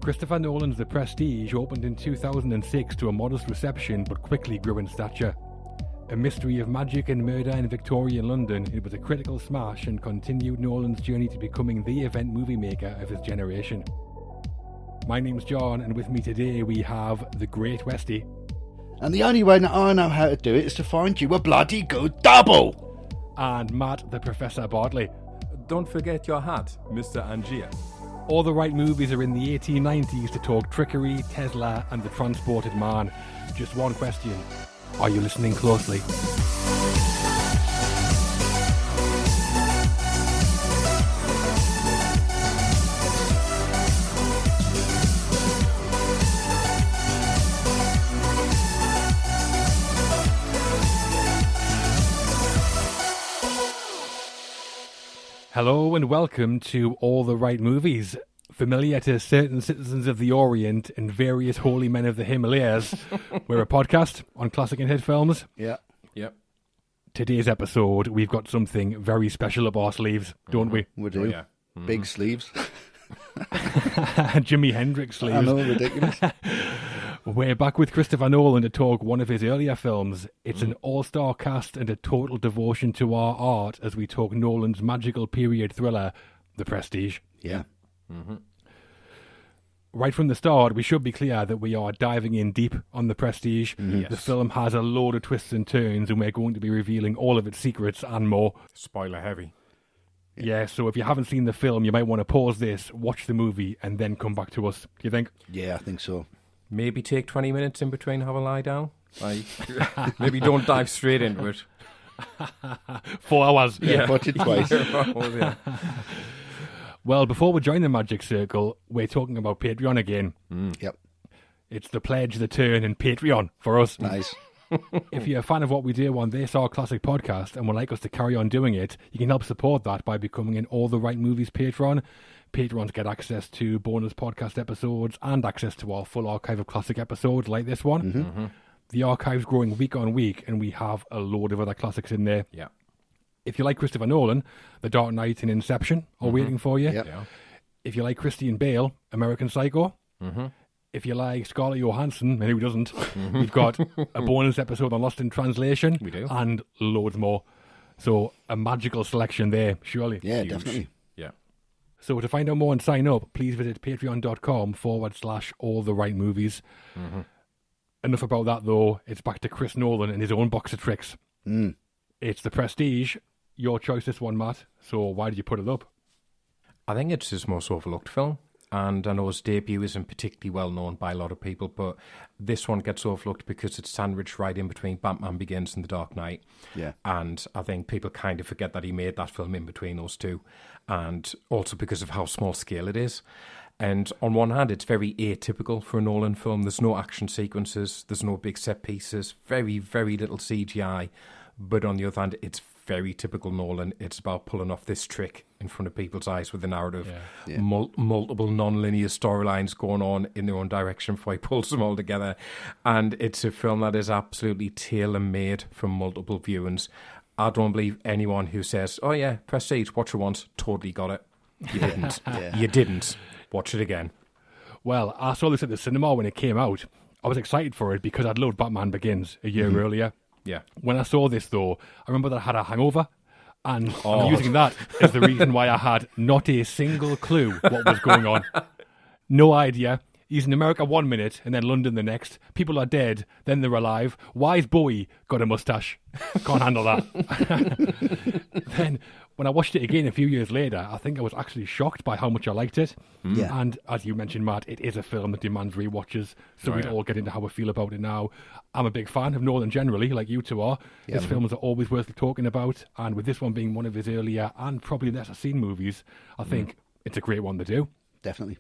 Christopher Nolan's The Prestige opened in 2006 to a modest reception but quickly grew in stature. A mystery of magic and murder in Victorian London, it was a critical smash and continued Nolan's journey to becoming the event movie maker of his generation. My name's John, and with me today we have the great Westy. And the only way that I know how to do it is to find you a bloody good double! And Matt, the Professor Bartley. Don't forget your hat, Mr. Angier. All the right movies are in the 1890s to talk trickery, Tesla and the transported man. Just one question. Are you listening closely? Hello and welcome to All the Right Movies. Familiar to certain citizens of the Orient and various holy men of the Himalayas, we're a podcast on classic and hit films. Yeah. Yep. Today's episode, we've got something very special up our sleeves, don't we? We do. Oh, yeah. Big sleeves. Jimi Hendrix sleeves. I know, ridiculous. We're back with Christopher Nolan to talk one of his earlier films. It's an all-star cast and a total devotion to our art as we talk Nolan's magical period thriller, The Prestige. Yeah. Mm-hmm. Right from the start, we should be clear that we are diving in deep on The Prestige. Yes. The film has a load of twists and turns, and we're going to be revealing all of its secrets and more. Spoiler heavy. Yeah, so if you haven't seen the film, you might want to pause this, watch the movie, and then come back to us. Do you think? Yeah, I think so. Maybe take 20 minutes in between, have a lie down. Like, maybe don't dive straight into it. 4 hours. Yeah, watch it twice. Yeah. Well, before we join the Magic Circle, we're talking about Patreon again. Yep. It's the pledge, the turn, and Patreon for us. Nice. If you're a fan of what we do on this, our classic podcast, and would like us to carry on doing it, you can help support that by becoming an All the Right Movies patron. Patrons get access to bonus podcast episodes and access to our full archive of classic episodes like this one. Mm-hmm. The archive's growing week on week, and we have a load of other classics in there. Yeah. If you like Christopher Nolan, The Dark Knight and Inception are waiting for you. Yep. Yeah. If you like Christian Bale, American Psycho. Mm-hmm. If you like Scarlett Johansson, and who doesn't, we've got a bonus episode on Lost in Translation. We do. And loads more. So a magical selection there, surely. Yeah, Huge. definitely. Yeah. So to find out more and sign up, please visit patreon.com/alltherightmovies. Mm-hmm. Enough about that, though. It's back to Chris Nolan and his own box of tricks. It's The Prestige. Your choice, this one, Matt. So why did you put it up? I think it's his most overlooked film. And I know his debut isn't particularly well known by a lot of people, but this one gets overlooked because it's sandwiched right in between Batman Begins and The Dark Knight. Yeah. And I think people kind of forget that he made that film in between those two, and also because of how small scale it is. And on one hand, it's very atypical for a Nolan film. There's no action sequences, there's no big set pieces, very, very little CGI. But on the other hand, it's very typical Nolan. It's about pulling off this trick in front of people's eyes with a narrative. Yeah. Multiple non-linear storylines going on in their own direction before he pulls them all together. And it's a film that is absolutely tailor-made for multiple viewings. I don't believe anyone who says, oh yeah, Prestige, watch it once, totally got it. You didn't. Yeah. You didn't. Watch it again. Well, I saw this at the cinema when it came out. I was excited for it because I'd loved Batman Begins a year earlier. Yeah. When I saw this, though, I remember that I had a hangover, and I'm using that as the reason why I had not a single clue what was going on. No idea. He's in America 1 minute, and then London the next. People are dead, then they're alive. Why's Bowie got a moustache? Can't handle that. Then, when I watched it again a few years later, I think I was actually shocked by how much I liked it. Yeah. And as you mentioned, Matt, it is a film that demands rewatches, so we'd all get into how we feel about it now. I'm a big fan of Nolan generally, like you two are. His films are always worth talking about, and with this one being one of his earlier and probably lesser seen movies, I think it's a great one to do. Definitely.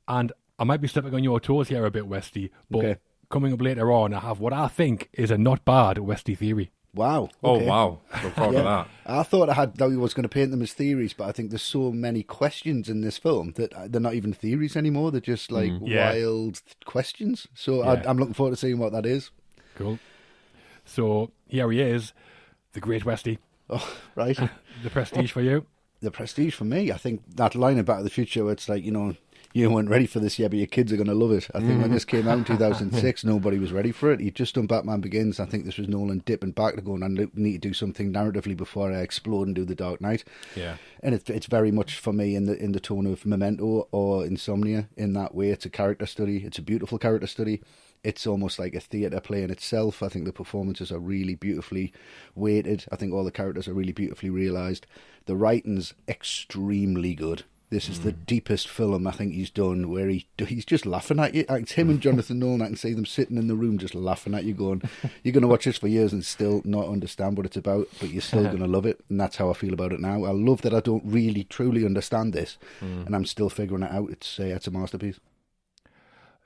And I might be stepping on your toes here a bit, Westy, but coming up later on, I have what I think is a not bad Westy theory. Wow. Oh, okay. wow. Look forward to that. I thought that he was going to paint them as theories, but I think there's so many questions in this film that they're not even theories anymore. They're just like wild questions. So I'm looking forward to seeing what that is. Cool. So here he is, the great Westy. Oh, right. The Prestige for you? The Prestige for me. I think that line in Back to the Future where it's like, you know, you weren't ready for this yet, but your kids are going to love it. I think when this came out in 2006, nobody was ready for it. He'd just done Batman Begins. I think this was Nolan dipping back to going, I need to do something narratively before I explode and do The Dark Knight. Yeah. And it's very much for me in the tone of Memento or Insomnia in that way. It's a character study. It's a beautiful character study. It's almost like a theatre play in itself. I think the performances are really beautifully weighted. I think all the characters are really beautifully realised. The writing's extremely good. This is the deepest film I think he's done, where he's just laughing at you. It's him and Jonathan Nolan. I can see them sitting in the room just laughing at you, going, you're going to watch this for years and still not understand what it's about, but you're still going to love it. And that's how I feel about it now. I love that I don't really, truly understand this, and I'm still figuring it out. It's a masterpiece.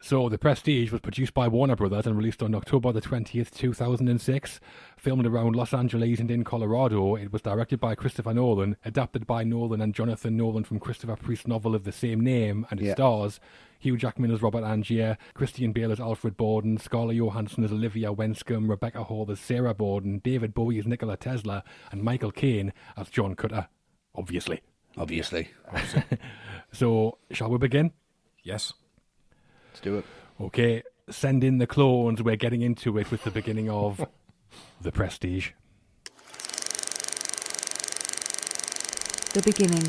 So, The Prestige was produced by Warner Brothers and released on October the 20th, 2006. Filmed around Los Angeles and in Colorado, it was directed by Christopher Nolan, adapted by Nolan and Jonathan Nolan from Christopher Priest's novel of the same name, and it stars Hugh Jackman as Robert Angier, Christian Bale as Alfred Borden, Scarlett Johansson as Olivia Wenscombe, Rebecca Hall as Sarah Borden, David Bowie as Nikola Tesla, and Michael Caine as John Cutter. Obviously. So, shall we begin? Yes. Let's do it. Okay, send in the clones. We're getting into it with the beginning of The Prestige. The beginning.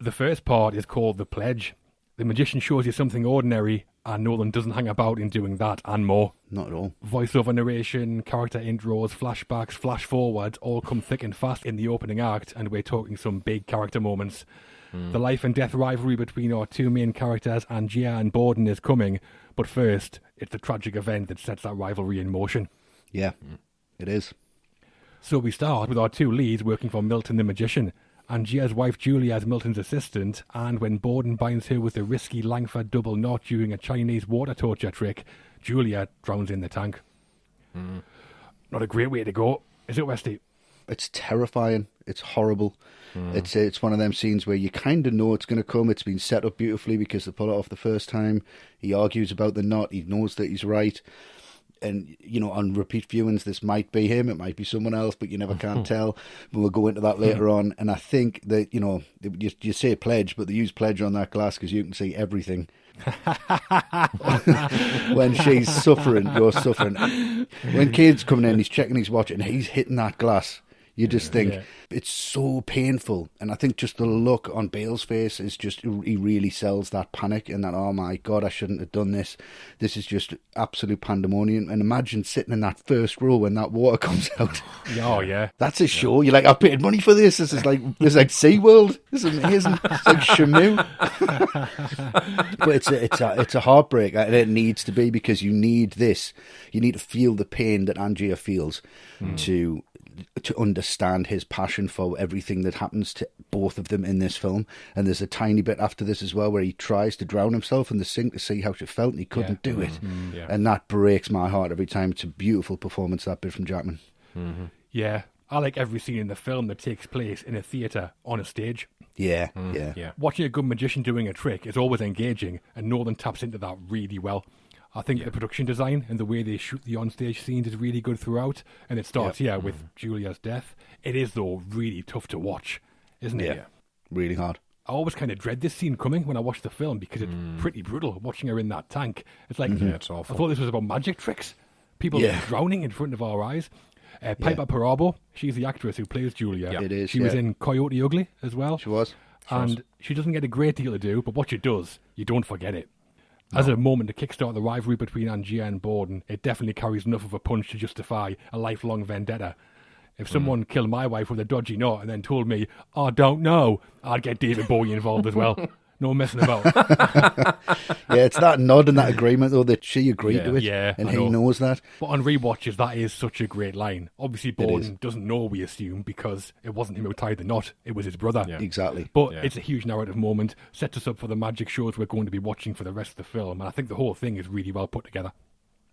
The first part is called The Pledge. The magician shows you something ordinary, and Nolan doesn't hang about in doing that and more. Not at all. Voiceover narration, character intros, flashbacks, flash forwards all come thick and fast in the opening act, and we're talking some big character moments. The life and death rivalry between our two main characters, Angier and Borden, is coming, but first, it's the tragic event that sets that rivalry in motion. Yeah, it is. So we start with our two leads working for Milton the Magician. Angier's wife Julia is Milton's assistant, and when Borden binds her with a risky Langford double knot during a Chinese water torture trick, Julia drowns in the tank. Not a great way to go, is it, Westy? It's terrifying. It's horrible. It's one of them scenes where you kind of know it's going to come. It's been set up beautifully because they pull it off the first time. He argues about the knot. He knows that he's right. And, you know, on repeat viewings, this might be him. It might be someone else, but you never can tell. But we'll go into that later on. And I think that, you know, you say pledge, but they use pledge on that glass because you can see everything. When she's suffering, you're suffering. When Cade's coming in, he's checking his watch and he's hitting that glass. You just think it's so painful. And I think just the look on Bale's face is just, he really sells that panic and that, oh my God, I shouldn't have done this. This is just absolute pandemonium. And imagine sitting in that first row when that water comes out. Oh, yeah. That's a show. You're like, I paid money for this. This is like SeaWorld. This is amazing. It's like Shamu. But it's a heartbreak. And it needs to be, because you need this. You need to feel the pain that Angier feels to understand his passion for everything that happens to both of them in this film. And there's a tiny bit after this as well where he tries to drown himself in the sink to see how it felt, and he couldn't do it. And that breaks my heart every time. It's a beautiful performance, that bit from Jackman. Yeah, I like every scene in the film that takes place in a theatre on a stage. Yeah. Watching a good magician doing a trick is always engaging, and Nolan taps into that really well. I think the production design and the way they shoot the onstage scenes is really good throughout. And it starts, with Julia's death. It is, though, really tough to watch, isn't it? Yeah, really hard. I always kind of dread this scene coming when I watch the film because it's pretty brutal, watching her in that tank. It's like, it's awful. I thought this was about magic tricks. People drowning in front of our eyes. Piper Perabo, she's the actress who plays Julia. It is, She was in Coyote Ugly as well. She was. And she doesn't get a great deal to do, but what she does, you don't forget it. As a moment to kickstart the rivalry between Angier and Borden, it definitely carries enough of a punch to justify a lifelong vendetta. If someone killed my wife with a dodgy knot and then told me, I don't know, I'd get David Bowie involved as well. No messing about. It's that nod and that agreement, though, that she agreed to it. Yeah, and he knows that. But on rewatches, that is such a great line. Obviously, Borden doesn't know, we assume, because it wasn't him who tied the knot. It was his brother. Yeah. Exactly. But it's a huge narrative moment. Sets us up for the magic shows we're going to be watching for the rest of the film. And I think the whole thing is really well put together.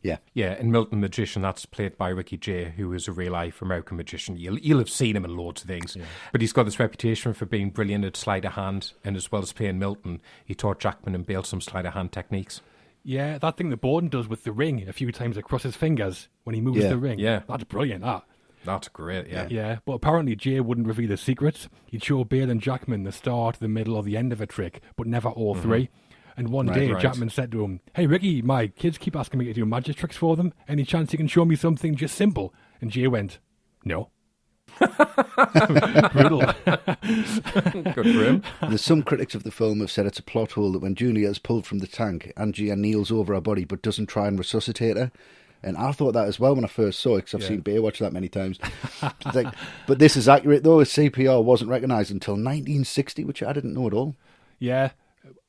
Yeah. Yeah, and Milton Magician, that's played by Ricky Jay, who is a real-life American magician. You'll have seen him in loads of things. Yeah. But he's got this reputation for being brilliant at sleight of hand, and as well as playing Milton, he taught Jackman and Bale some sleight of hand techniques. Yeah, that thing that Borden does with the ring a few times across his fingers when he moves the ring. Yeah. That's brilliant, that. That's great, yeah. Yeah, but apparently Jay wouldn't reveal his secrets. He'd show Bale and Jackman the start, the middle, or the end of a trick, but never all three. And one day, Jackman said to him, "Hey, Ricky, my kids keep asking me to do magic tricks for them. Any chance you can show me something just simple?" And Jay went, "No." Brutal. Good for him. There's some critics of the film have said it's a plot hole that when Julia is pulled from the tank, Angia kneels over her body but doesn't try and resuscitate her. And I thought that as well when I first saw it, because I've seen Baywatch that many times. It's like, but this is accurate, though. CPR wasn't recognised until 1960, which I didn't know at all. Yeah,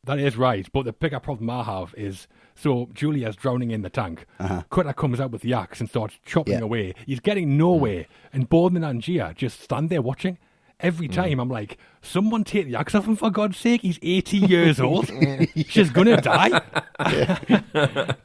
that is right. But the bigger problem I have is, so Julia's drowning in the tank. Cutter comes out with the axe and starts chopping away. He's getting nowhere. And Borden and Angia just stand there watching. Every time I'm like, someone take the axe off him, for God's sake. He's 80 years old. She's going to die.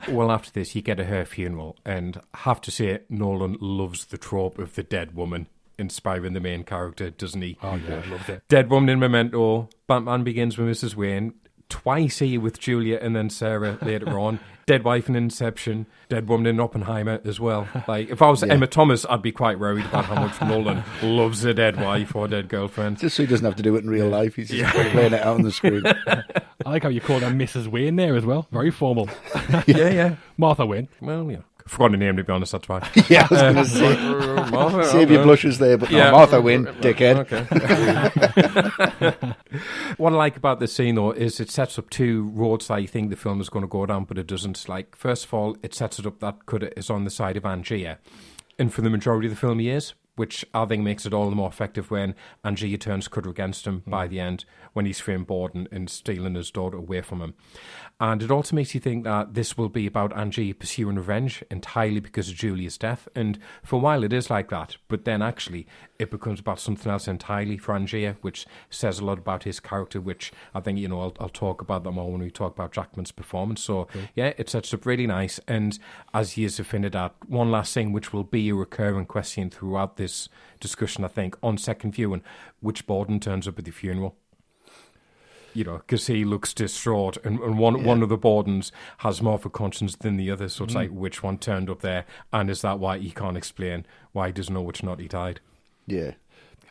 Well, after this, you get her funeral. And I have to say, Nolan loves the trope of the dead woman inspiring the main character, doesn't he? Oh, yeah, loved it. Dead woman in Memento. Batman Begins with Mrs. Wayne. Twice here with Julia and then Sarah later on. Dead wife in Inception. Dead woman in Oppenheimer as well. Like, if I was Emma Thomas, I'd be quite worried about how much Nolan loves a dead wife or a dead girlfriend. Just so he doesn't have to do it in real life. He's just playing it out on the screen. I like how you call her Mrs. Wayne there as well. Very formal. Yeah. Martha Wayne. Well, yeah. I forgot her name, to be honest, that's why. Yeah, I was going to say. Martha, Save your blushes there, but no, Martha Wynne, dickhead. Okay. What I like about this scene, though, is it sets up two roads that you think the film is going to go down, but it doesn't. Like, first of all, it sets it up that Cutter is on the side of Angia. And for the majority of the film, he is, which I think makes it all the more effective when Angia turns Cutter against him by the end, when he's framed Borden and stealing his daughter away from him. And it also makes you think that this will be about Angie pursuing revenge entirely because of Julia's death. And for a while it is like that, but then actually it becomes about something else entirely for Angia, which says a lot about his character, which I think, I'll talk about that more when we talk about Jackman's performance. So, yeah, it sets up really nice. And as years have hinted at, one last thing, which will be a recurring question throughout this discussion, I think, on second viewing, which Borden turns up at the funeral. Because he looks distraught, and one of the Bordens has more of a conscience than the other, so it's like, which one turned up there, and is that why he can't explain why he doesn't know which night he died? Yeah.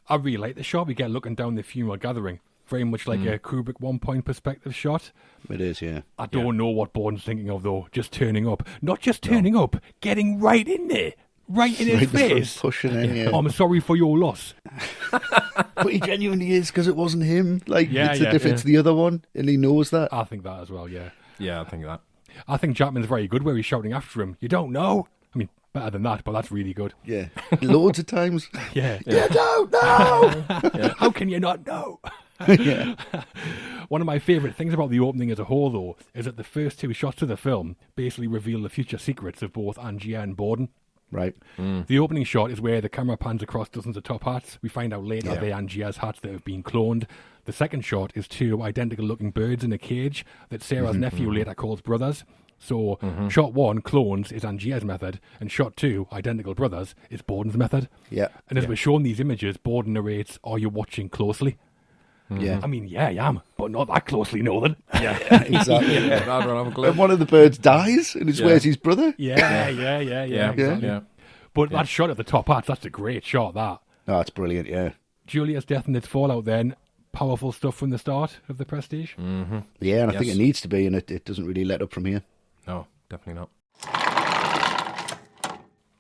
I really like the shot we get looking down the funeral gathering, very much like a Kubrick one-point perspective shot. It is, yeah. I don't know what Borden's thinking of, though, just turning up. Not just turning up, getting right in there. Right in his face. Pushing in, yeah. I'm sorry for your loss. But he genuinely is, because it wasn't him. Like, it's it's the other one, and he knows that. I think that as well, yeah. Yeah, I think that. I think Jackman's very good where he's shouting after him, "You don't know." I mean, better than that, but that's really good. Yeah. Loads of times. Yeah. You don't know! How can you not know? Yeah. One of my favourite things about the opening as a whole, though, is that the first two shots of the film basically reveal the future secrets of both Angia and Borden. Right. The opening shot is where the camera pans across dozens of top hats. We find out later they're Angia's hats that have been cloned. The second shot is two identical-looking birds in a cage that Sarah's nephew later calls brothers. So shot one, clones, is Angia's method, and shot two, identical brothers, is Borden's method. Yeah. And as we're shown these images, Borden narrates, "Are you watching closely?" Yeah. I mean, yeah, I am, but not that closely, Nolan. Yeah, exactly. I don't have a clue. And one of the birds dies, and it's where's his brother? Yeah, exactly. But that shot at the top hats, that's a great shot, that. Oh, it's brilliant, yeah. Julia's death and its fallout then, powerful stuff from the start of The Prestige. Yeah, and I think it needs to be, and it doesn't really let up from here. No, definitely not.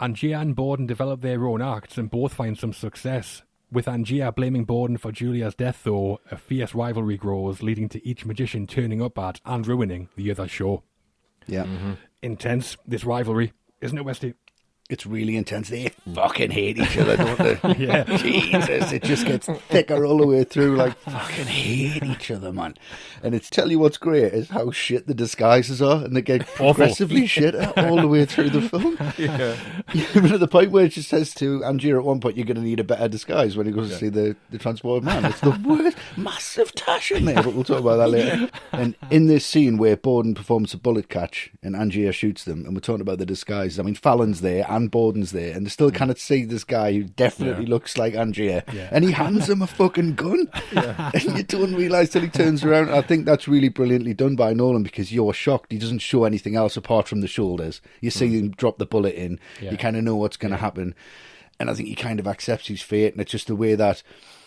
Angia and Borden develop their own acts and both find some success. With Angia blaming Borden for Julia's death, though, a fierce rivalry grows, leading to each magician turning up at and ruining the other's show. Yeah. Intense, this rivalry, isn't it, Westy? It's really intense. They fucking hate each other, don't they? Yeah. Jesus, it just gets thicker all the way through. Like, fucking hate each other, man. And it's tell you what's great is how shit the disguises are, and they get progressively shit all the way through the film. Yeah. Even at the point where it just says to Angier at one point, "You're going to need a better disguise" when he goes to see the transported man. It's the worst, massive tash in there, but we'll talk about that later. And in this scene where Borden performs a bullet catch and Angier shoots them, and we're talking about the disguises, I mean, Fallon's there and Borden's there, and they still cannot see this guy who definitely looks like Angier, and he hands him a fucking gun, and you don't realise till he turns around. I think that's really brilliantly done by Nolan, because you're shocked. He doesn't show anything else apart from the shoulders. You see him drop the bullet in, you kind of know what's going to happen. And I think he kind of accepts his fate, and it's just the way that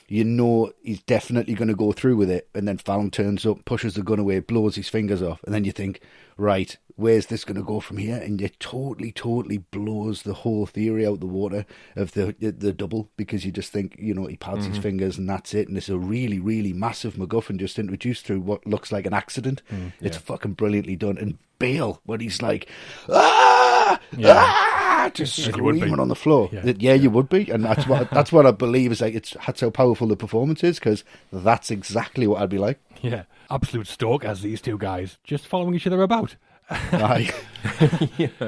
you know he's definitely going to go through with it, and then Fallon turns up, pushes the gun away, blows his fingers off, and then you think, right, where's this going to go from here? And it totally blows the whole theory out the water of the double, because you just think, you know, he pads his fingers and that's it, and it's a really, really massive MacGuffin just introduced through what looks like an accident. It's fucking brilliantly done. And Bale, when he's like, just screaming on the floor. Yeah, you would be, and that's what I believe is like that's how powerful the performance is, because that's exactly what I'd be like. Yeah, absolute stalkers, these two guys, just following each other about. Aye.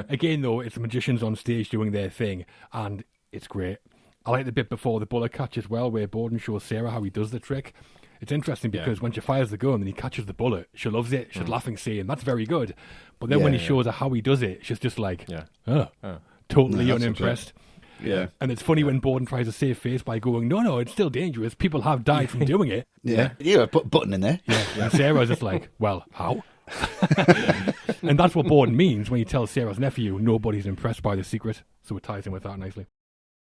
Again, though, it's the magicians on stage doing their thing, and it's great. I like the bit before the bullet catch as well, where Borden shows Sarah how he does the trick. It's interesting because when she fires the gun and he catches the bullet, she loves it. She's laughing, saying, that's very good. But then when he shows her how he does it, she's just like, totally unimpressed. Yeah. And it's funny when Borden tries to save face by going, no, it's still dangerous. People have died from doing it. Put a button in there. Yeah. And Sarah's just like, well, how? And that's what Borden means when he tells Sarah's nephew nobody's impressed by the secret. So it ties in with that nicely.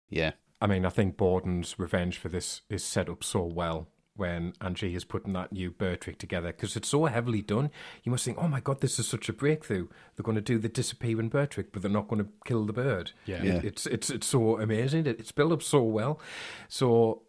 Yeah. I mean, I think Borden's revenge for this is set up so well when Angie is putting that new bird trick together, because it's so heavily done. You must think, oh my God, this is such a breakthrough. They're going to do the disappearing bird trick, but they're not going to kill the bird. It's so amazing. It's built up so well. So,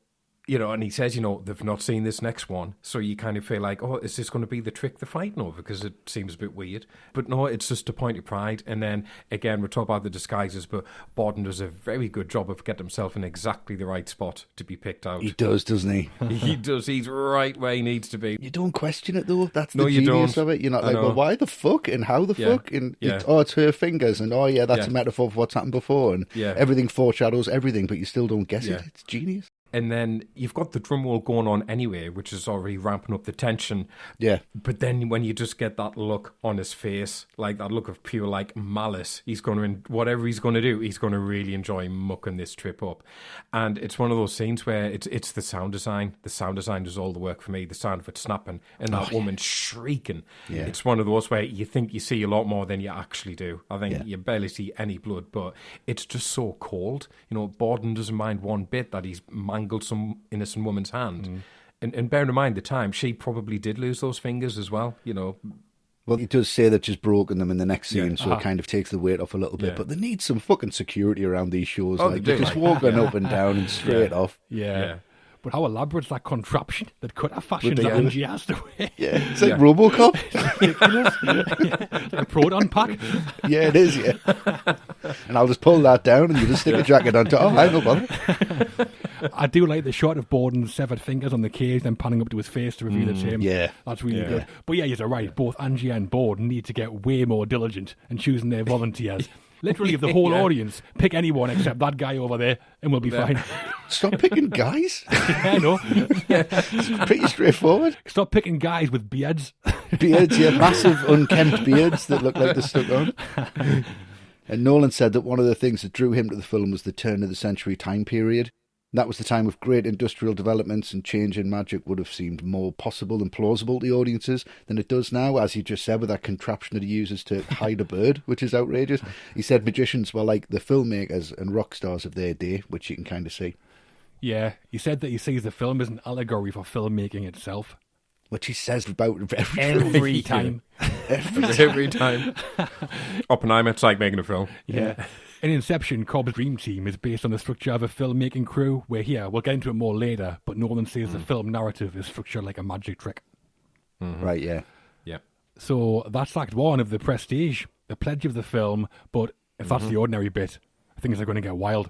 you know, and he says, you know, they've not seen this next one. So you kind of feel like, oh, is this going to be the trick they're fighting over? Because it seems a bit weird. But no, it's just a point of pride. And then, again, we're talking about the disguises, but Borden does a very good job of getting himself in exactly the right spot to be picked out. He does, doesn't he? He does. He's right where he needs to be. You don't question it, though. That's No, the you genius don't. of it. You're not like, well, why the fuck and how the fuck? And it's her fingers. And, that's a metaphor for what's happened before. And everything foreshadows everything, but you still don't guess it. It's genius. And then you've got the drum roll going on anyway, which is already ramping up the tension. Yeah. But then when you just get that look on his face, like that look of pure like malice, he's going to, whatever he's going to do, he's going to really enjoy mucking this trip up. And it's one of those scenes where it's the sound design. The sound design does all the work for me. The sound of it snapping and that woman shrieking. Yeah. It's one of those where you think you see a lot more than you actually do. I think you barely see any blood, but it's just so cold. You know, Borden doesn't mind one bit that he's mangled some innocent woman's hand. And bearing in mind the time, she probably did lose those fingers as well, you know. Well, he does say that she's broken them in the next scene, so it kind of takes the weight off a little bit. But they need some fucking security around these shows. They're just walking up and down and straight off. Yeah. But how elaborate's that contraption that cut a fashion that Angie has to wear? Yeah, it's like RoboCop. Like a proton pack. Yeah, it is, And I'll just pull that down and you just stick a jacket on top. I no bother. I do like the shot of Borden's severed fingers on the cage, then panning up to his face to reveal it's him. Yeah. That's really good. But you're right. Both Angie and Borden need to get way more diligent in choosing their volunteers. Literally, if the whole audience pick anyone except that guy over there, and we'll be fine. Stop picking guys. I know. It's pretty straightforward. Stop picking guys with beards. Beards, massive unkempt beards that look like they're stuck on. And Nolan said that one of the things that drew him to the film was the turn of the century time period. That was the time of great industrial developments, and change in magic would have seemed more possible and plausible to audiences than it does now, as he just said, with that contraption that he uses to hide a bird, which is outrageous. He said magicians were like the filmmakers and rock stars of their day, which you can kind of see. Yeah, he said that he sees the film as an allegory for filmmaking itself. Which he says about every time. Every time. Oppenheimer, it's like making a film. Yeah. In Inception, Cobb's dream team is based on the structure of a filmmaking crew, where here, we'll get into it more later, but Nolan says the film narrative is structured like a magic trick. Right, yeah. So that's Act 1 of The Prestige, the pledge of the film, but if that's the ordinary bit, things are going to get wild.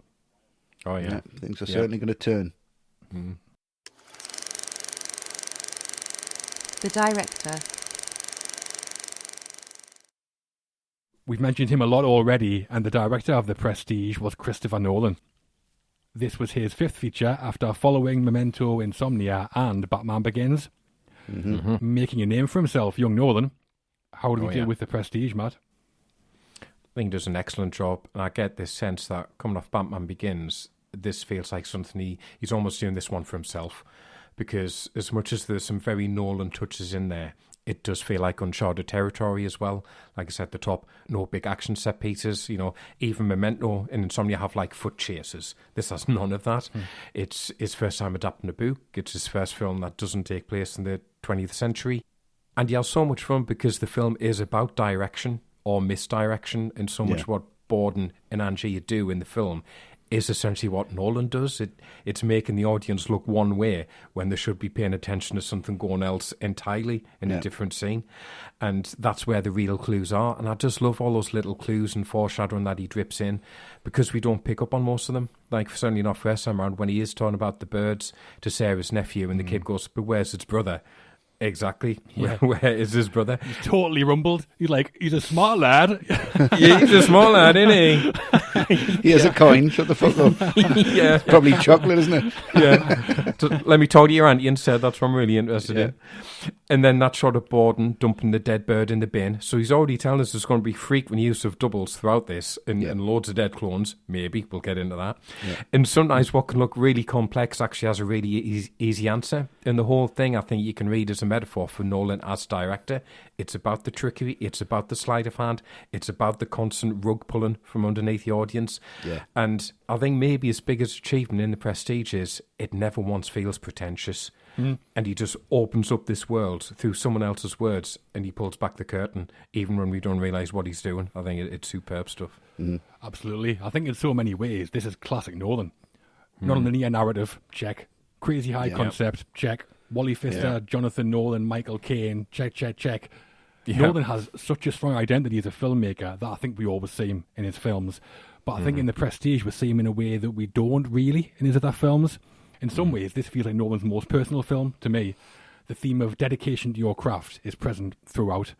Oh, yeah. Things are certainly going to turn. The director. We've mentioned him a lot already, and the director of The Prestige was Christopher Nolan. This was his fifth feature after following Memento, Insomnia, and Batman Begins. Making a name for himself, young Nolan. How did he deal with The Prestige, Matt? I think he does an excellent job, and I get this sense that coming off Batman Begins, this feels like something he's almost doing this one for himself, because as much as there's some very Nolan touches in there, it does feel like uncharted territory as well. Like I said at the top, no big action set pieces. Even Memento and Insomnia have like foot chases. This has none of that. It's his first time adapting a book. It's his first film that doesn't take place in the 20th century. And he has so much fun because the film is about direction or misdirection, and so much what Borden and Angier do in the film is essentially what Nolan does. It's making the audience look one way when they should be paying attention to something going else entirely in a different scene. And that's where the real clues are. And I just love all those little clues and foreshadowing that he drips in, because we don't pick up on most of them. Like, certainly not first time around, when he is talking about the birds to Sarah's nephew and the kid goes, but where's its brother? Exactly. Yeah. Where is his brother? He's totally rumbled. He's a smart lad. Yeah, he's a small lad, isn't he? He has a coin. Shut the fuck up. Yeah. It's probably chocolate, isn't it? Yeah. So let me talk to your auntie instead. That's what I'm really interested in. And then that shot of Borden dumping the dead bird in the bin. So he's already telling us there's going to be frequent use of doubles throughout this, and loads of dead clones. Maybe we'll get into that. Yeah. And sometimes what can look really complex actually has a really easy answer. And the whole thing, I think you can read as a metaphor for Nolan as director. It's about the trickery. It's about the sleight of hand. It's about the constant rug pulling from underneath the audience. Yeah. And I think maybe his biggest achievement in The Prestige is it never once feels pretentious. And he just opens up this world through someone else's words, and he pulls back the curtain, even when we don't realise what he's doing. I think it's superb stuff. Absolutely. I think in so many ways, this is classic Nolan. Non-linear narrative, check. Crazy high concept, check. Wally Pfister, Jonathan Nolan, Michael Caine, check. Yeah. Nolan has such a strong identity as a filmmaker that I think we always see him in his films. But I think in The Prestige, we see him in a way that we don't really in his other films. In some ways, this feels like Nolan's most personal film to me. The theme of dedication to your craft is present throughout.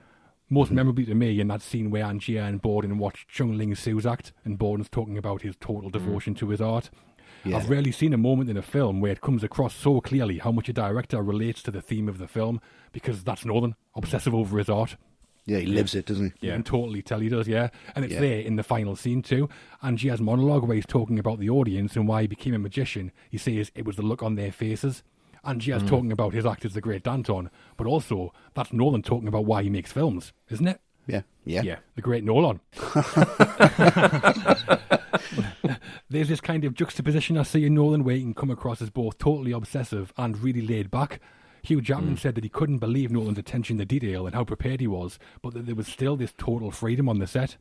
Most memorably to me in that scene where Angier and Borden watch Chung Ling Su's act, and Borden's talking about his total devotion to his art. Yeah. I've rarely seen a moment in a film where it comes across so clearly how much a director relates to the theme of the film, because that's Nolan, obsessive over his art. Yeah, he lives it, doesn't he? You can totally tell he does, yeah. And it's there in the final scene too. Angier's monologue where he's talking about the audience and why he became a magician. He says it was the look on their faces. Angier's talking about his act as the great Danton, but also that's Nolan talking about why he makes films, isn't it? Yeah. The great Nolan. There's this kind of juxtaposition I see in Nolan where he can come across as both totally obsessive and really laid back. Hugh Jackman said that he couldn't believe Nolan's attention to detail and how prepared he was, but that there was still this total freedom on the set.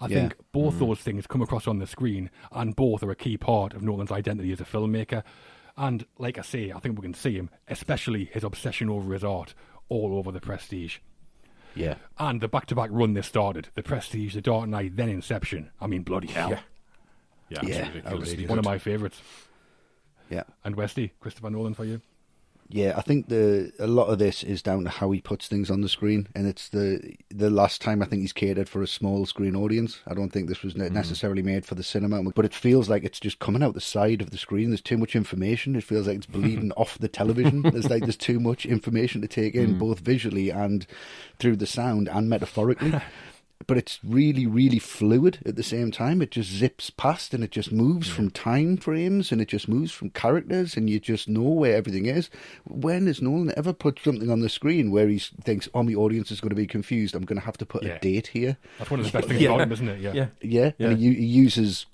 I think both those things come across on the screen, and both are a key part of Nolan's identity as a filmmaker. And like I say, I think we can see him, especially his obsession over his art, all over The Prestige. Yeah. And the back-to-back run this started, The Prestige, The Dark Knight, then Inception. I mean, bloody hell. Yeah, One of my favourites. Yeah. And Westy, Christopher Nolan for you? Yeah, I think a lot of this is down to how he puts things on the screen, and it's the last time I think he's catered for a small screen audience. I don't think this was necessarily made for the cinema, but it feels like it's just coming out the side of the screen. There's too much information. It feels like it's bleeding off the television. There's too much information to take in, both visually and through the sound and metaphorically. But it's really, really fluid at the same time. It just zips past and it just moves from time frames and it just moves from characters and you just know where everything is. When has Nolan ever put something on the screen where he thinks, oh, my audience is going to be confused, I'm going to have to put a date here? That's one of the best things about him, isn't it? Yeah. And he uses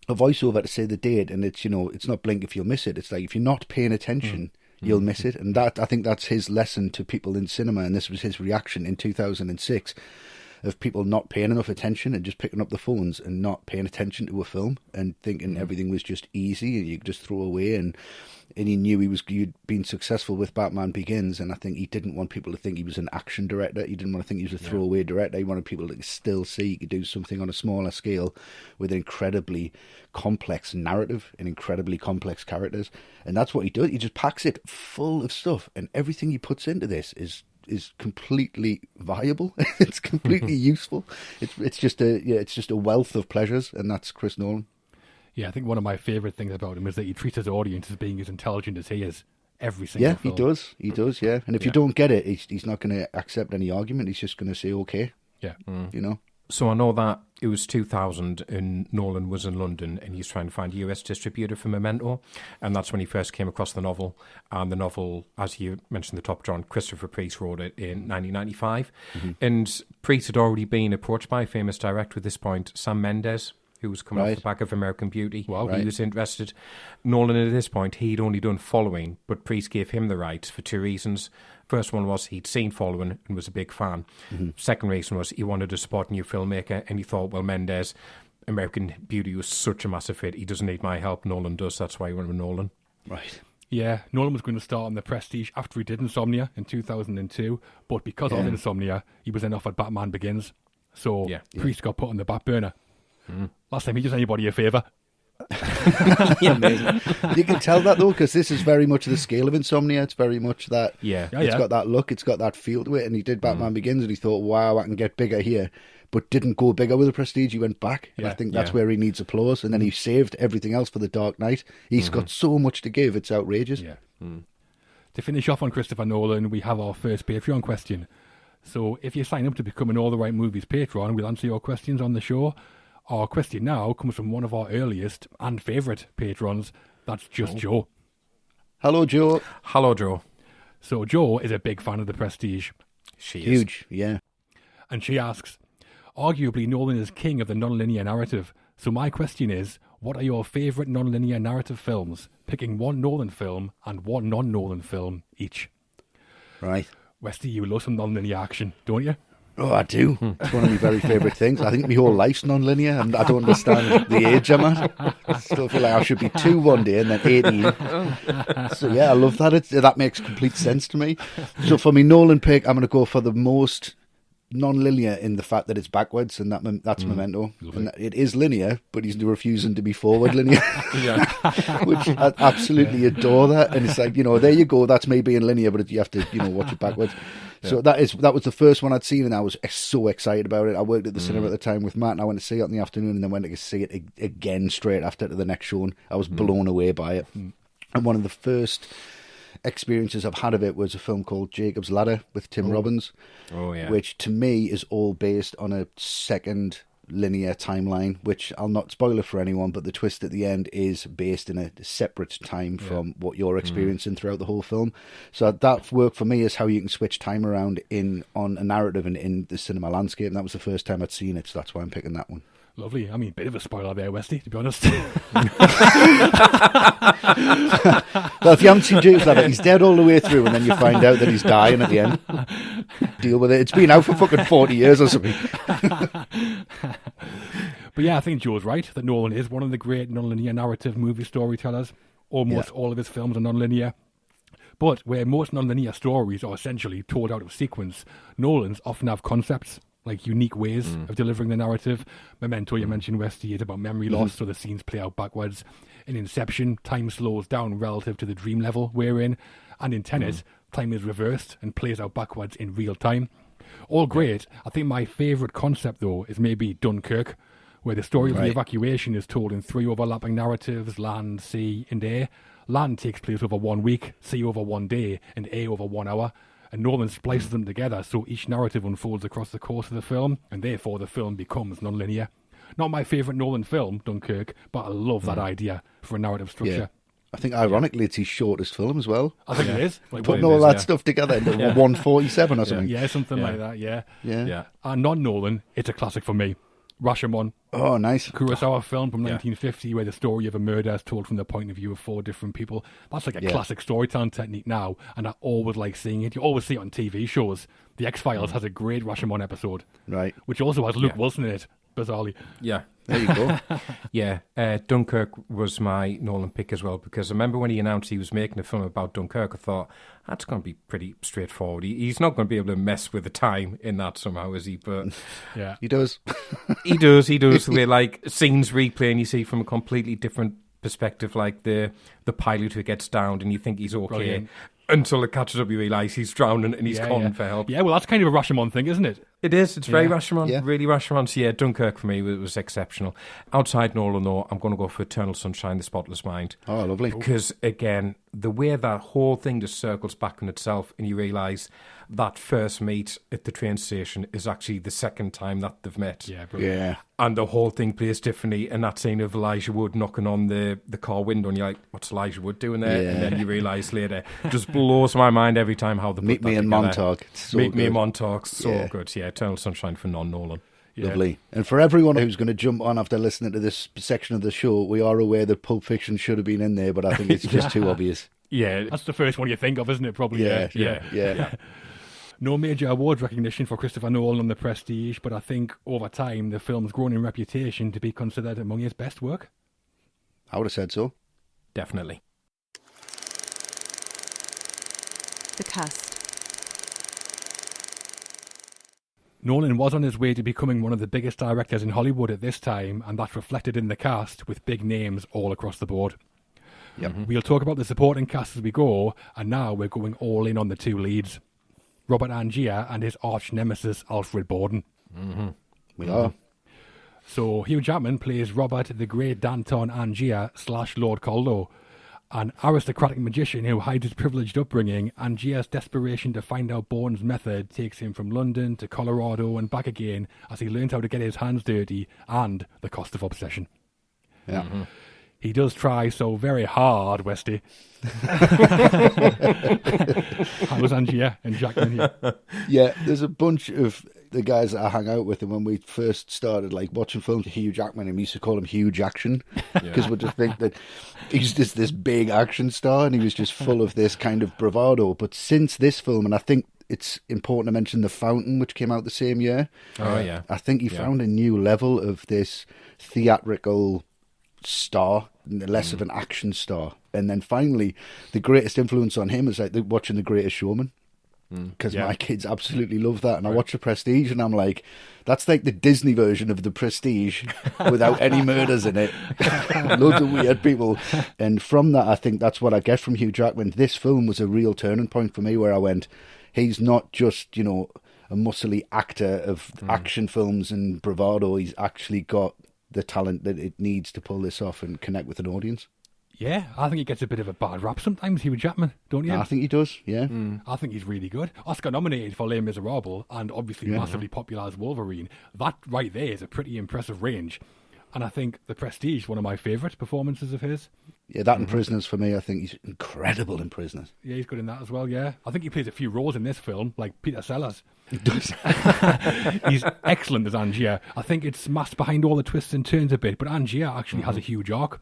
a voiceover to say the date, and it's, it's not blink if you'll miss it. It's like, if you're not paying attention, you'll miss it. And that, I think that's his lesson to people in cinema, and this was his reaction in 2006. Of people not paying enough attention and just picking up the phones and not paying attention to a film and thinking everything was just easy and you could just throw away. And he knew he'd been successful with Batman Begins, and I think he didn't want people to think he was an action director. He didn't want to think he was a throwaway director. He wanted people to still see he could do something on a smaller scale with an incredibly complex narrative and incredibly complex characters. And that's what he does. He just packs it full of stuff, and everything he puts into this is completely viable. It's completely useful. It's just a wealth of pleasures, and that's Chris Nolan. Yeah, I think one of my favourite things about him is that he treats his audience as being as intelligent as he is. Every single film. He does. Yeah, and if you don't get it, he's not going to accept any argument. He's just going to say okay. Yeah, So I know that it was 2000 and Nolan was in London and he's trying to find a US distributor for Memento. And that's when he first came across the novel. And the novel, as you mentioned, the top John, Christopher Priest wrote it in 1995. And Priest had already been approached by a famous director at this point, Sam Mendes, who was coming off the back of American Beauty. Wow. He was interested. Nolan, at this point, he'd only done Following, but Priest gave him the rights for two reasons. First one was he'd seen Following and was a big fan. Second reason was he wanted to support a new filmmaker, and he thought, well, Mendes, American Beauty was such a massive hit, he doesn't need my help, Nolan does. That's why he went with Nolan. Right. Yeah, Nolan was going to start on The Prestige after he did Insomnia in 2002, but because of Insomnia, he was then offered Batman Begins. So Priest got put on the back burner. Last time he does anybody a favour. Amazing. You can tell that though, because this is very much the scale of Insomnia. It's very much that. It's got that look. It's got that feel to it. And he did Batman Begins, and he thought, "Wow, I can get bigger here," but didn't go bigger with the Prestige. He went back. And I think that's where he needs applause. And then he saved everything else for the Dark Knight. He's got so much to give. It's outrageous. To finish off on Christopher Nolan, we have our first Patreon question. So if you sign up to becoming All the Right Movies Patreon, we'll answer your questions on the show. Our question now comes from one of our earliest and favourite patrons. That's Just Joe. Hello, Joe. Hello, Joe. So Joe is a big fan of The Prestige. She is. Huge, yeah. And she asks, arguably Nolan is king of the non-linear narrative. So my question is, what are your favourite non-linear narrative films? Picking one Nolan film and one non-Nolan film each. Right. Westy, you love some non-linear action, don't you? Oh, I do. It's one of my very favourite things. I think my whole life's non-linear, and I don't understand the age I'm at. I still feel like I should be 2 one day and then 18. So yeah, I love that. That makes complete sense to me. So for me, Nolan pick, I'm going to go for the most non-linear in the fact that it's backwards, and that's Memento. And it is linear, but he's refusing to be forward linear. Which I absolutely adore that. And it's like, there you go, that's me being linear, but you have to, watch it backwards. So that was the first one I'd seen, and I was so excited about it. I worked at the cinema at the time with Matt, and I went to see it in the afternoon, and then went to see it again straight after to the next show, and I was blown away by it. And one of the first experiences I've had of it was a film called Jacob's Ladder with Tim Robbins, which to me is all based on a second linear timeline, which I'll not spoil it for anyone, but the twist at the end is based in a separate time from what you're experiencing throughout the whole film. So that worked for me as how you can switch time around on a narrative and in the cinema landscape, and that was the first time I'd seen it, so that's why I'm picking that one. Lovely. I mean, bit of a spoiler there, Westy, to be honest. Well, if you haven't seen Jacob's Ladder, he's dead all the way through, and then you find out that he's dying at the end. Deal with it. It's been out for fucking 40 years or something. But yeah, I think Joe's right, that Nolan is one of the great non-linear narrative movie storytellers. Almost all of his films are non-linear. But where most non-linear stories are essentially told out of sequence, Nolan's often have concepts, like unique ways of delivering the narrative. Memento, you mentioned, Westy, is about memory loss, so the scenes play out backwards. In Inception, time slows down relative to the dream level we're in. And in Tenet, time is reversed and plays out backwards in real time. All great. I think my favourite concept, though, is maybe Dunkirk, where the story of the evacuation is told in 3 overlapping narratives: land, sea, and air. Land takes place over 1 week, sea over 1 day, and air over 1 hour. And Nolan splices them together so each narrative unfolds across the course of the film, and therefore the film becomes non-linear. Not my favourite Nolan film, Dunkirk, but I love that idea for a narrative structure. Yeah. I think ironically it's his shortest film as well. I think it is. Like, putting all that stuff together into 147 or something. Yeah, something like that, yeah. Yeah. And non-Nolan, it's a classic for me. Rashomon. Oh, nice. Kurosawa film from 1950 where the story of a murder is told from the point of view of 4 different people. That's like a classic storytelling technique now, and I always like seeing it. You always see it on TV shows. The X-Files has a great Rashomon episode. Right. Which also has Luke Wilson in it, bizarrely. Yeah. There you go. Dunkirk was my Nolan pick as well, because I remember when he announced he was making a film about Dunkirk, I thought, that's going to be pretty straightforward. He's not going to be able to mess with the time in that somehow, is he? But yeah, he does. He does. The way, like, scenes replay and you see from a completely different perspective, like the pilot who gets downed and you think he's okay. Brilliant. Until it catches up, you realise he's drowning and he's calling for help. Yeah, well, that's kind of a Rashomon thing, isn't it? It is. It's very Yeah. Rashomon. Yeah. Really Rashomon. So yeah, Dunkirk for me was exceptional. Outside Nolan, though, I'm going to go for Eternal Sunshine, The Spotless Mind. Oh, lovely. Because, again, the way that whole thing just circles back on itself and you realise that first meet at the train station is actually the second time that they've met. Yeah, brilliant. Yeah. And the whole thing plays differently. And that scene of Elijah Wood knocking on the car window and you're like, what's Elijah Wood doing there? Yeah. And then you realise later. Just blows my mind every time how they put Meet that me in together. Montauk. It's so Meet me in good. Montauk. So Yeah. good. Yeah, Eternal Sunshine for non-Nolan. Yeah. Lovely. And for everyone who's going to jump on after listening to this section of the show, we are aware that Pulp Fiction should have been in there, but I think it's just too obvious. Yeah. That's the first one you think of, isn't it? Probably. Yeah. No major awards recognition for Christopher Nolan on The Prestige, but I think over time the film's grown in reputation to be considered among his best work. I would have said so. Definitely. The cast. Nolan was on his way to becoming one of the biggest directors in Hollywood at this time, and that's reflected in the cast with big names all across the board. We'll talk about the supporting cast as we go, and now we're going all in on the two leads. Robert Angier and his arch nemesis Alfred Borden. We are. So Hugh Jackman plays Robert the Great Danton Angier / Lord Caldo, an aristocratic magician who hides his privileged upbringing. Angier's desperation to find out Borden's method takes him from London to Colorado and back again as he learns how to get his hands dirty and the cost of obsession. Yeah. He does try so very hard, Westy. How was Angier and Jackman here? Yeah, there's a bunch of the guys that I hang out with, and when we first started like watching films, Hugh Jackman, and we used to call him Huge Action because we just think that he's just this big action star, and he was just full of this kind of bravado. But since this film, and I think it's important to mention The Fountain, which came out the same year. Oh, yeah. I think he found a new level of this theatrical star, less of an action star. And then finally, the greatest influence on him is like watching The Greatest Showman. Because my kids absolutely love that. And I watch The Prestige and I'm like, that's like the Disney version of The Prestige without any murders in it. Loads of weird people. And from that, I think that's what I get from Hugh Jackman. This film was a real turning point for me where I went, he's not just, a muscly actor of action films and bravado. He's actually got the talent that it needs to pull this off and connect with an audience. Yeah, I think he gets a bit of a bad rap sometimes, Hugh Jackman, don't you? I think he does, yeah. I think he's really good. Oscar nominated for Les Miserables and obviously massively popular as Wolverine. That right there is a pretty impressive range. And I think The Prestige, one of my favourite performances of his. Yeah, that and Prisoners for me, I think he's incredible in Prisoners. Yeah, he's good in that as well, yeah. I think he plays a few roles in this film, like Peter Sellers. He does. He's excellent as Angier. I think it's masked behind all the twists and turns a bit, but Angier actually has a huge arc.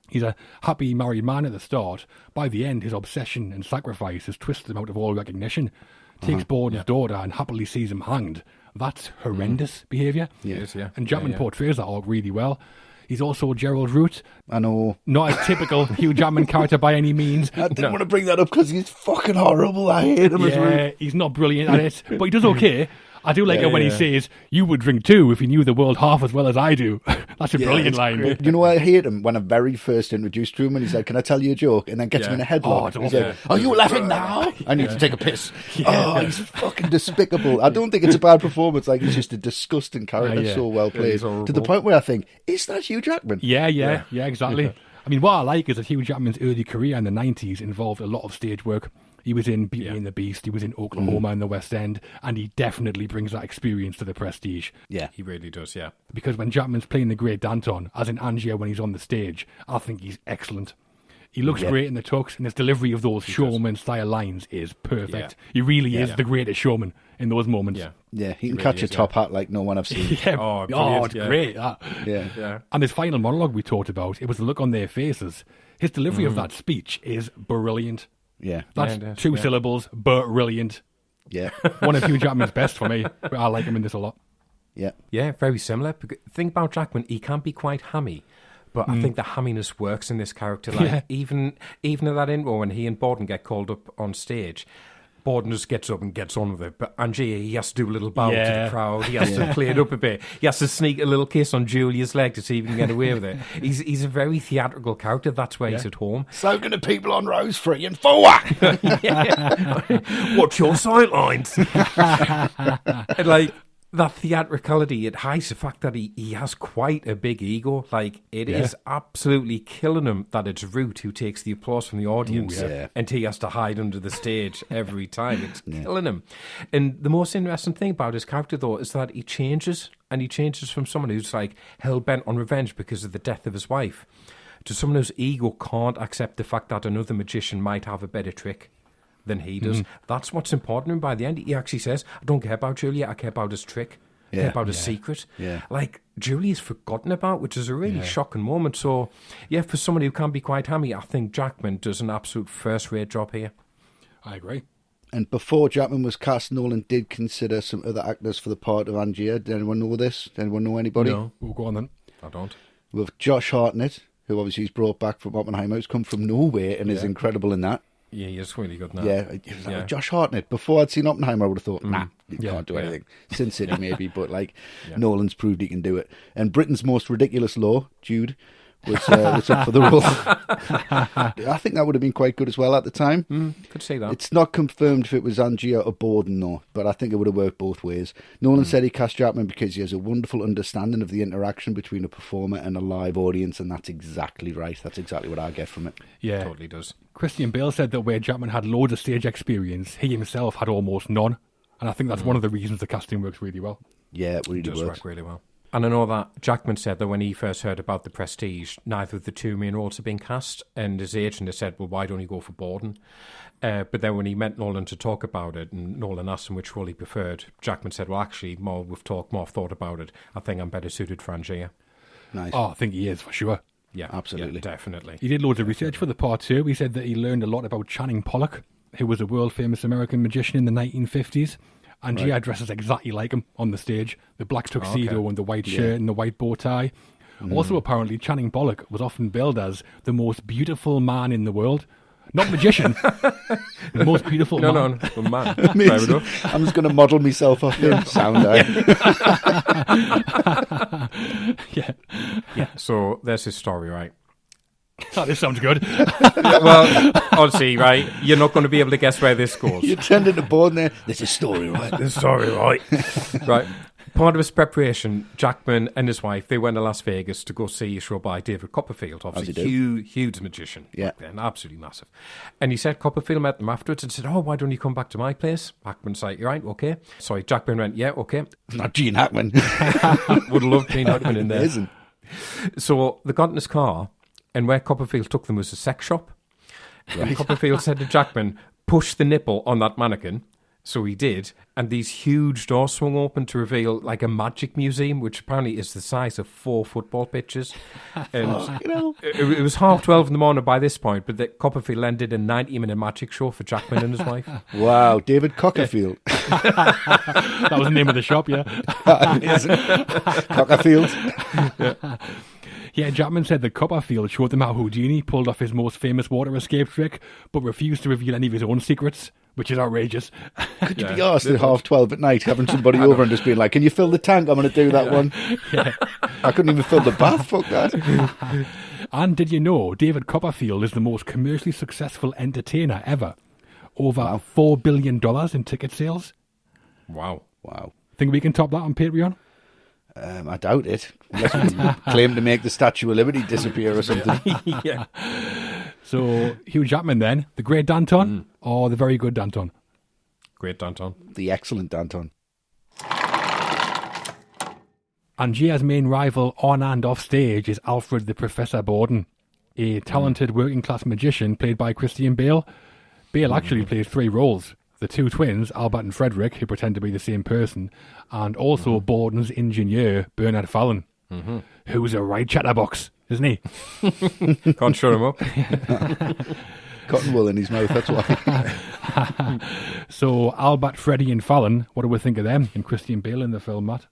He's a happy married man at the start. By the end, his obsession and sacrifice has twisted him out of all recognition. Takes Borden's daughter and happily sees him hanged. That's horrendous behaviour. Yes, yeah. And Jackman portrays that arc really well. He's also Gerald Root. I know. Not a typical Hugh Jackman character by any means. I didn't want to bring that up because he's fucking horrible. I hate him as well. Yeah, he's not brilliant at it, but he does okay. I do like it when he says, "You would drink too if you knew the world half as well as I do." That's a brilliant it's line. great. You know why I hate him? When I very first introduced to him and he said, "Can I tell you a joke?" And then gets him in a headlock. it's He's awful. like, "Are you laughing now? I need to take a piss." He's fucking despicable. I don't think it's a bad performance. Like, he's just a disgusting character, Yeah. so well played. he's horrible. To the point where I think, is that Hugh Jackman? Yeah, exactly. I mean, what I like is that Hugh Jackman's early career in the 90s involved a lot of stage work. He was in Beauty and the Beast, he was in Oklahoma in the West End, and he definitely brings that experience to The Prestige. Yeah. He really does, yeah. Because when Jackman's playing the Great Danton, as in Angier when he's on the stage, I think he's excellent. He looks great in the tux, and his delivery of those showman-style lines is perfect. Yeah. He really is the greatest showman in those moments. Yeah. Yeah, he can really catch is, a top hat like no one I've seen. Yeah. Oh, brilliant, It's yeah. great. That. Yeah. And his final monologue we talked about, it was the look on their faces. His delivery of that speech is brilliant. Yeah. That's it is, two syllables, brilliant. Yeah. One of Hugh Jackman's best for me. But I like him in this a lot. Yeah. Yeah, very similar. Think about Jackman, he can be quite hammy. But I think the hamminess works in this character. Like even in that intro when he and Borden get called up on stage, Borden just gets up and gets on with it. But Angier, he has to do a little bow to the crowd. He has to play it up a bit. He has to sneak a little kiss on Julia's leg to see if he can get away with it. He's a very theatrical character. That's where he's at home. Soaking the people on rows 3 and 4. Watch your sightlines. And that theatricality, it hides the fact that he has quite a big ego. Like, it is absolutely killing him that it's Root who takes the applause from the audience and he has to hide under the stage every time. It's killing him. And the most interesting thing about his character, though, is that he changes, and he changes from someone who's, like, hell-bent on revenge because of the death of his wife to someone whose ego can't accept the fact that another magician might have a better trick than he does. That's what's important to him. By the end, he actually says, I don't care about Julia, I care about his trick. I care about his secret. Yeah. Like, Julia's forgotten about, which is a really shocking moment. So, yeah, for someone who can be quite hammy, I think Jackman does an absolute first-rate job here. I agree. And before Jackman was cast, Nolan did consider some other actors for the part of Angier. Did anyone know this? Did anyone know anybody? No. We'll go on then. I don't. With Josh Hartnett, who obviously he's brought back from Oppenheimer, who's come from nowhere and is incredible in that. Yeah, he's really good now. Yeah, Josh Hartnett. Before I'd seen Oppenheimer, I would have thought, nah, he can't do anything. Sin City, maybe, but like Nolan's proved he can do it. And Britain's most ridiculous law, Jude, was up for the role. I think that would have been quite good as well at the time. Could say that. It's not confirmed if it was Angier or Borden, though, but I think it would have worked both ways. Nolan said he cast Jackman because he has a wonderful understanding of the interaction between a performer and a live audience, and that's exactly right. That's exactly what I get from it. Yeah. Totally does. Christian Bale said that where Jackman had loads of stage experience, he himself had almost none. And I think that's one of the reasons the casting works really well. Yeah, it really It does works. work really well. And I know that Jackman said that when he first heard about The Prestige, neither of the two main roles had been cast, and his agent had said, well, why don't you go for Borden? But then when he met Nolan to talk about it, and Nolan asked him which role he preferred, Jackman said, well, actually, more thought about it. I think I'm better suited for Angier. Nice. Oh, I think he is, for sure. Yeah, Absolutely. yeah, definitely. He did loads of research for the part too. He said that he learned a lot about Channing Pollock, who was a world-famous American magician in the 1950s. And G.I. dresses exactly like him on the stage. The black tuxedo and the white shirt and the white bow tie. Also, apparently, Channing Pollock was often billed as the most beautiful man in the world. Not magician. The most beautiful man. No, the man. Fair enough. I'm just going to model myself off him. Sound Yeah. So there's his story, right? Oh, this sounds good. Well, honestly, right, you're not going to be able to guess where this goes. You turned into Borden there. This is story, right? This story, right? Right. Part of his preparation, Jackman and his wife, they went to Las Vegas to go see a show by David Copperfield, obviously huge magician. Yeah. And absolutely massive. And he said Copperfield met them afterwards and said, oh, why don't you come back to my place? Jackman's like, you're right, okay. Sorry, Jackman went, yeah, okay. Not Gene Hackman. Would have loved Gene Hackman in there. Amazing. So they got in his car, and where Copperfield took them was a sex shop. And Copperfield said to Jackman, push the nipple on that mannequin. So he did, and these huge doors swung open to reveal like a magic museum, which apparently is the size of 4 football pitches. And it was 12:30 in the morning by this point, but that Copperfield ended a 90-minute magic show for Jackman and his wife. Wow, David Copperfield. That was the name of the shop, yeah. Copperfield. Yeah, Jackman said that Copperfield showed them how Houdini pulled off his most famous water escape trick, but refused to reveal any of his own secrets, which is outrageous. Could you be asked at 12:30 at night, having somebody over and just being like, can you fill the tank? I'm going to do that one. Yeah. I couldn't even fill the bath, fuck that. And did you know David Copperfield is the most commercially successful entertainer ever? Over $4 billion in ticket sales. Wow. Think we can top that on Patreon? I doubt it. Unless we claim to make the Statue of Liberty disappear or something. Yeah. So, Hugh Jackman then, the great Danton, or the very good Danton? Great Danton. The excellent Danton. Angier's main rival on and off stage is Alfred the Professor Borden, a talented working-class magician played by Christian Bale. Bale actually plays 3 roles. The 2 twins, Albert and Frederick, who pretend to be the same person, and also Borden's engineer, Bernard Fallon, who's a right chatterbox, isn't he? Can't shut him up. Cotton wool in his mouth, that's why. So, Albert, Freddie and Fallon, what do we think of them and Christian Bale in the film, Matt?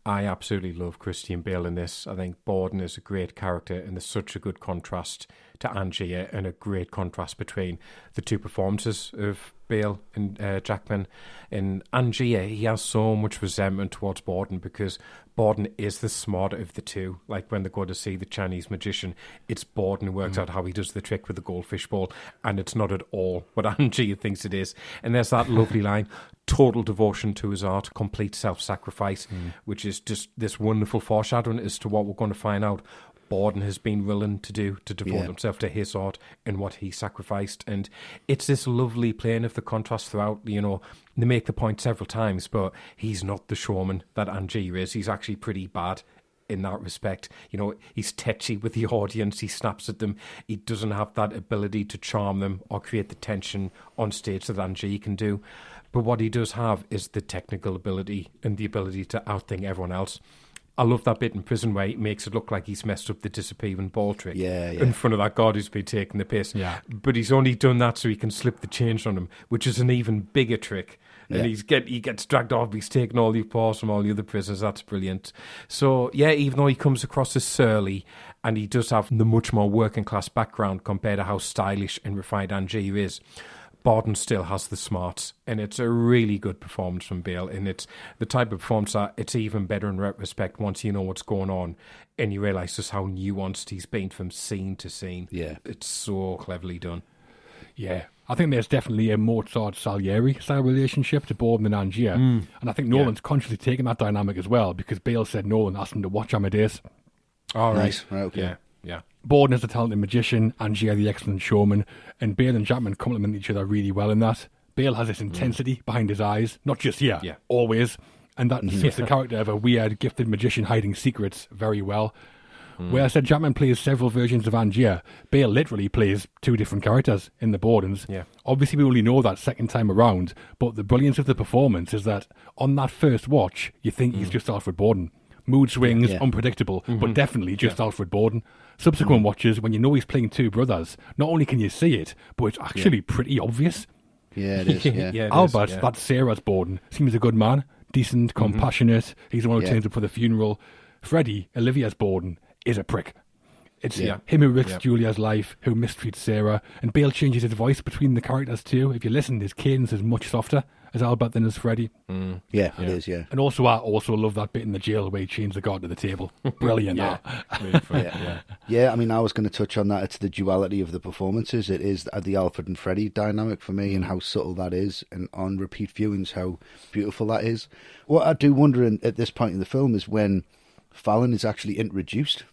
I absolutely love Christian Bale in this. I think Borden is a great character, and there's such a good contrast to Angier, and a great contrast between the two performances of Bale and Jackman. In Angier, he has so much resentment towards Borden because Borden is the smarter of the two. Like when they go to see the Chinese magician, it's Borden who works out how he does the trick with the goldfish ball, and it's not at all what Angier thinks it is. And there's that lovely line, total devotion to his art, complete self-sacrifice, which is just this wonderful foreshadowing as to what we're going to find out Borden has been willing to do, to devote himself to his art and what he sacrificed. And it's this lovely playing of the contrast throughout. You know, they make the point several times, but he's not the showman that Angier is. He's actually pretty bad in that respect. You know, he's tetchy with the audience. He snaps at them. He doesn't have that ability to charm them or create the tension on stage that Angier can do. But what he does have is the technical ability and the ability to outthink everyone else. I love that bit in prison where he makes it look like he's messed up the disappearing ball trick in front of that guard who's been taking the piss. Yeah. But he's only done that so he can slip the change on him, which is an even bigger trick. And he gets dragged off. He's taken all the applause from all the other prisoners. That's brilliant. So, yeah, even though he comes across as surly and he does have the much more working class background compared to how stylish and refined Angier is, Borden still has the smarts, and it's a really good performance from Bale, and it's the type of performance that it's even better in retrospect once you know what's going on and you realise just how nuanced he's been from scene to scene. Yeah. It's so cleverly done. Yeah, I think there's definitely a Mozart-Salieri style relationship to Borden and Angier, and I think Nolan's consciously taken that dynamic as well, because Bale said Nolan asked him to watch Amadeus. All right. Nice. Right, okay. Yeah. Borden is the talented magician, Angier the excellent showman, and Bale and Jackman complement each other really well in that. Bale has this intensity behind his eyes, not just here, always, and that fits the character of a weird, gifted magician hiding secrets very well. Where I said Jackman plays several versions of Angier, Bale literally plays two different characters in the Bordens. Yeah. Obviously, we only know that second time around, but the brilliance of the performance is that on that first watch, you think he's just Alfred Borden. Mood swings, unpredictable, but definitely just Alfred Borden. Subsequent watches, when you know he's playing two brothers, not only can you see it, but it's actually pretty obvious. Yeah, it is. Yeah. Albert, that's Sarah's Borden, seems a good man, decent, compassionate. He's the one who turns up for the funeral. Freddie, Olivia's Borden, is a prick. It's him who risks Julia's life, who mistreats Sarah, and Bale changes his voice between the characters too. If you listen, his cadence is much softer as Albert than as Freddie. Yeah, it is, yeah. And also, I also love that bit in the jail where he chains the guard to the table. Brilliant, Yeah, I mean, I was going to touch on that. It's the duality of the performances. It is the Alfred and Freddie dynamic for me, and how subtle that is, and on repeat viewings, how beautiful that is. What I do wonder at this point in the film is when Fallon is actually introduced,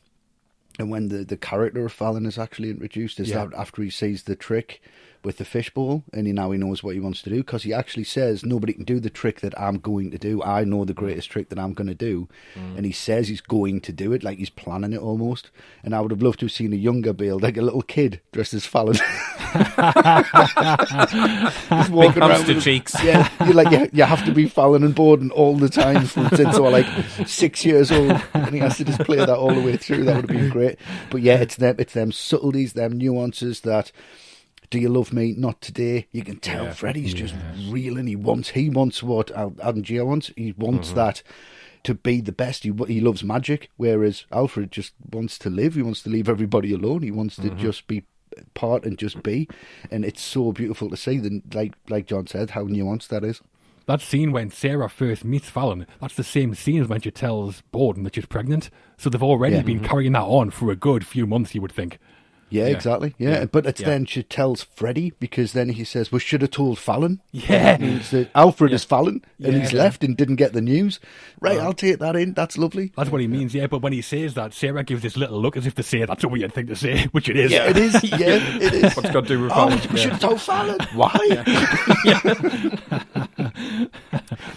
and when the character of Fallon is actually introduced. Is that after he sees the trick with the fishbowl, and he knows what he wants to do, because he actually says, nobody can do the trick that I'm going to do. I know the greatest trick that I'm going to do. And he says he's going to do it, like he's planning it almost. And I would have loved to have seen a younger Bale, like a little kid dressed as Fallon. Just walking around with cheeks. Yeah, you have to be Fallon and Borden all the time since they were like 6 years old, and he has to just play that all the way through. That would have been great. But yeah, it's them subtleties, them nuances that. Do you love me? Not today. You can tell Freddie's just reeling. He wants what Angier wants. He wants that to be the best. He loves magic, whereas Alfred just wants to live. He wants to leave everybody alone. He wants to just be part and just be. And it's so beautiful to see, like John said, how nuanced that is. That scene when Sarah first meets Fallon, that's the same scene as when she tells Borden that she's pregnant. So they've already been carrying that on for a good few months, you would think. Yeah, exactly. Yeah, but it's then she tells Freddie, because then he says, "We should have told Fallon." Yeah, it means that Alfred is Fallon, and he's left and didn't get the news. Right, I'll take that in. That's lovely. That's what he means. Yeah, but when he says that, Sarah gives this little look as if to say that's a weird thing to say, which it is. Yeah, it is. Yeah, it is. What's got to do with Fallon? We should have told Fallon. Why?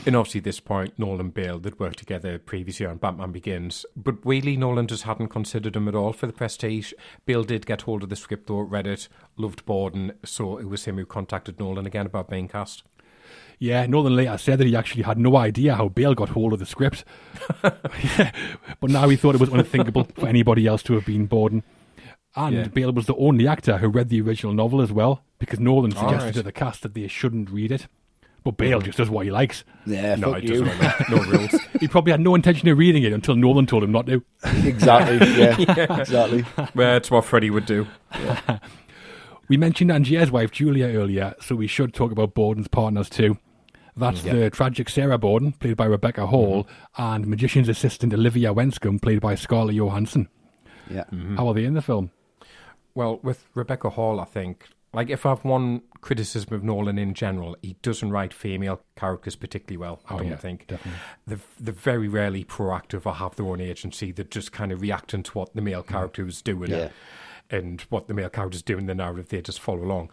And obviously, at this point, Nolan and Bale did work together previously on Batman Begins, but really, Nolan just hadn't considered him at all for the prestige. Bale did get hold of the script, though, read it, loved Borden, so it was him who contacted Nolan again about being cast. Yeah, Nolan later said that he actually had no idea how Bale got hold of the script. But now he thought it was unthinkable for anybody else to have been Borden. And Bale was the only actor who read the original novel as well, because Nolan suggested to the cast that they shouldn't read it. But Bale just does what he likes. Yeah, No, fuck it you. doesn't. No rules. He probably had no intention of reading it until Nolan told him not to. Exactly. Yeah, exactly. Well, it's what Freddie would do. We mentioned Angier's wife Julia earlier, so we should talk about Borden's partners too. That's the tragic Sarah Borden, played by Rebecca Hall, and magician's assistant Olivia Wenscombe, played by Scarlett Johansson. Yeah. How are they in the film? Well, with Rebecca Hall, I think, like, if I've one criticism of Nolan in general, he doesn't write female characters particularly well, I don't think. Definitely. They're very rarely proactive or have their own agency. They're just kind of reacting to what the male character is doing. Yeah. And what the male character's doing in the narrative, they just follow along.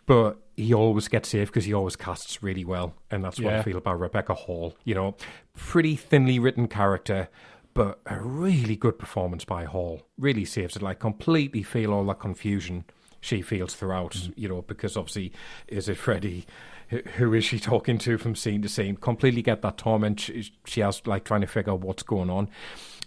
But he always gets saved because he always casts really well. And that's what I feel about Rebecca Hall. You know, pretty thinly written character, but a really good performance by Hall. Really saves it. Like, completely feel all that confusion she feels throughout, you know, because obviously, is it Freddie? Who is she talking to from scene to scene? Completely get that torment she has, like, trying to figure out what's going on.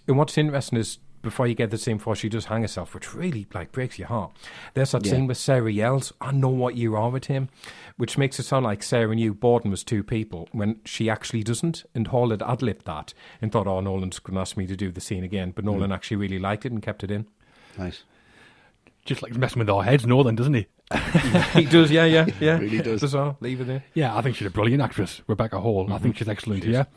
And what's interesting is, before you get the scene before she does hang herself, which really, like, breaks your heart. There's that scene where Sarah yells, "I know what you are with him," which makes it sound like Sarah knew Borden was two people when she actually doesn't. And Hall had ad-libbed that and thought, oh, Nolan's going to ask me to do the scene again. But Nolan actually really liked it and kept it in. Nice. Just like messing with our heads, Nolan, doesn't he? He does, yeah. Really does. So, leave it there. Yeah, I think she's a brilliant actress, Rebecca Hall. I think she's excellent here.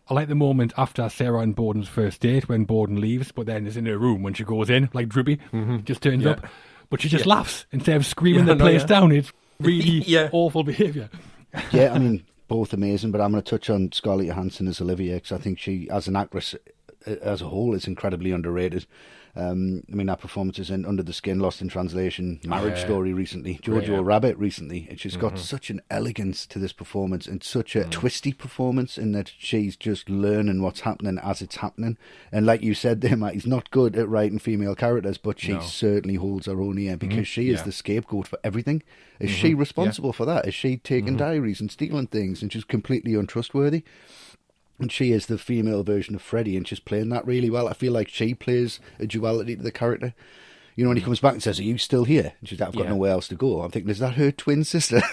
I like the moment after Sarah and Borden's first date when Borden leaves, but then is in her room when she goes in, like Droopy, just turns up. But she just laughs instead of screaming the place down. It's really awful behaviour. Yeah, I mean, both amazing, but I'm going to touch on Scarlett Johansson as Olivia, because I think she, as an actress as a whole, is incredibly underrated. I mean, that performance is in Under the Skin, Lost in Translation, Marriage Story recently, Jojo Rabbit recently. And she's got such an elegance to this performance and such a twisty performance in that she's just learning what's happening as it's happening. And like you said there, Matt, he's not good at writing female characters, but she certainly holds her own here because she is the scapegoat for everything. Is she responsible for that? Is she taking diaries and stealing things and she's completely untrustworthy? And she is the female version of Freddie, and she's playing that really well. I feel like she plays a duality to the character. You know, when he comes back and says, "Are you still here?" And she's like, "I've got nowhere else to go." I'm thinking, is that her twin sister?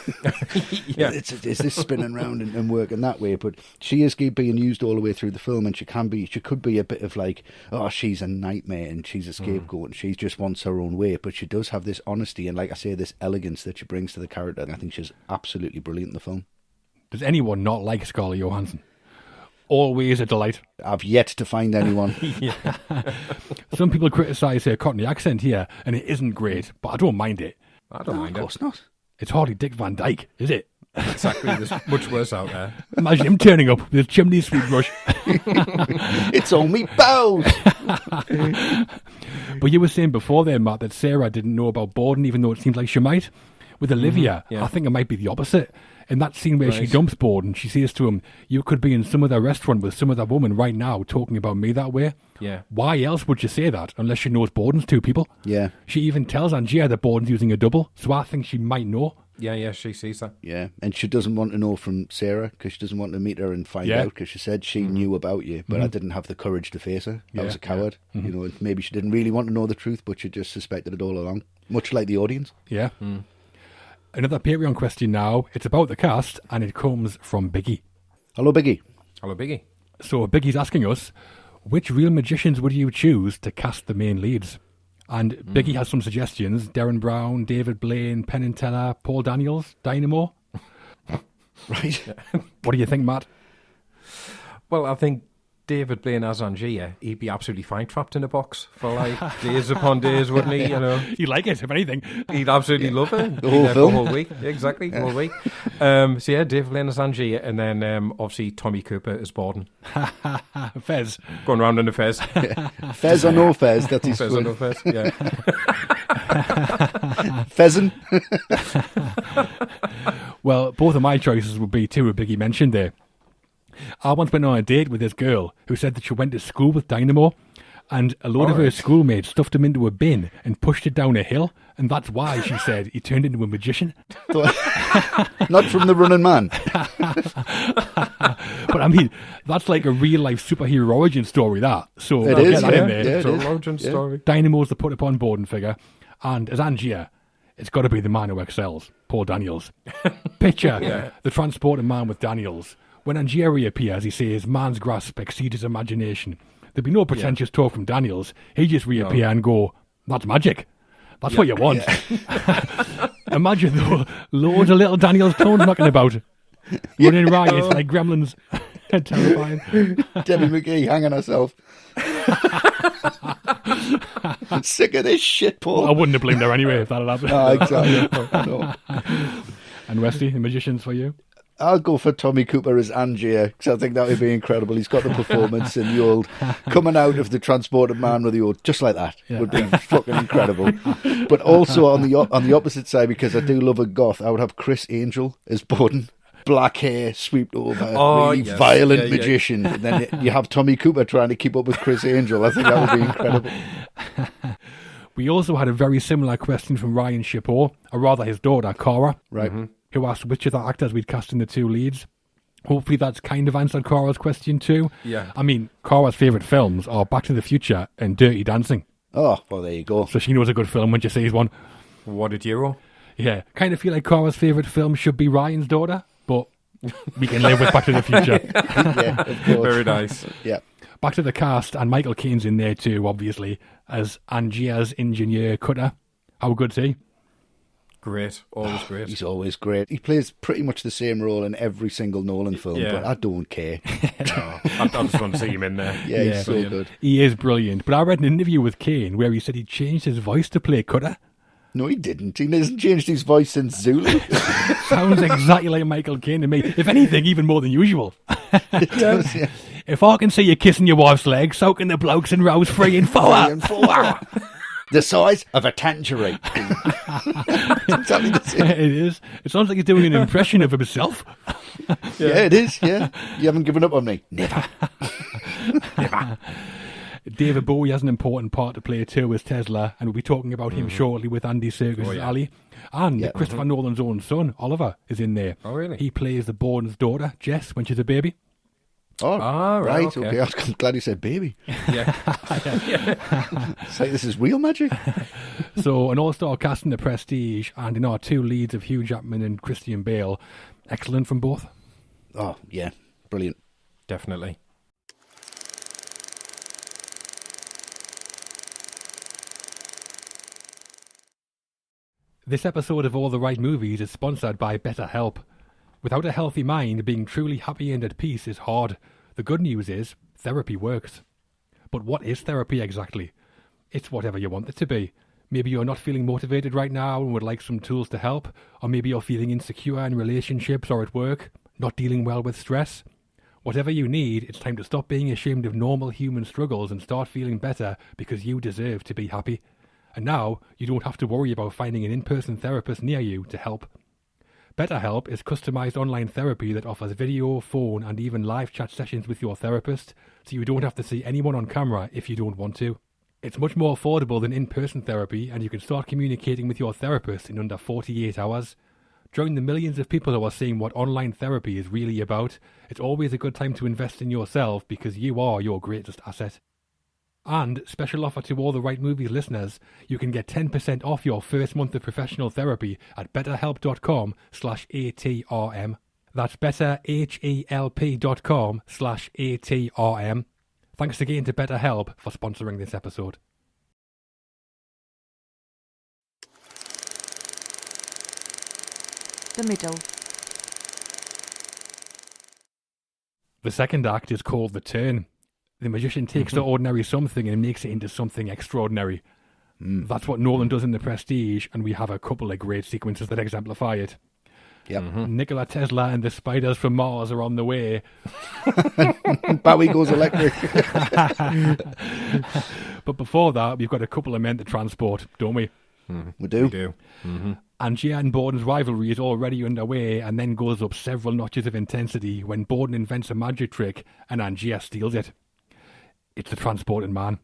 Is this spinning around and working that way? But she is being used all the way through the film, and she could be a bit of like, oh, she's a nightmare and she's a scapegoat and she just wants her own way. But she does have this honesty and, like I say, this elegance that she brings to the character. And I think she's absolutely brilliant in the film. Does anyone not like Scarlett Johansson? Always a delight. I've yet to find anyone. Some people criticise her Cockney accent here, and it isn't great, but I don't mind it. I don't mind Of course not. It's hardly Dick Van Dyke, is it? Exactly. There's much worse out there. Imagine him turning up with his chimney sweep brush. It's all me bows. But you were saying before there, Matt, that Sarah didn't know about Borden, even though it seems like she might. With Olivia, I think it might be the opposite. In that scene where she dumps Borden, she says to him, "You could be in some other restaurant with some other woman right now talking about me that way." Yeah. Why else would you say that unless she knows Borden's two people? Yeah. She even tells Angier that Borden's using a double, so I think she might know. Yeah, she sees that. Yeah, and she doesn't want to know from Sarah because she doesn't want to meet her and find out because she said she knew about you, but I didn't have the courage to face her. I was a coward. You know, maybe she didn't really want to know the truth, but she just suspected it all along, much like the audience. Yeah. Another Patreon question now. It's about the cast, and it comes from Biggie. Hello, Biggie. Hello, Biggie. So Biggie's asking us, which real magicians would you choose to cast the main leads? And Biggie has some suggestions. Darren Brown, David Blaine, Penn and Teller, Paul Daniels, Dynamo. Right. What do you think, Matt? Well, I think David Blaine as Angier, he'd be absolutely fine trapped in a box for like days upon days, wouldn't he? You know, He'd like it, if anything. he'd absolutely love it. The whole He'd film. the whole week, exactly, the whole week. So yeah, David Blaine as Angier, and then obviously Tommy Cooper as Borden, Fez. going around in a fez. Fez or no Fez? That's his Fez or no fez? Yeah. Pheasant. Well, both of my choices would be two who Biggie mentioned there. I once went on a date with this girl who said that she went to school with Dynamo, and a load of her schoolmates stuffed him into a bin and pushed it down a hill, and that's why, she said, he turned into a magician. Not from The Running Man. But I mean, that's like a real-life superhero origin story, that. So It I'll is, get that in yeah. there. Yeah. So origin story. Dynamo's the put-upon Borden figure, and as Angier, It's got to be the man who excels, Paul Daniels. Picture the transported man with Daniels. When Angier reappears, he says, man's grasp exceeds his imagination. There'd be no pretentious talk from Daniels. He'd just reappear and go, that's magic. That's what you want. Imagine, though, loads of little Daniels clones knocking about, running riot like gremlins. Terrifying. Debbie McGee hanging herself. I'm sick of this shit, Paul. Well, I wouldn't have blamed her anyway if that had happened. Exactly. I know. And Westy, the magicians for you? I'll go for Tommy Cooper as Angier, because I think that would be incredible. He's got the performance and the old coming out of the transported man with the old, just like that, would be fucking incredible. But also on the opposite side, because I do love a goth, I would have Chris Angel as Borden. Black hair, swept over, really violent magician. And then you have Tommy Cooper trying to keep up with Chris Angel. I think that would be incredible. We also had a very similar question from Ryan Shippo, or rather his daughter, Cara. Right. Who asked which of the actors we'd cast in the two leads. Hopefully that's kind of answered Cara's question too. Yeah. I mean, Cara's favourite films are Back to the Future and Dirty Dancing. Oh, well, there you go. So she knows a good film when she sees one. What did you roll? Yeah. Kind of feel like Cara's favourite film should be Ryan's daughter, but we can live with Back to the Future. Yeah, of course. Very nice. Yeah. Back to the cast, and Michael Caine's in there too, obviously, as Angier's engineer Cutter. How good's he? Great. Always great. He's always great. He plays pretty much the same role in every single Nolan film, but I don't care. I just want to see him in there. Yeah, he's so good. He is brilliant. But I read an interview with Caine where he said he changed his voice to play Cutter. No, he didn't. He hasn't changed his voice since Zulu. Sounds exactly like Michael Caine to me. If anything, even more than usual. It does, yeah. If I can see you kissing your wife's leg, soaking the blokes in rows 3 and 4. The size of a tangerine. It's exactly the same. It is. It sounds like he's doing an impression of himself. Yeah, it is, yeah. You haven't given up on me. Never. Never. David Bowie has an important part to play too as Tesla, and we'll be talking about him shortly with Andy Serkis' Ali. And Christopher Nolan's own son, Oliver, is in there. Oh, really? He plays the Borden's daughter, Jess, when she's a baby. Oh, right, okay. I'm glad you said baby. Yeah. It's like this is real magic. So an all-star cast in The Prestige, and in our two leads of Hugh Jackman and Christian Bale. Excellent from both. Oh, yeah. Brilliant. Definitely. This episode of All the Right Movies is sponsored by BetterHelp. Without a healthy mind, being truly happy and at peace is hard. The good news is, therapy works. But what is therapy exactly? It's whatever you want it to be. Maybe you're not feeling motivated right now and would like some tools to help, or maybe you're feeling insecure in relationships or at work, not dealing well with stress. Whatever you need, it's time to stop being ashamed of normal human struggles and start feeling better because you deserve to be happy. And now, you don't have to worry about finding an in-person therapist near you to help. BetterHelp is customized online therapy that offers video, phone, and even live chat sessions with your therapist, so you don't have to see anyone on camera if you don't want to. It's much more affordable than in-person therapy, and you can start communicating with your therapist in under 48 hours. Join the millions of people who are seeing what online therapy is really about. It's always a good time to invest in yourself because you are your greatest asset. And, special offer to All the Right Movies listeners, you can get 10% off your first month of professional therapy at betterhelp.com/ATRM. That's betterhelp.com/ATRM. Thanks again to BetterHelp for sponsoring this episode. The middle. The second act is called The Turn. The magician takes the ordinary something and makes it into something extraordinary. That's what Nolan does in The Prestige, and we have a couple of great sequences that exemplify it. Yep. Nikola Tesla and the spiders from Mars are on the way. Bowie goes electric. But before that, we've got a couple of men to transport, don't we? We do. We do. Angier and Borden's rivalry is already underway and then goes up several notches of intensity when Borden invents a magic trick and Angier steals it. It's the transported man.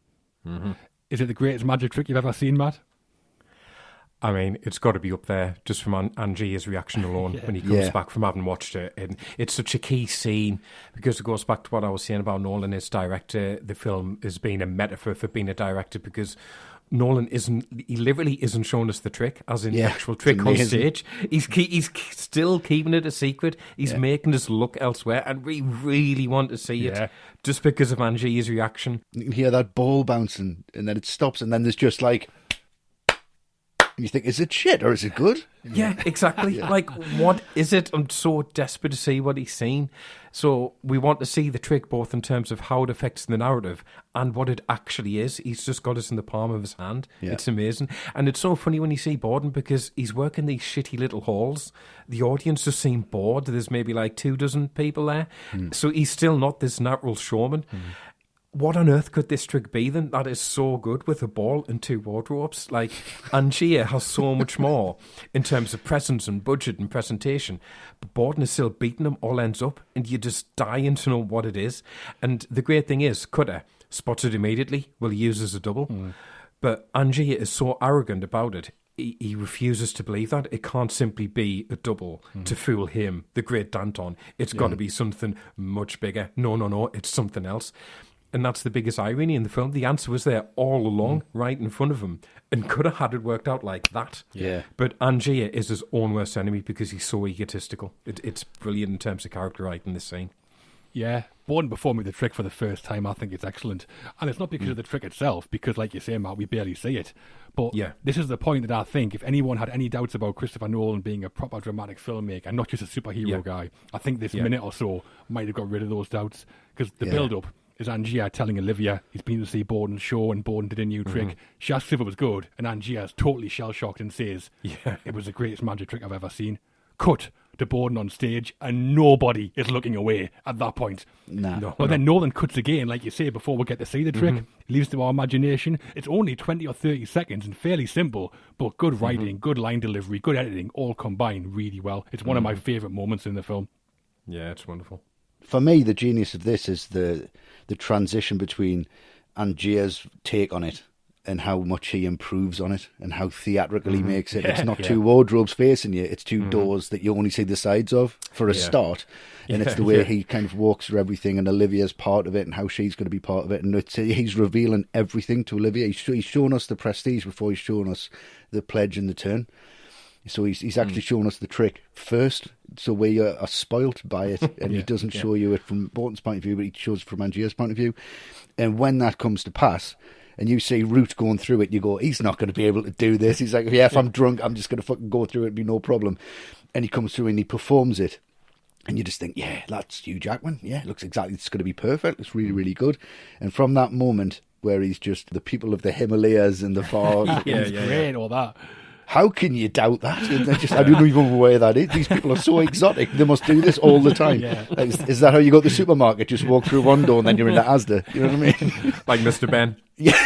Is it the greatest magic trick you've ever seen, Matt? I mean, it's got to be up there just from Angier's reaction alone when he comes back from having watched it. And it's such a key scene because it goes back to what I was saying about Nolan as director. The film has been a metaphor for being a director because Nolan he literally isn't showing us the trick, as in the actual trick on stage. He's still keeping it a secret. He's making us look elsewhere, and we really want to see it just because of Angia's reaction. You can hear that ball bouncing, and then it stops, and then there's just like... You think, is it shit or is it good? Yeah, exactly. Like, what is it? I'm so desperate to see what he's seen. So we want to see the trick both in terms of how it affects the narrative and what it actually is. He's just got us in the palm of his hand. Yeah. It's amazing. And it's so funny when you see Borden because he's working these shitty little halls. The audience just seem bored. There's maybe like 24 people there. So he's still not this natural showman. What on earth could this trick be then? That is so good with a ball and 2 wardrobes. Like, Angia has so much more in terms of presence and budget and presentation. But Borden is still beating him all ends up, and you just dying to know what it is. And the great thing is, Cutter spots it immediately, will use as a double. But Angia is so arrogant about it. He refuses to believe that. It can't simply be a double to fool him, the great Danton. It's got to be something much bigger. No, it's something else. And that's the biggest irony in the film. The answer was there all along, right in front of him, and could have had it worked out like that. Yeah. But Angia is his own worst enemy because he's so egotistical. It's brilliant in terms of character writing this scene. Yeah, Borden performing the trick for the first time, I think it's excellent. And it's not because of the trick itself, because like you say, Matt, we barely see it. But this is the point that I think if anyone had any doubts about Christopher Nolan being a proper dramatic filmmaker and not just a superhero guy, I think this minute or so might have got rid of those doubts. Because the build-up is Angia telling Olivia he's been to see Borden's show and Borden did a new trick. She asks if it was good, and Angia is totally shell-shocked and says, it was the greatest magic trick I've ever seen. Cut to Borden on stage, and nobody is looking away at that point. But then Nolan cuts again, like you say, before we get to see the trick. Leaves to our imagination. It's only 20 or 30 seconds and fairly simple, but good writing, good line delivery, good editing, all combined really well. It's one of my favourite moments in the film. Yeah, it's wonderful. For me, the genius of this is the transition between Angia's take on it and how much he improves on it and how theatrical he makes it. It's not 2 wardrobes facing you, it's 2 doors that you only see the sides of for a start. And it's the way he kind of walks through everything, and Olivia's part of it and how she's going to be part of it. And he's revealing everything to Olivia. He's shown us the prestige before he's shown us the pledge and the turn. So he's actually shown us the trick first, so we are spoilt by it, and he doesn't show you it from Borden's point of view, but he shows it from Angia's point of view. And when that comes to pass, and you see Root going through it, you go, he's not going to be able to do this. He's like, if I'm drunk, I'm just going to fucking go through it, it'd be no problem. And he comes through and he performs it, and you just think, that's Hugh Jackman. Yeah, it looks exactly, it's going to be perfect. It's really, really good. And from that moment where he's just the people of the Himalayas and the far... great, all that. How can you doubt that? I don't even know where that is. These people are so exotic. They must do this all the time. Is that how you go to the supermarket? Just walk through one door and then you're in the Asda. You know what I mean? Like Mr. Ben. Yeah.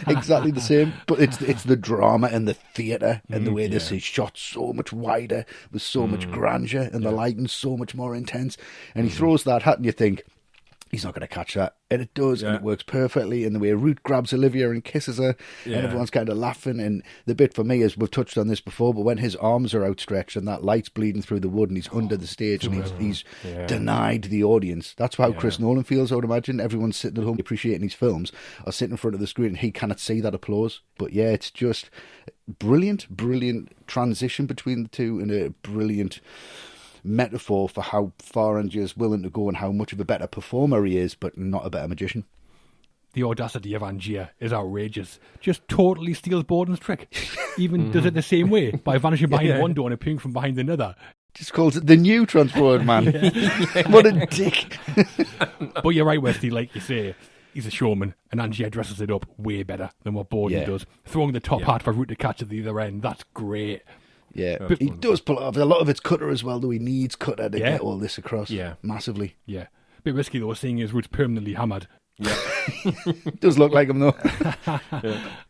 Exactly the same. But it's the drama and the theatre and the way this is shot so much wider with so much grandeur, and the lighting's so much more intense. And he throws that hat and you think, he's not going to catch that. And it does, and it works perfectly. And the way Root grabs Olivia and kisses her, and everyone's kind of laughing. And the bit for me is, we've touched on this before, but when his arms are outstretched and that light's bleeding through the wood and he's under the stage and he's denied the audience. That's how Chris Nolan feels, I would imagine. Everyone's sitting at home appreciating his films or sitting in front of the screen and he cannot see that applause. But yeah, it's just brilliant transition between the two, and a brilliant metaphor for how far Angia is willing to go and how much of a better performer he is, but not a better magician. The audacity of Angia is outrageous. Just totally steals Borden's trick. Even does it the same way, by vanishing behind one door and appearing from behind another. Just calls it the new Transformed Man. What a dick. But you're right, Westy, like you say, he's a showman, and Angia dresses it up way better than what Borden does. Throwing the top hat for Root to catch at the other end, that's great. Yeah, but he does pull it off. A lot of it's Cutter as well, though. He needs Cutter to get all this across. Yeah, massively. Yeah, bit risky though, seeing his Root's permanently hammered. Yeah, does look like him though.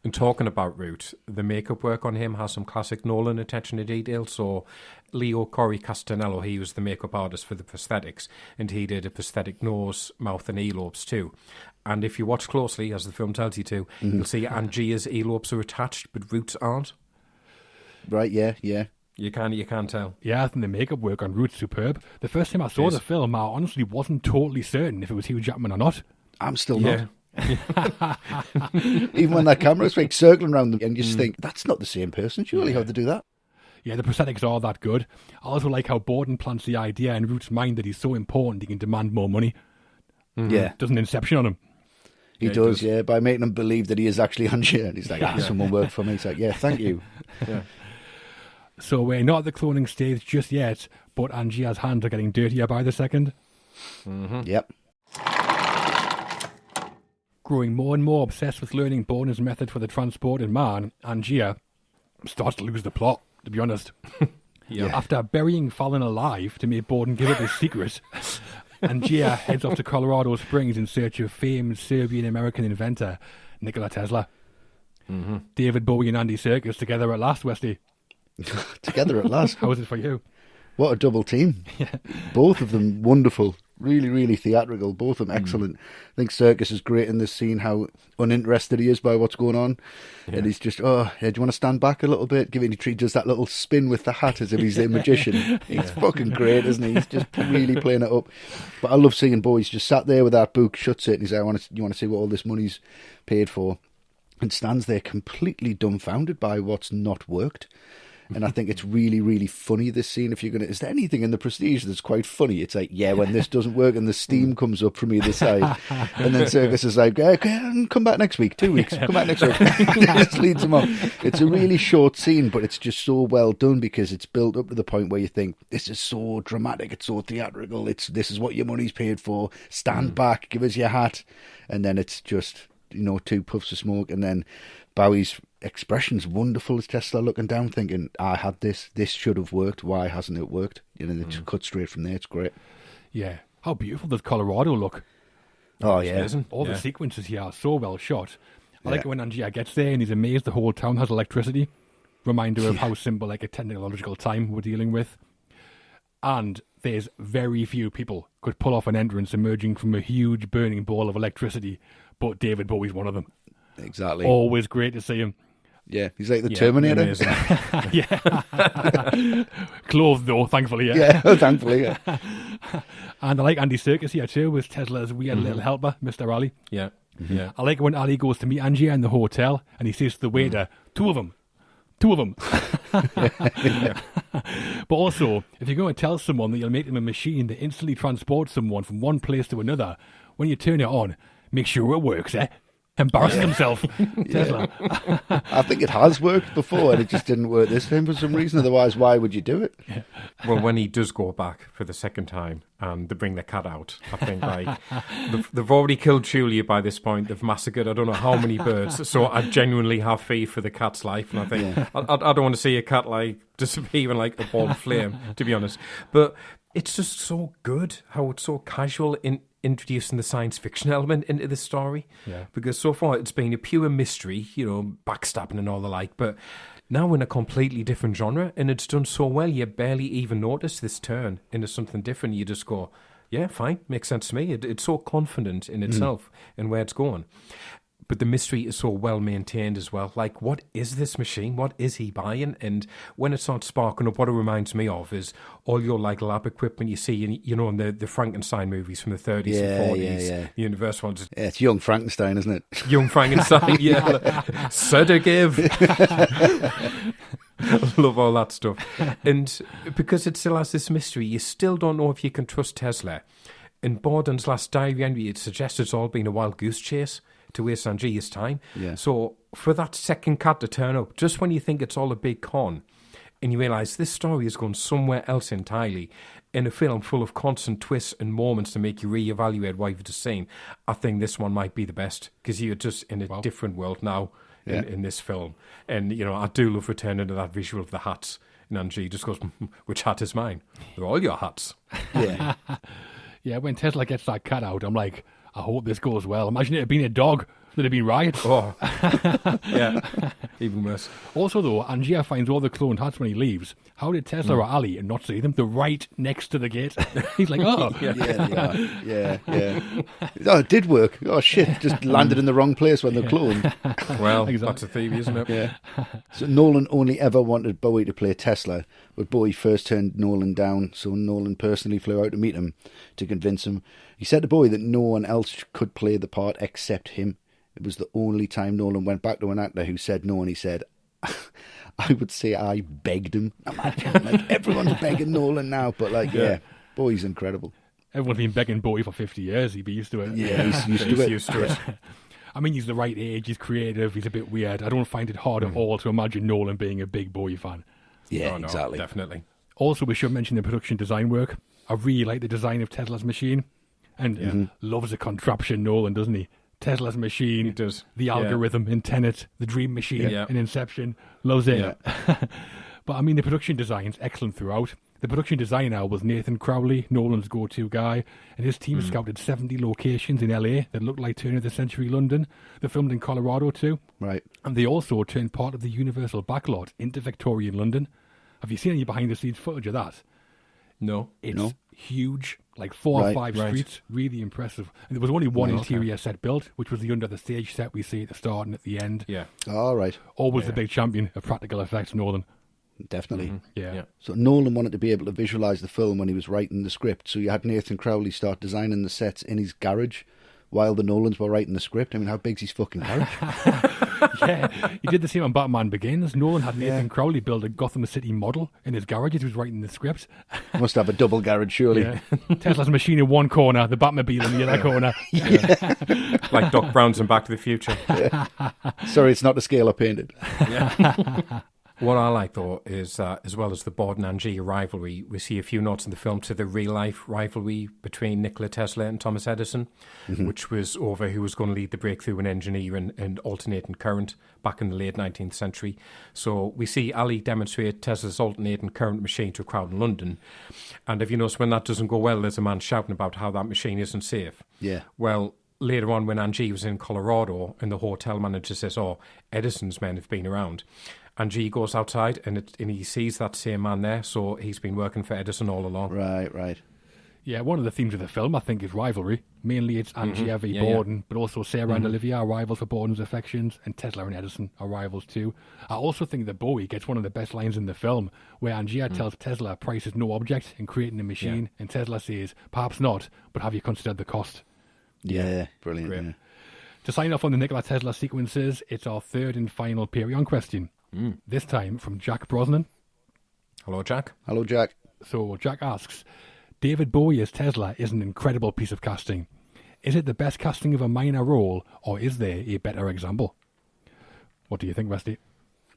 And talking about Root, the makeup work on him has some classic Nolan attention to detail. So Leo Corey Castanello, he was the makeup artist for the prosthetics, and he did a prosthetic nose, mouth, and earlobes too. And if you watch closely, as the film tells you to, you'll see Angia's earlobes are attached, but Root's aren't. Right, yeah. You can't tell. Yeah, I think the makeup work on Root's superb. The first time I saw the film, I honestly wasn't totally certain if it was Hugh Jackman or not. I'm still not. Even when that camera's like circling around them, and you just think, that's not the same person. Surely how to do that? Yeah, the prosthetics are that good. I also like how Borden plants the idea in Root's mind that he's so important he can demand more money. Yeah. Does an Inception on him. He does, by making him believe that he is actually Angier. And he's like, someone worked for me. He's like, yeah, thank you. Yeah. So we're not at the cloning stage just yet, but Angier's hands are getting dirtier by the second. Yep. Growing more and more obsessed with learning Borden's method for the transport in man, Angier starts to lose the plot, to be honest. After burying Fallon alive to make Borden give up his secret, Angier heads off to Colorado Springs in search of famed Serbian-American inventor Nikola Tesla. David Bowie and Andy Serkis together at last, Westy. Together at last. How is it for you? What a double team. Both of them wonderful. Really, really theatrical. Both of them excellent. I think Serkis is great in this scene, how uninterested he is by what's going on. And he's just, do you want to stand back a little bit? He does that little spin with the hat as if he's a magician. He's fucking great, isn't he? He's just really playing it up. But I love seeing Bowie's just sat there with that book, shuts it, and he's like, you want to see what all this money's paid for? And stands there completely dumbfounded by what's not worked. And I think it's really, really funny, this scene. Is there anything in The Prestige that's quite funny? It's like, when this doesn't work and the steam comes up from either side. And then Serkis is like, come back next week, 2 weeks, come back next week. Just leads him on. It's a really short scene, but it's just so well done because it's built up to the point where you think, this is so dramatic, it's so theatrical, this is what your money's paid for, stand back, give us your hat. And then it's just, 2 puffs of smoke, and then Bowie's expression's wonderful as Tesla looking down thinking, I had this should have worked, why hasn't it worked? It's cut straight from there. It's great. Yeah, how beautiful does Colorado look? Oh yeah, all the sequences here are so well shot. I like it when Angier gets there and he's amazed the whole town has electricity. Reminder of how symbolic a technological time we're dealing with. And there's very few people could pull off an entrance emerging from a huge burning ball of electricity, but David Bowie's one of them. Exactly. Always great to see him. Yeah, he's like the Terminator. Clothed though, thankfully. Thankfully. And I like Andy Serkis here too, with Tesla's weird little helper, Mr. Ali. Yeah. I like when Ali goes to meet Angier in the hotel and he says to the waiter, two of them. But also, if you're going to tell someone that you'll make them a machine that instantly transports someone from one place to another, when you turn it on, make sure it works, Embarrassing himself, Tesla. I think it has worked before and it just didn't work this time for some reason. Otherwise, why would you do it? Well, when he does go back for the second time and they bring the cat out, I think they've already killed Julia by this point. They've massacred I don't know how many birds. So I genuinely have faith for the cat's life. And I think I don't want to see a cat disappear in a ball of flame, to be honest. But it's just so good how it's so casual in introducing the science fiction element into the story. Because so far it's been a pure mystery, backstabbing and all the like, but now in a completely different genre, and it's done so well you barely even notice this turn into something different. You just go, yeah, fine, makes sense to me. It's so confident in itself and where it's going. But the mystery is so well maintained as well. What is this machine? What is he buying? And when it starts sparking up, what it reminds me of is all your lab equipment you see in the Frankenstein movies from the 30s and 40s. The Universal ones. Yeah, it's young Frankenstein, isn't it? Young Frankenstein, Sedative. I love all that stuff. And because it still has this mystery, you still don't know if you can trust Tesla. In Borden's last diary entry, it suggests it's all been a wild goose chase to waste Angier's time. So for that second cat to turn up, just when you think it's all a big con, and you realise this story is going somewhere else entirely, in a film full of constant twists and moments to make you reevaluate what you've just seen, I think this one might be the best, because you're just in a different world now in this film. And, I do love returning to that visual of the hats. And Angier just goes, which hat is mine? They're all your hats. Yeah, when Tesla gets that cat out, I'm like, I hope this goes well. Imagine it being a dog. There'd have been riots. Oh, yeah, even worse. Also, though, Angier finds all the cloned hats when he leaves. How did Tesla or Ali not see them? They're right next to the gate. He's like, oh. Yeah, they are. Yeah. Oh, it did work. Oh, shit. Just landed in the wrong place when they're cloned. Well, Exactly. that's a theory, isn't it? Yeah. So Nolan only ever wanted Bowie to play Tesla, but Bowie first turned Nolan down, so Nolan personally flew out to meet him to convince him. He said to Bowie that no one else could play the part except him. It was the only time Nolan went back to an actor who said no, and he said, I would say I begged him. Imagine, like, everyone's begging Nolan now, but yeah, Bowie's incredible. Everyone's been begging Bowie for 50 years. He'd be used to it. Yeah, he's used to He's it. used to it. I mean, he's the right age. He's creative. He's a bit weird. I don't find it hard at all to imagine Nolan being a big Bowie fan. Yeah, Oh, no, exactly. definitely. Also, we should mention the production design work. I really like the design of Tesla's machine. And loves the contraption, Nolan, doesn't he? Tesla's machine, He does. the Yeah. algorithm in Tenet, the dream machine Yeah. in Inception. Loves it. Yeah. But I mean, the production design's excellent throughout. The production designer was Nathan Crowley, Nolan's go-to guy, and his team scouted 70 locations in LA that looked like turn of the century London. They filmed in Colorado too. Right. And they also turned part of the Universal backlot into Victorian London. Have you seen any behind-the-scenes footage of that? No. It's No. huge, like 4 or Right, 5 right. streets, really impressive. And there was only one Okay. interior set built, which was the under the stage set we see at the start and at the end. Yeah. All right. Always the big champion of practical effects, Nolan. Definitely. Yeah. Yeah. So Nolan wanted to be able to visualise the film when he was writing the script. So you had Nathan Crowley start designing the sets in his garage while the Nolans were writing the script. I mean, how big's his fucking garage? Yeah, he did the same on Batman Begins. Nolan had Nathan Crowley build a Gotham City model in his garage as he was writing the script. Must have a double garage, surely. Yeah. Tesla's machine in one corner, the Batmobile in the other corner. Like Doc Brown's in Back to the Future. Sorry, it's not the scale I painted. What I like, though, is as well as the Borden and Angier rivalry, we see a few nods in the film to the real-life rivalry between Nikola Tesla and Thomas Edison, which was over who was going to lead the breakthrough in engineering and alternating current back in the late 19th century. So we see Ali demonstrate Tesla's alternating current machine to a crowd in London. And if you notice, when that doesn't go well, there's a man shouting about how that machine isn't safe. Yeah. Well, later on, when Angie was in Colorado and the hotel manager says, oh, Edison's men have been around, Angie goes outside and he sees that same man there, so he's been working for Edison all along. Right. Yeah, one of the themes of the film, I think, is rivalry. Mainly it's Angier v. Yeah, Borden, but also Sarah and Olivia are rivals for Borden's affections, and Tesla and Edison are rivals too. I also think that Bowie gets one of the best lines in the film, where Angier tells Tesla price is no object in creating a machine, and Tesla says, perhaps not, but have you considered the cost? Yeah. Brilliant. Great. Yeah. To sign off on the Nikola Tesla sequences, it's our third and final Perion question. This time from Jack Brosnan. Hello, Jack. Hello, Jack. So Jack asks, David Bowie as Tesla is an incredible piece of casting. Is it the best casting of a minor role, or is there a better example? What do you think, Westy?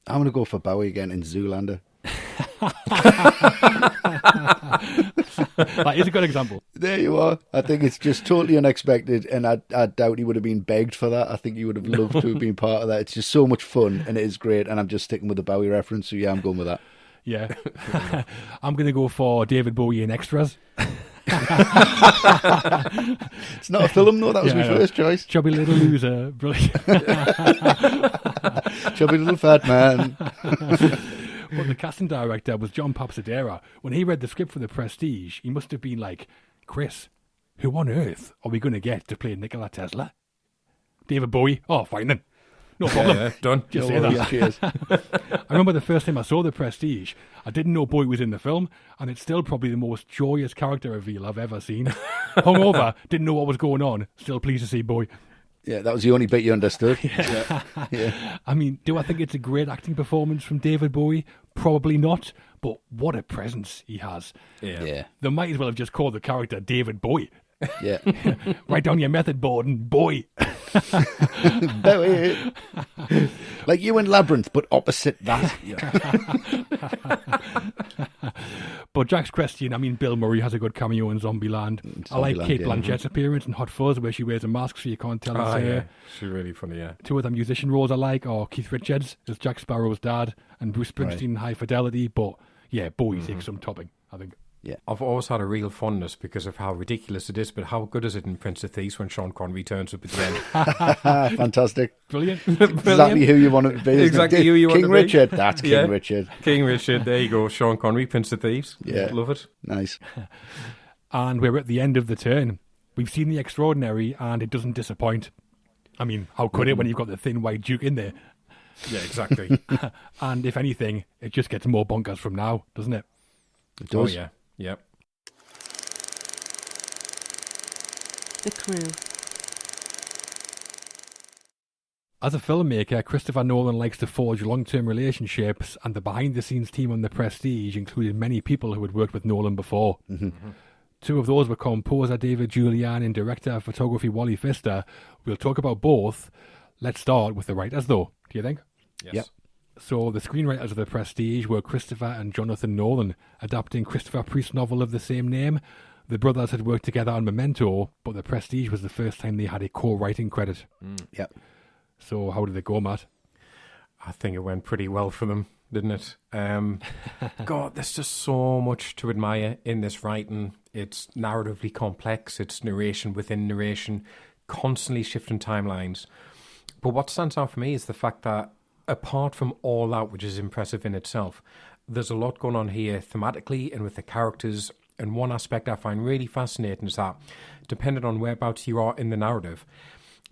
I'm going to go for Bowie again in Zoolander. That is a good example. There you are. I think it's just totally unexpected, and I doubt he would have been begged for that. I think he would have loved to have been part of that. It's just so much fun, and it is great, and I'm just sticking with the Bowie reference, so yeah, I'm going with that. Yeah. I'm going to go for David Bowie in Extras. It's not a film, though. That was Yeah, my I know. first choice. Chubby Little Loser. Brilliant. Chubby little fat man. But the casting director was John Papsadera. When he read the script for The Prestige, he must have been like, Chris, who on earth are we going to get to play Nikola Tesla? David Bowie? Oh, fine then. No problem. Yeah, done. Just No say worries, that. cheers. I remember the first time I saw The Prestige, I didn't know Bowie was in the film, and it's still probably the most joyous character reveal I've ever seen. Hungover, didn't know what was going on, still pleased to see Bowie. Yeah, that was the only bit you understood. I mean, do I think it's a great acting performance from David Bowie? Probably not, but what a presence he has. Yeah. They might as well have just called the character David Bowie. Yeah. Write down your method board and Bowie. Bowie. Like you in Labyrinth, but opposite that. But Jack's question, I mean, Bill Murray has a good cameo in Zombieland. I like Zombieland, Kate yeah. Blanchett's appearance in Hot Fuzz, where she wears a mask so you can't tell it's Oh, her. yeah. She's really funny, yeah. Two other musician roles I like are Keith Richards as Jack Sparrow's dad and Bruce Springsteen in High Fidelity. But yeah, Bowie takes some topping, I think. I've always had a real fondness because of how ridiculous it is, but how good is it in Prince of Thieves when Sean Connery turns up at the end? Fantastic. Brilliant. Exactly who you want it to be. isn't Exactly it? who you want King to be. Richard. That's King Yeah. Richard. King Richard, there you go. Sean Connery, Prince of Thieves. Yeah. Love it. Nice. And we're at the end of the turn. We've seen The Extraordinary, and it doesn't disappoint. I mean, how could it when you've got the thin white Duke in there? Yeah, exactly. And if anything, it just gets more bonkers from now, doesn't it? It does. Oh, yeah. Yep. The Crew. As a filmmaker, Christopher Nolan likes to forge long-term relationships, and the behind-the-scenes team on The Prestige included many people who had worked with Nolan before. Two of those were composer David Julian and director of photography Wally Pfister. We'll talk about both. Let's start with the writers, though. Do you think? Yes. Yep. So the screenwriters of The Prestige were Christopher and Jonathan Nolan, adapting Christopher Priest's novel of the same name. The brothers had worked together on Memento, but The Prestige was the first time they had a co-writing credit. Yep. So how did it go, Matt? I think it went pretty well for them, didn't it? God, there's just so much to admire in this writing. It's narratively complex. It's narration within narration, constantly shifting timelines. But what stands out for me is the fact that apart from all that, which is impressive in itself, there's a lot going on here thematically and with the characters. And one aspect I find really fascinating is that, depending on whereabouts you are in the narrative,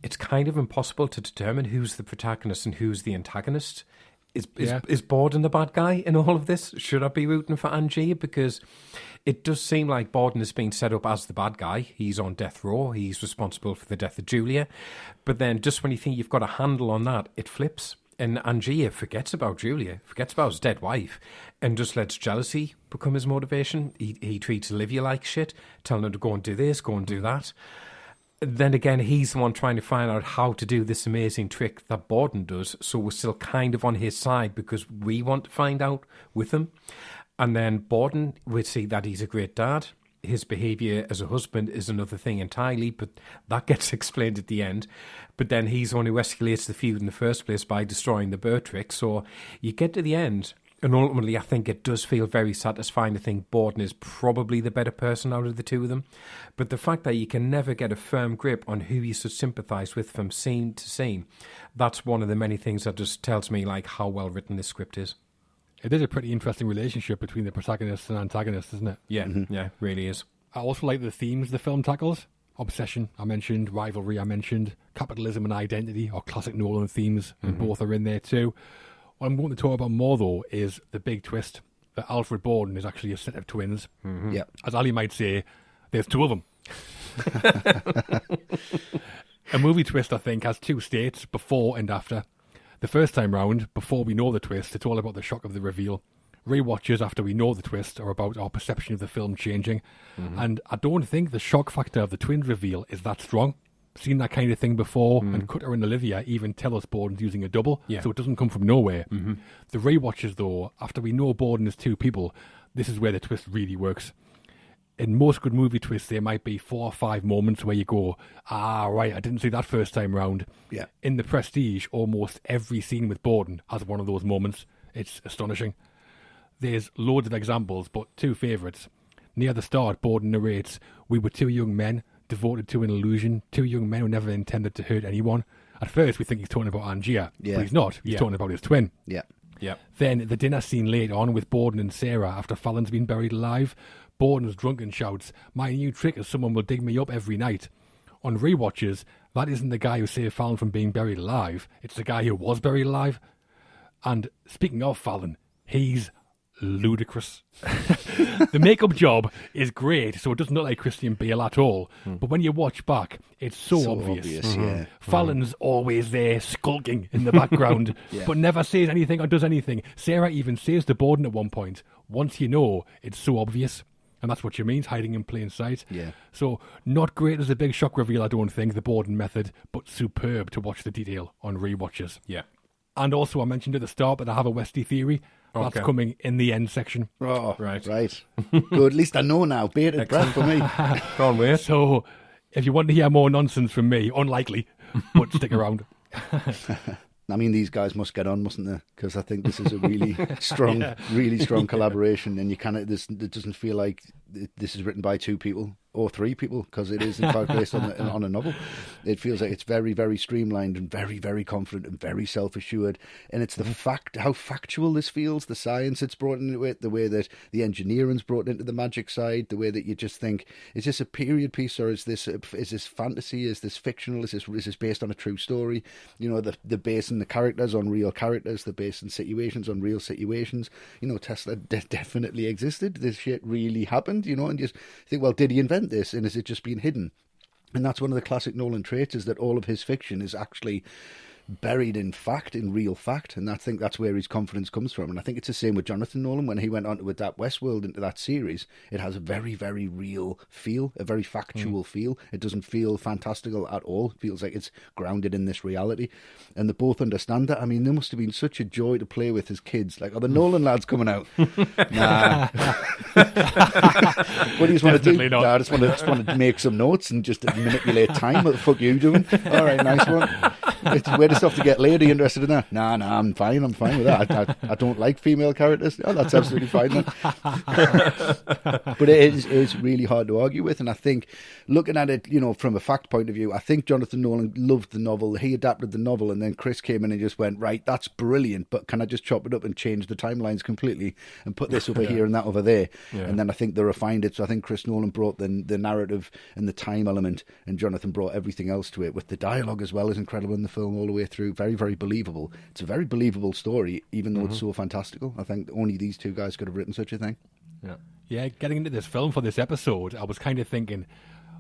it's kind of impossible to determine who's the protagonist and who's the antagonist. Is Borden the bad guy in all of this? Should I be rooting for Angier? Because it does seem like Borden is being set up as the bad guy. He's on death row. He's responsible for the death of Julia. But then just when you think you've got a handle on that, it flips. And Angier forgets about Julia, forgets about his dead wife, and just lets jealousy become his motivation. He treats Olivia like shit, telling her to go and do this, go and do that. Then again, he's the one trying to find out how to do this amazing trick that Borden does, so we're still kind of on his side because we want to find out with him. And then Borden, we see that he's a great dad. His behaviour as a husband is another thing entirely, but that gets explained at the end. But then he's the one who escalates the feud in the first place by destroying the bird trick. So you get to the end, and ultimately I think it does feel very satisfying to think Borden is probably the better person out of the two of them. But the fact that you can never get a firm grip on who you should sympathise with from scene to scene, that's one of the many things that just tells me like how well written this script is. It is a pretty interesting relationship between the protagonist and antagonist, isn't it? Yeah, yeah, really is. I also like the themes the film tackles. Obsession, I mentioned. Rivalry, I mentioned. Capitalism and identity, or classic Nolan themes, and both are in there too. What I'm going to talk about more, though, is the big twist that Alfred Borden is actually a set of twins. Yep. As Ali might say, there's two of them. A movie twist, I think, has two states, before and after. The first time round, before we know the twist, it's all about the shock of the reveal. Rewatches after we know the twist are about our perception of the film changing. And I don't think the shock factor of the twins reveal is that strong. Seen that kind of thing before, and Cutter and Olivia even tell us Borden's using a double, so it doesn't come from nowhere. The rewatches, though, after we know Borden is two people, this is where the twist really works. In most good movie twists, there might be 4 or 5 moments where you go, right, I didn't see that first time round. Yeah. In The Prestige, almost every scene with Borden has one of those moments. It's astonishing. There's loads of examples, but two favourites. Near the start, Borden narrates, "We were two young men, devoted to an illusion, two young men who never intended to hurt anyone." At first, we think he's talking about Angier, but he's not. He's talking about his twin. Yeah. Yep. Then the dinner scene later on with Borden and Sarah after Fallon's been buried alive. Borden's drunk and shouts, "My new trick is someone will dig me up every night." On rewatches, that isn't the guy who saved Fallon from being buried alive. It's the guy who was buried alive. And speaking of Fallon, he's ludicrous. The makeup job is great, so it doesn't look like Christian Bale at all. But when you watch back, it's so obvious. Yeah. Fallon's always there, skulking in the background, but never says anything or does anything. Sarah even says to Borden at one point, "Once you know, it's so obvious." And that's what she means, hiding in plain sight. Yeah. So, not great as a big shock reveal, I don't think, the Borden method, but superb to watch the detail on rewatches. Yeah. And also, I mentioned at the start that I have a Westy theory. That's Okay. coming in the end section. Oh, Right. right. Good. At least I know now. Bated breath for me. Go on, wait. So, if you want to hear more nonsense from me, unlikely, but stick around. I mean, these guys must get on, mustn't they? Because I think this is a really strong, really strong collaboration, and you kind of it doesn't feel like this is written by 2 people or 3 people, because it is in fact based on a novel. It feels like it's very, very streamlined and very, very confident and very self-assured. And it's how factual this feels, the science it's brought into it, the way that the engineering's brought into the magic side, the way that you just think, is this a period piece or is this fantasy? Is this fictional? Is this based on a true story? You know, the basing the characters on real characters, the basing situations on real situations. You know, Tesla definitely existed. This shit really happened, you know, and just think, well, did he invent this, and is it just being hidden? And that's one of the classic Nolan traits, is that all of his fiction is actually buried in fact, in real fact, and I think that's where his confidence comes from. And I think it's the same with Jonathan Nolan when he went on to adapt Westworld into that series. It has a very, very real feel, a very factual feel. It doesn't feel fantastical at all. It feels like it's grounded in this reality, and they both understand that. I mean, there must have been such a joy to play with as kids. Like, are the Nolan lads coming out? Nah. What do you just want to do? Not. Nah, I just want to make some notes and just manipulate time. What the fuck are you doing? All right, nice one. Where does stuff to get laid? Are you interested in that? Nah, I'm fine with that. I don't like female characters. Oh, that's absolutely fine then. But it is really hard to argue with, and I think looking at it, you know, from a fact point of view, I think Jonathan Nolan loved the novel. He adapted the novel, and then Chris came in and just went, right, that's brilliant, but can I just chop it up and change the timelines completely and put this over here and that over there? Yeah. And then I think they refined it. So I think Chris Nolan brought the narrative and the time element, and Jonathan brought everything else to it, with the dialogue as well is incredible in the film all the way through. Very, very believable. It's a very believable story, even though it's so fantastical. I think only these 2 guys could have written such a thing. Yeah, getting into this film for this episode, I was kind of thinking,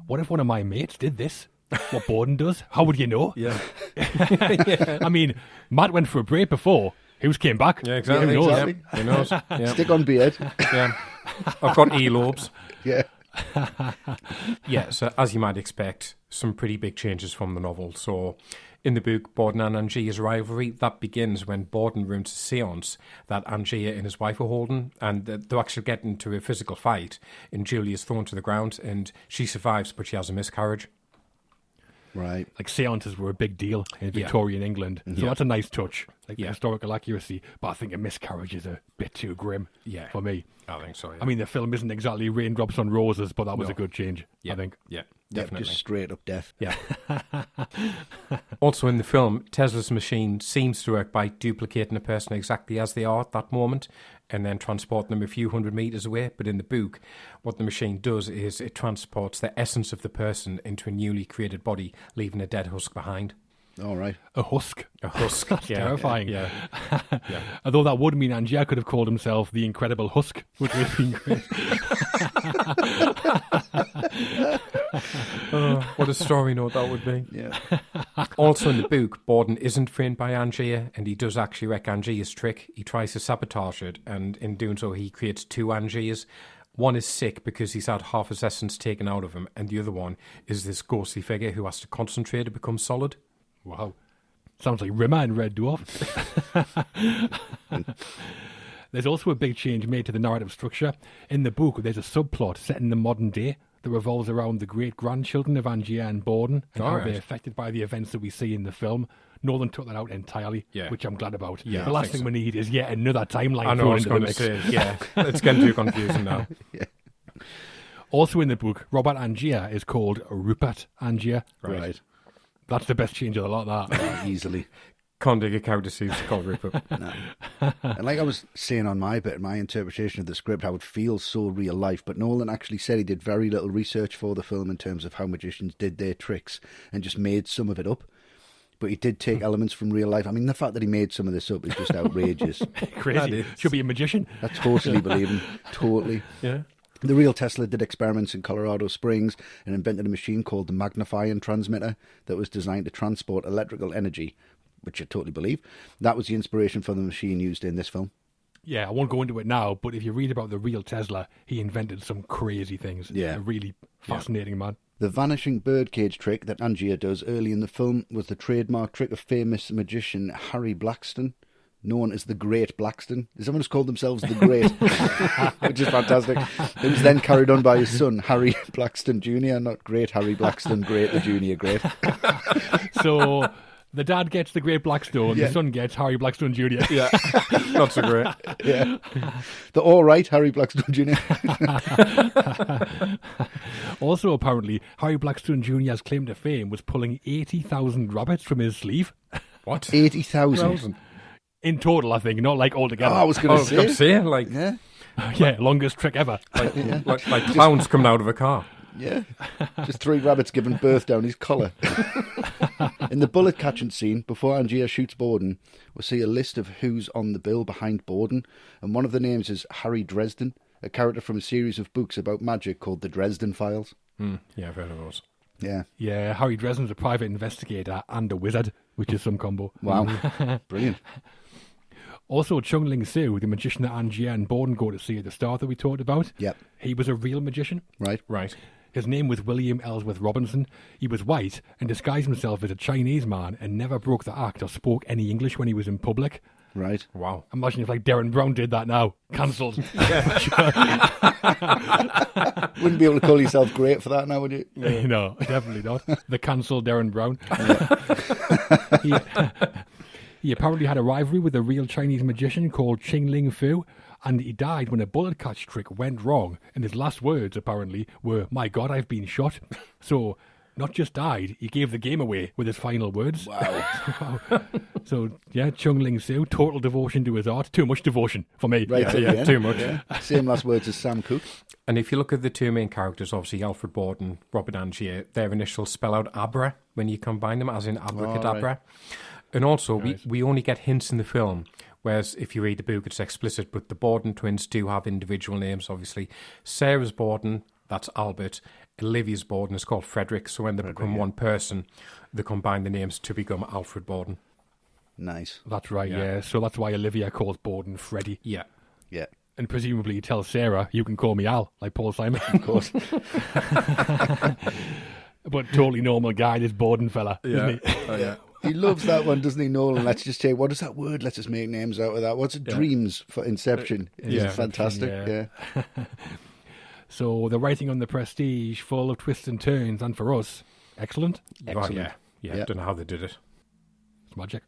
what if one of my mates did this? What Borden does? How would you know? Yeah. I mean, Matt went for a break before. Who's came back? Yeah, exactly. Who knows? Exactly. Yeah, who knows? Yeah. Stick on beard. Yeah. I've got earlobes. Yeah. Yeah, so as you might expect, some pretty big changes from the novel. So in the book, Borden and Angia's rivalry, that begins when Borden ruins a seance that Angia and his wife are holding, and they actually get into a physical fight, and Julie is thrown to the ground, and she survives, but she has a miscarriage. Right. Like, seances were a big deal in Victorian England. So that's a nice touch, like the historical accuracy. But I think a miscarriage is a bit too grim for me. I think so, yeah. I mean, the film isn't exactly raindrops on roses, but that was a good change, I think. Yeah, Yeah, definitely. just straight up death. Yeah. Also in the film, Tesla's machine seems to work by duplicating a person exactly as they are at that moment and then transporting them a few hundred meters away. But in the book, what the machine does is it transports the essence of the person into a newly created body, leaving a dead husk behind. All right. A husk. A husk. That's terrifying. Yeah. Although that would mean Angia could have called himself the Incredible Husk, which would have been great. What a story note that would be. Yeah. Also in the book, Borden isn't framed by Angia, and he does actually wreck Angia's trick. He tries to sabotage it, and in doing so, he creates 2 Angias. One is sick because he's had half his essence taken out of him, and the other one is this ghostly figure who has to concentrate to become solid. Wow. Sounds like Rimmer and Red Dwarf. There's also a big change made to the narrative structure. In the book, there's a subplot set in the modern day that revolves around the great-grandchildren of Angia and Borden and how they're affected by the events that we see in the film. Nolan took that out entirely, which I'm glad about. Yeah, the last thing we need is yet another timeline I know, I thrown was into the going to mix. say, yeah, it's getting too confusing now. Also in the book, Robert Angia is called Rupert Angia. Right. That's the best change of the lot, that. Easily. Can't dig a cow to see it's called Rupert. No. And like I was saying on my interpretation of the script, how it feels so real life, but Nolan actually said he did very little research for the film in terms of how magicians did their tricks and just made some of it up. But he did take elements from real life. I mean, the fact that he made some of this up is just outrageous. Crazy. Should be a magician. I totally believe him. Totally. Yeah. The real Tesla did experiments in Colorado Springs and invented a machine called the magnifying transmitter that was designed to transport electrical energy, which I totally believe. That was the inspiration for the machine used in this film. Yeah, I won't go into it now, but if you read about the real Tesla, he invented some crazy things. Yeah. A really fascinating man. The vanishing birdcage trick that Angia does early in the film was the trademark trick of famous magician Harry Blackstone, known as the Great Blackstone. Someone has called themselves the Great, which is fantastic. It was then carried on by his son, Harry Blackstone Jr., not Great Harry Blackstone, Great the Junior Great. So The dad gets the Great Blackstone, Yeah. the son gets Harry Blackstone Jr. Yeah, not so great. Yeah. The all right Harry Blackstone Jr. Also, apparently, Harry Blackstone Jr.'s claim to fame was pulling 80,000 rabbits from his sleeve. What? 80,000. In total, I think, not like altogether. Oh, I was I going was to going to say. say, like, Yeah. Yeah, longest trick ever. like clowns coming out of a car. Yeah. Just 3 rabbits giving birth down his collar. In the bullet catching scene, before Angier shoots Borden, we'll see a list of who's on the bill behind Borden, and one of the names is Harry Dresden, a character from a series of books about magic called the Dresden Files. Yeah, I've heard of those. Yeah. Yeah, Harry Dresden's a private investigator and a wizard, which is some combo. Wow. Brilliant. Also, Chung Ling Soo, the magician that Angier and Borden go to see at the start that we talked about. Yep. He was a real magician. Right. Right. His name was William Ellsworth Robinson. He was white and disguised himself as a Chinese man and never broke the act or spoke any English when he was in public. Right. Wow. Imagine if like Darren Brown did that now. Cancelled. Wouldn't be able to call yourself great for that now, would you? No, definitely not. The cancelled Darren Brown. He apparently had a rivalry with a real Chinese magician called Ching Ling Fu, and he died when a bullet catch trick went wrong, and his last words apparently were, "My God, I've been shot." So, not just died, he gave the game away with his final words. Wow. So, yeah, Chung Ling Soo, total devotion to his art. Too much devotion for me. Right. Yeah, till the yeah, end. too much. Yeah. Same last words as Sam Cooke. And if you look at the two main characters, obviously Alfred Borden, Robert Angier, their initials spell out Abra when you combine them, as in abracadabra. right. And also, Right. we only get hints in the film, whereas if you read the book, it's explicit, but the Borden twins do have individual names, obviously. Sarah's Borden, that's Albert. Olivia's Borden is called Frederick, so when they become one person, they combine the names to become Alfred Borden. Nice. That's right, Yeah. yeah. So that's why Olivia calls Borden Freddie. Yeah. Yeah. And presumably he tells Sarah, "You can call me Al," like Paul Simon. Of course. But totally normal guy, this Borden fella, isn't he? Oh, yeah. He loves that one, doesn't he, Nolan? Let's just say, what is that word? Let's just make names out of that. What's it? Yeah. Dreams for Inception. Yeah. It's fantastic. Yeah. Yeah. So the writing on The Prestige, full of twists and turns, and for us, excellent. Oh, Excellent. yeah. Yeah, Yeah. don't know how they did it. It's magic.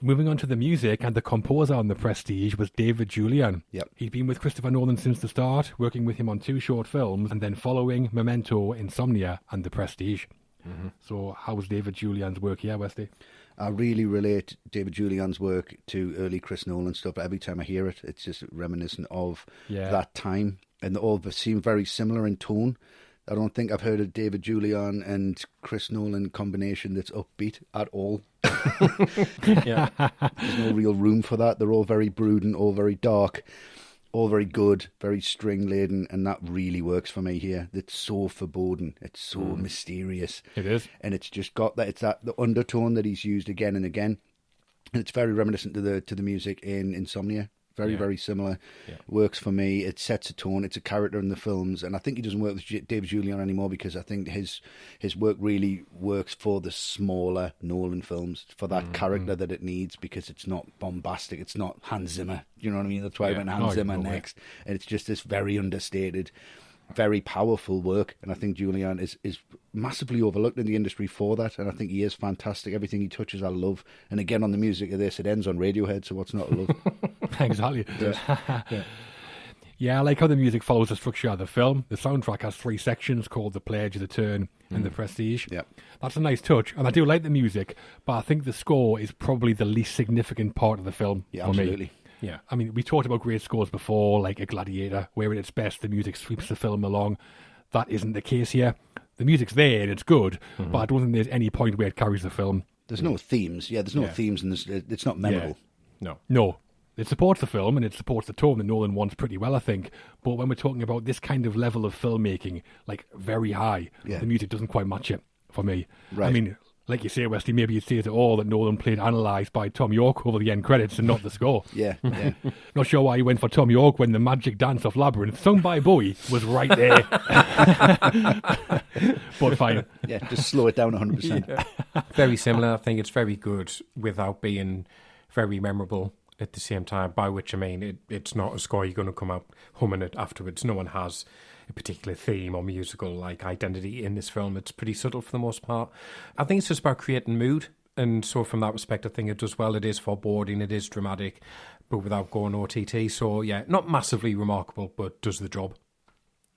Moving on to the music, and the composer on The Prestige was David Julian. Yep. He'd been with Christopher Nolan since the start, working with him on 2 short films, and then following Memento, Insomnia, and The Prestige. So how was David Julian's work here, Westy? I really relate David Julian's work to early Chris Nolan stuff. Every time I hear it, it's just reminiscent of Yeah. that time. And they all seem very similar in tone. I don't think I've heard a David Julian and Chris Nolan combination that's upbeat at all. Yeah. There's no real room for that. They're all very brooding, all very dark, all very good, very string laden, and that really works for me here. It's so foreboding, it's so mysterious, It is. and it's just got that. It's that the undertone that he's used again and again, and it's very reminiscent to the music in Insomnia. Very, Yeah. very similar. Yeah. Works for me. It sets a tone. It's a character in the films, and I think he doesn't work with David Julian anymore because I think his work really works for the smaller Nolan films, for that character that it needs, because it's not bombastic. It's not Hans Zimmer. You know what I mean? That's why I Yeah. went Hans Oh, Zimmer no way. next, and it's just this very understated, very powerful work. And I think Julian is massively overlooked in the industry for that, and I think he is fantastic. Everything he touches, I love. And again, on the music of this, it ends on Radiohead, so what's not to love? Exactly. Yeah, I like how the music follows the structure of the film. The soundtrack has 3 sections called The Pledge, The Turn, and The Prestige. Yep. That's a nice touch, and I do like the music, but I think the score is probably the least significant part of the film Yeah, for me. absolutely. Yeah. I mean, we talked about great scores before, like a Gladiator, where at its best the music sweeps the film along. That isn't the case here. The music's there and it's good, but I don't think there's any point where it carries the film. There's no themes. Yeah, there's no Yeah. themes, and it's not memorable. No. No. It supports the film and it supports the tone that Nolan wants pretty well, I think. But when we're talking about this kind of level of filmmaking, like very high, Yeah. the music doesn't quite match it for me. Right. I mean, like you say, Westy, maybe you'd say it all that Nolan played Analysed by Tom York over the end credits and not the score. Yeah, yeah. Not sure why he went for Tom York when the magic dance of Labyrinth, sung by Bowie, was right there. But fine. Yeah, just slow it down 100%. Very similar. I think it's very good without being very memorable. at the same time, by which I mean it's not a score you're going to come out humming it afterwards. No one has a particular theme or musical like identity in this film. It's pretty subtle for the most part. I think it's just about creating mood, and so from that respect I think it does well. It is foreboding, it is dramatic, but without going OTT. So yeah, not massively remarkable, but does the job.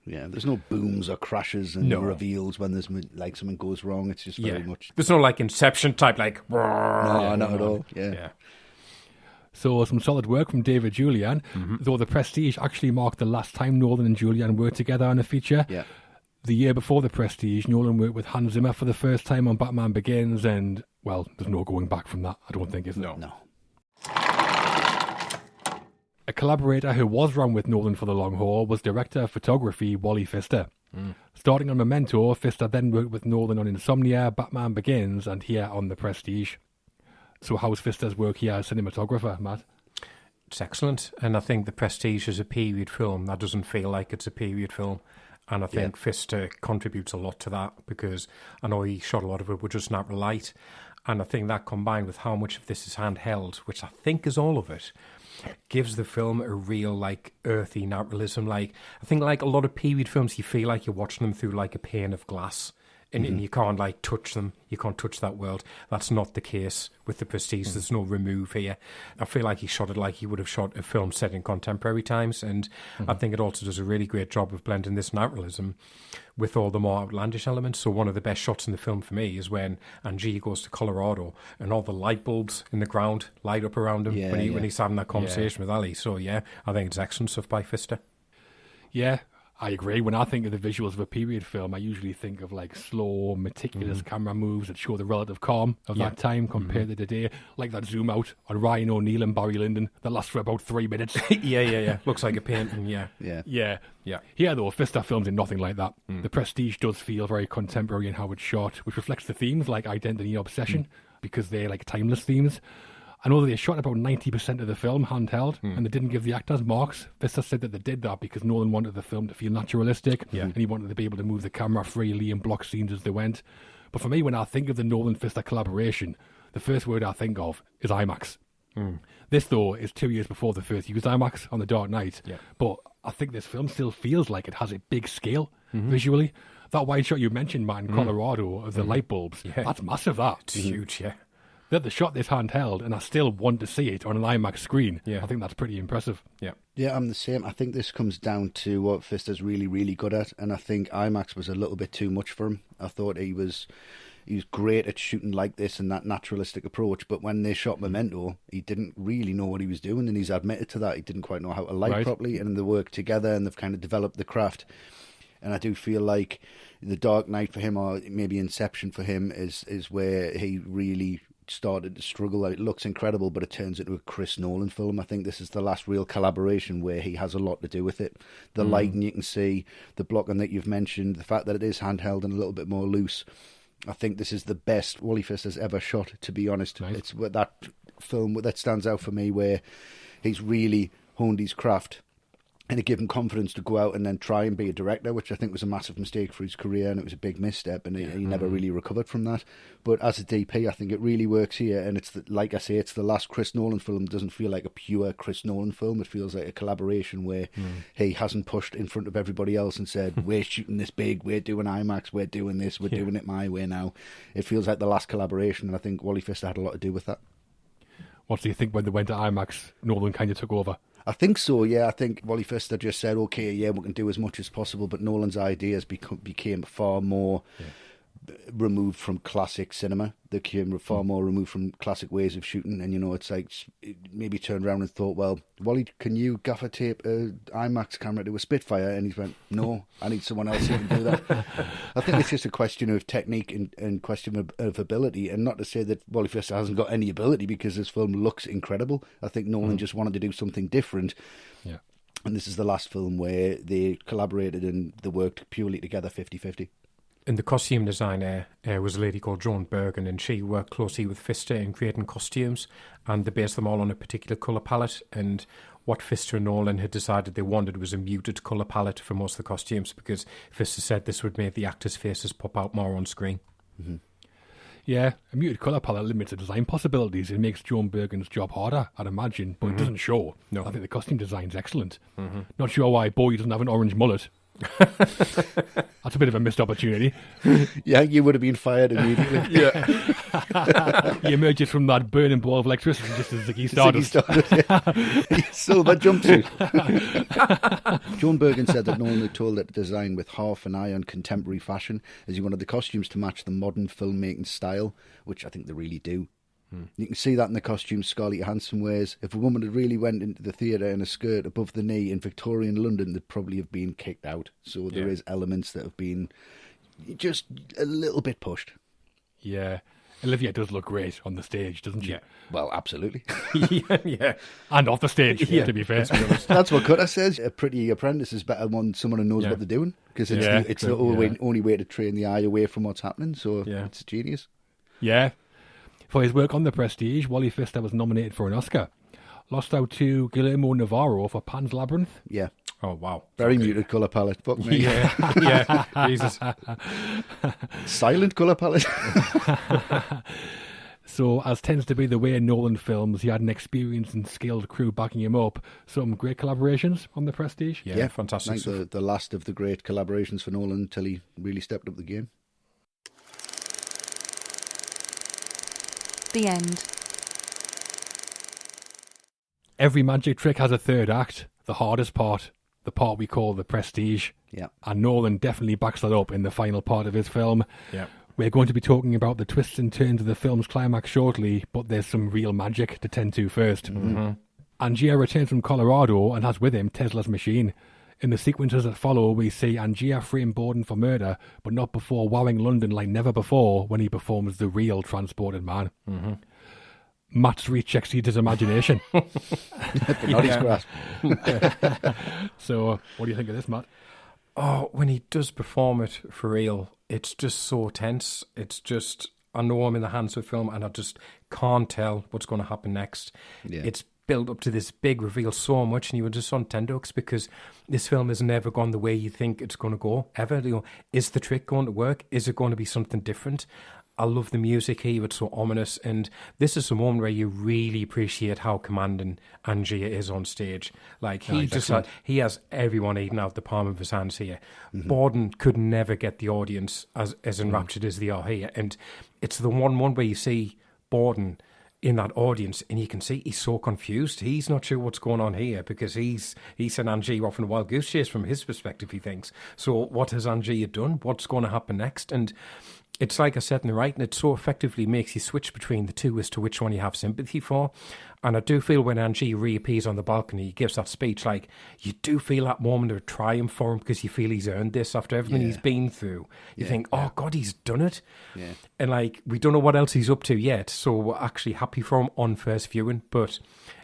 Yeah, there's no booms or crashes and reveals when there's like something goes wrong. It's just very much. There's no like Inception type like. No, not at all. Yeah. So some solid work from David Julian, though The Prestige actually marked the last time Nolan and Julian worked together on a feature. Yeah. The year before The Prestige, Nolan worked with Hans Zimmer for the first time on Batman Begins, and, well, there's no going back from that, I don't think, is there? No. A collaborator who was run with Nolan for the long haul was director of photography Wally Pfister. Starting on Memento, Pfister then worked with Nolan on Insomnia, Batman Begins, and here on The Prestige. So how's Pfister's work here as cinematographer, Matt? It's excellent, and I think The Prestige is a period film. That doesn't feel like it's a period film, and I think Pfister contributes a lot to that, because I know he shot a lot of it with just natural light, and I think that combined with how much of this is handheld, which I think is all of it, gives the film a real like earthy naturalism. Like I think like a lot of period films, you feel like you're watching them through like a pane of glass, and you can't like touch them. You can't touch that world. That's not the case with The Prestige. There's no remove here. I feel like he shot it like he would have shot a film set in contemporary times, and I think it also does a really great job of blending this naturalism with all the more outlandish elements. So one of the best shots in the film for me is when Angie goes to Colorado and all the light bulbs in the ground light up around him when he's having that conversation with Ali. So yeah, I think it's excellent stuff by Pfister. Yeah, I agree. When I think of the visuals of a period film, I usually think of like slow, meticulous camera moves that show the relative calm of that time compared to today. Like that zoom out on Ryan O'Neal and Barry Lyndon that lasts for about 3 minutes. Yeah. Looks like a painting, yeah. Here, though, Pfister films in nothing like that. The Prestige does feel very contemporary in how it's shot, which reflects the themes like identity and obsession, because they're like timeless themes. I know that they shot about 90% of the film handheld, and they didn't give the actors marks. Pfister said that they did that because Nolan wanted the film to feel naturalistic, and he wanted to be able to move the camera freely and block scenes as they went. But for me, when I think of the Nolan-Pfister collaboration, the first word I think of is IMAX. This, though, is 2 years before the first used IMAX on The Dark Knight. But I think this film still feels like it has a big scale visually. That wide shot you mentioned, Matt, in Colorado of the light bulbs, that's massive, that. It's huge, That they shot this handheld, and I still want to see it on an IMAX screen. I think that's pretty impressive. Yeah, I'm the same. I think this comes down to what Pfister's really, really good at, and I think IMAX was a little bit too much for him. I thought he was great at shooting like this and that naturalistic approach, but when they shot Memento, he didn't really know what he was doing, and he's admitted to that. He didn't quite know how to light properly, and they work together, and they've kind of developed the craft. And I do feel like The Dark Knight for him, or maybe Inception for him, is where he really started to struggle. It looks incredible, but it turns into a Chris Nolan film. I think this is the last real collaboration where he has a lot to do with it. The lighting you can see, the blocking that you've mentioned, the fact that it is handheld and a little bit more loose. I think this is the best Wally Pfister's ever shot, to be honest. It's that film that stands out for me where he's really honed his craft, and it gave him confidence to go out and then try and be a director, which I think was a massive mistake for his career, and it was a big misstep, and he never really recovered from that. But as a DP, I think it really works here, and it's like I say, it's the last Chris Nolan film. It doesn't feel like a pure Chris Nolan film. It feels like a collaboration where he hasn't pushed in front of everybody else and said, we're shooting this big, we're doing IMAX, we're doing this, we're doing it my way now. It feels like the last collaboration, and I think Wally Pfister had a lot to do with that. What do you think when they went to IMAX, Nolan kind of took over? I think so, yeah. I think Wally Pfister just said, okay, yeah, we can do as much as possible, but Nolan's ideas became far more removed from classic cinema. They became far more removed from classic ways of shooting, and, it's like, maybe turned around and thought, well, Wally, can you gaffer tape an IMAX camera to a Spitfire? And he went, no, I need someone else who can do that. I think it's just a question of technique and question of ability, and not to say that Wally Pfister hasn't got any ability, because this film looks incredible. I think Nolan just wanted to do something different. And this is the last film where they collaborated and they worked purely together 50-50. And the costume designer was a lady called Joan Bergen, and she worked closely with Pfister in creating costumes, and they based them all on a particular colour palette. And what Pfister and Nolan had decided they wanted was a muted colour palette for most of the costumes, because Pfister said this would make the actors' faces pop out more on screen. Yeah, a muted colour palette limits the design possibilities. It makes Joan Bergen's job harder, I'd imagine, but it doesn't show. No. I think the costume design's excellent. Not sure why Bowie doesn't have an orange mullet. That's a bit of a missed opportunity. Yeah, you would have been fired immediately. He emerges from that burning ball of electricity just as Ziggy Stardust. Silver jumpsuit. Joan Bergen said that Nolan had told her to design with half an eye on contemporary fashion, as he wanted the costumes to match the modern filmmaking style, which I think they really do. You can see that in the costumes Scarlett Johansson wears. If a woman had really went into the theatre in a skirt above the knee in Victorian London, they'd probably have been kicked out. So there is elements that have been just a little bit pushed. Yeah. Olivia does look great on the stage, doesn't she? Yeah. Well, absolutely. yeah. And off the stage, to be fair. That's what Cutter says. A pretty apprentice is better than someone who knows what they're doing, because it's the only way to train the eye away from what's happening. So it's genius. Yeah. For his work on The Prestige, Wally Pfister was nominated for an Oscar. Lost out to Guillermo Navarro for Pan's Labyrinth. Yeah. Oh, wow. Very muted colour palette. Fuck me. Yeah. Jesus. Silent colour palette. So, as tends to be the way in Nolan films, he had an experienced and skilled crew backing him up. Some great collaborations on The Prestige. Yeah, fantastic. I think the last of the great collaborations for Nolan until he really stepped up the game. The end. Every magic trick has a third act, the hardest part, the part we call the prestige. Yeah. And Nolan definitely backs that up in the final part of his film. Yeah. We're going to be talking about the twists and turns of the film's climax shortly, but there's some real magic to tend to first. Angier returns from Colorado and has with him Tesla's machine. In the sequences that follow, we see Angier frame Borden for murder, but not before wowing London like never before when he performs the real transported man. Matt's reach exceeds his imagination. But not his grasp. So, what do you think of this, Matt? Oh, when he does perform it for real, it's just so tense. It's just, I know I'm in the hands of a film and I just can't tell what's going to happen next. Yeah. It's built up to this big reveal so much, and you were just on tenterhooks because this film has never gone the way you think it's going to go, ever. You know, is the trick going to work? Is it going to be something different? I love the music here. It's so ominous, and this is a moment where you really appreciate how commanding Angier is on stage. Like, he has everyone eating out the palm of his hands here. Borden could never get the audience as enraptured as they are here, and it's the one where you see Borden in that audience, and you can see he's so confused. He's not sure what's going on here because he's sent Angier off on a wild goose chase from his perspective, he thinks. So what has Angier done? What's going to happen next? And it's like I said in the writing, it so effectively makes you switch between the two as to which one you have sympathy for. And I do feel when Angier reappears on the balcony, he gives that speech, like, you do feel that moment of triumph for him because you feel he's earned this after everything he's been through. You think, oh, God, he's done it. Yeah. And, like, we don't know what else he's up to yet, so we're actually happy for him on first viewing. But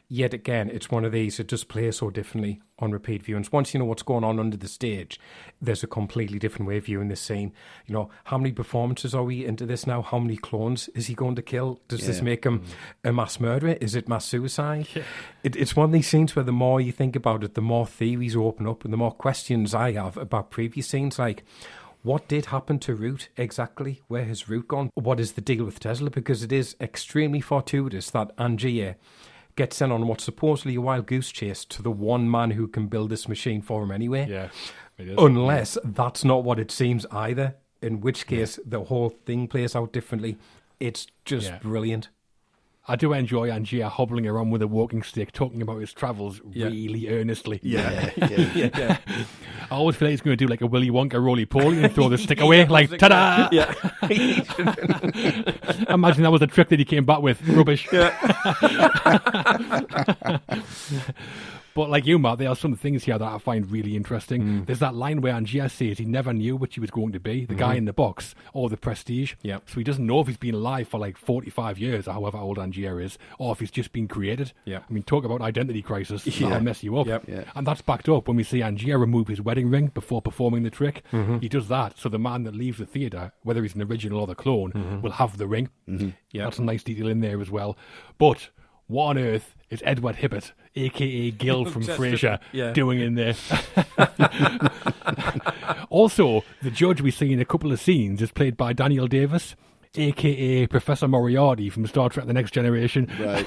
yet again, it's one of these that just plays so differently on repeat viewings. Once you know what's going on under the stage, there's a completely different way of viewing this scene. You know, how many performances are we into this now? How many clones is he going to kill? Does this make him a mass murderer? Is it mass suicide? Yeah. It's one of these scenes where the more you think about it, the more theories open up and the more questions I have about previous scenes. Like, what did happen to Root exactly? Where has Root gone? What is the deal with Tesla? Because it is extremely fortuitous that Angier gets sent on what's supposedly a wild goose chase to the one man who can build this machine for him anyway. Yeah, it is. Unless that's not what it seems either, in which case the whole thing plays out differently. It's just brilliant. I do enjoy Angier hobbling around with a walking stick, talking about his travels really earnestly. Yeah. I always feel like he's going to do like a Willy Wonka roly-poly and throw the stick away, like, ta-da! Yeah. Imagine that was the trick that he came back with. Rubbish. But like you, Matt, there are some things here that I find really interesting. There's that line where Angier says he never knew which he was going to be, the guy in the box or the prestige. Yeah. So he doesn't know if he's been alive for like 45 years or however old Angier is, or if he's just been created. Yeah. I mean, talk about identity crisis. That'll mess you up. Yep. Yeah. And that's backed up when we see Angier remove his wedding ring before performing the trick. He does that, so the man that leaves the theatre, whether he's an original or the clone, will have the ring. Yeah. That's a nice detail in there as well. But what on earth is Edward Hibbert, a.k.a. Gil from Frasier, doing in there? Also, the judge we see in a couple of scenes is played by Daniel Davis. a.k.a. Professor Moriarty from Star Trek The Next Generation. Right.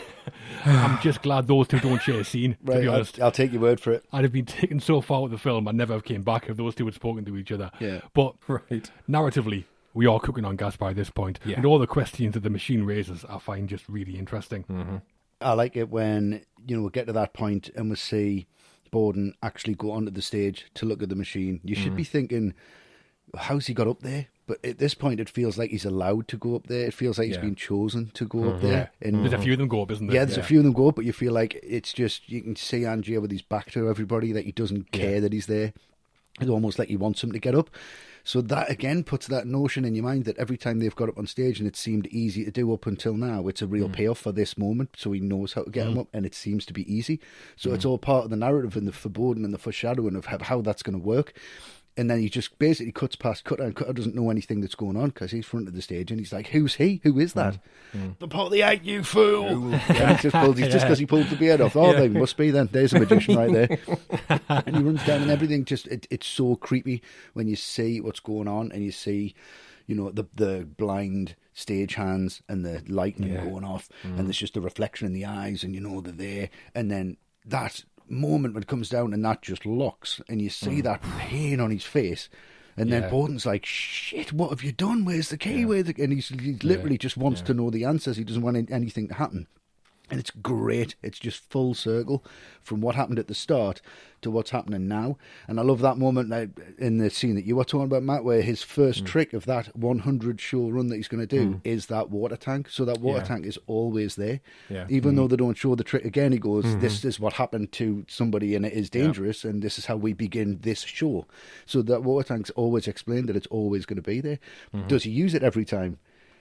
I'm just glad those two don't share a scene, to Right. be honest. I'll take your word for it. I'd have been taken so far with the film, I never have came back if those two had spoken to each other. Yeah. But Right. narratively, we are cooking on gas by this point. Yeah. And all the questions that the machine raises I find just really interesting. Mm-hmm. I like it when, we get to that point and we see Borden actually go onto the stage to look at the machine. You should be thinking, how's he got up there? But at this point, it feels like he's allowed to go up there. It feels like he's been chosen to go up there. And There's a few of them go up, isn't there? yeah, there's a few of them go up, but you feel like it's just, you can see Angier with his back to everybody, that he doesn't care that he's there. It's almost like he wants him to get up. So that, again, puts that notion in your mind that every time they've got up on stage, and it seemed easy to do up until now, it's a real payoff for this moment, so he knows how to get him up, and it seems to be easy. So it's all part of the narrative and the foreboding and the foreshadowing of how that's going to work. And then he just basically cuts past Cutter, and Cutter doesn't know anything that's going on because he's front of the stage, and he's like, "Who's he? Who is that?" The part of the act, you fool! And he's just because he pulled the beard off. Oh, they must be then. There's a magician right there. And he runs down, and everything it's so creepy when you see what's going on, and you see, the blind stage hands and the lightning going off, and there's just a reflection in the eyes, and they're there, and then that moment when it comes down and that just locks, and you see that pain on his face, and then Borden's like, "Shit, what have you done? Where's the key? And he literally just wants to know the answers. He doesn't want anything to happen. And it's great. It's just full circle from what happened at the start to what's happening now. And I love that moment in the scene that you were talking about, Matt, where his first trick of that 100 show run that he's going to do is that water tank. So that water tank is always there. Yeah. Even though they don't show the trick again, he goes, this is what happened to somebody and it is dangerous, and this is how we begin this show. So that water tank's always explained that it's always going to be there. Does he use it every time?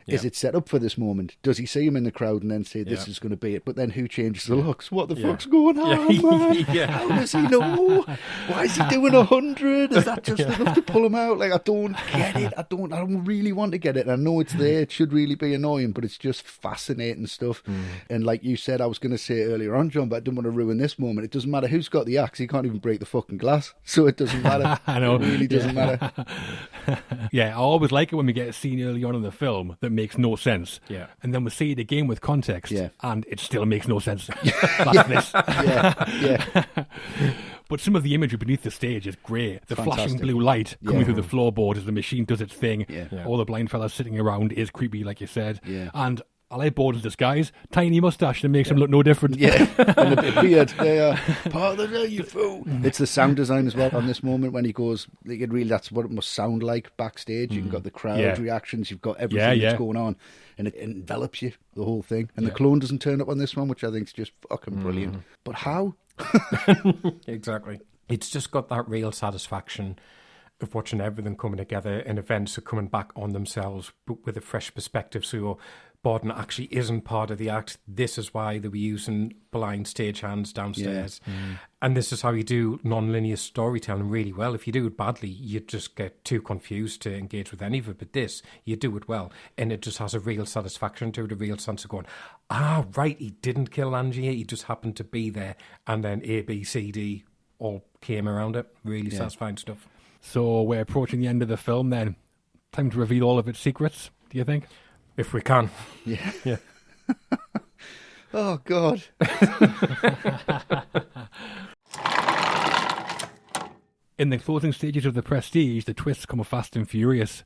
Is it set up for this moment? Does he see him in the crowd and then say, this is going to be it? But then who changes the locks? What the fuck's going on, man? How does he know? Why is he doing 100? Is that just enough to pull him out? Like, I don't get it. I don't really want to get it. I know it's there. It should really be annoying, but it's just fascinating stuff. And like you said, I was going to say earlier on, John, but I didn't want to ruin this moment. It doesn't matter who's got the axe. He can't even break the fucking glass. So it doesn't matter. I know. It really doesn't matter. I always like it when we get a scene early on in the film that makes no sense. Yeah. And then we see it again with context, and it still makes no sense. That's this. But some of the imagery beneath the stage is great. The flashing blue light coming through the floorboard as the machine does its thing. All the blind fellas sitting around is creepy, like you said. And I like Borden's disguise. Tiny moustache that makes him look no different. And a bit beard. Part of the you fool. It's the sound design as well on this moment when he goes, that's what it must sound like backstage. You've got the crowd reactions, you've got everything that's going on, and it envelops you, the whole thing. And the clone doesn't turn up on this one, which I think is just fucking brilliant. But how? Exactly. It's just got that real satisfaction of watching everything coming together, and events are coming back on themselves, but with a fresh perspective. So Borden actually isn't part of the act. This is why they were using blind stagehands downstairs. And this is how you do non-linear storytelling really well. If you do it badly, you just get too confused to engage with any of it. But this, you do it well. And it just has a real satisfaction to it, a real sense of going, right, he didn't kill Angier, he just happened to be there. And then A, B, C, D all came around it. Really satisfying stuff. So we're approaching the end of the film then. Time to reveal all of its secrets, do you think? If we can. Yeah. Oh, God. In the closing stages of The Prestige, the twists come fast and furious.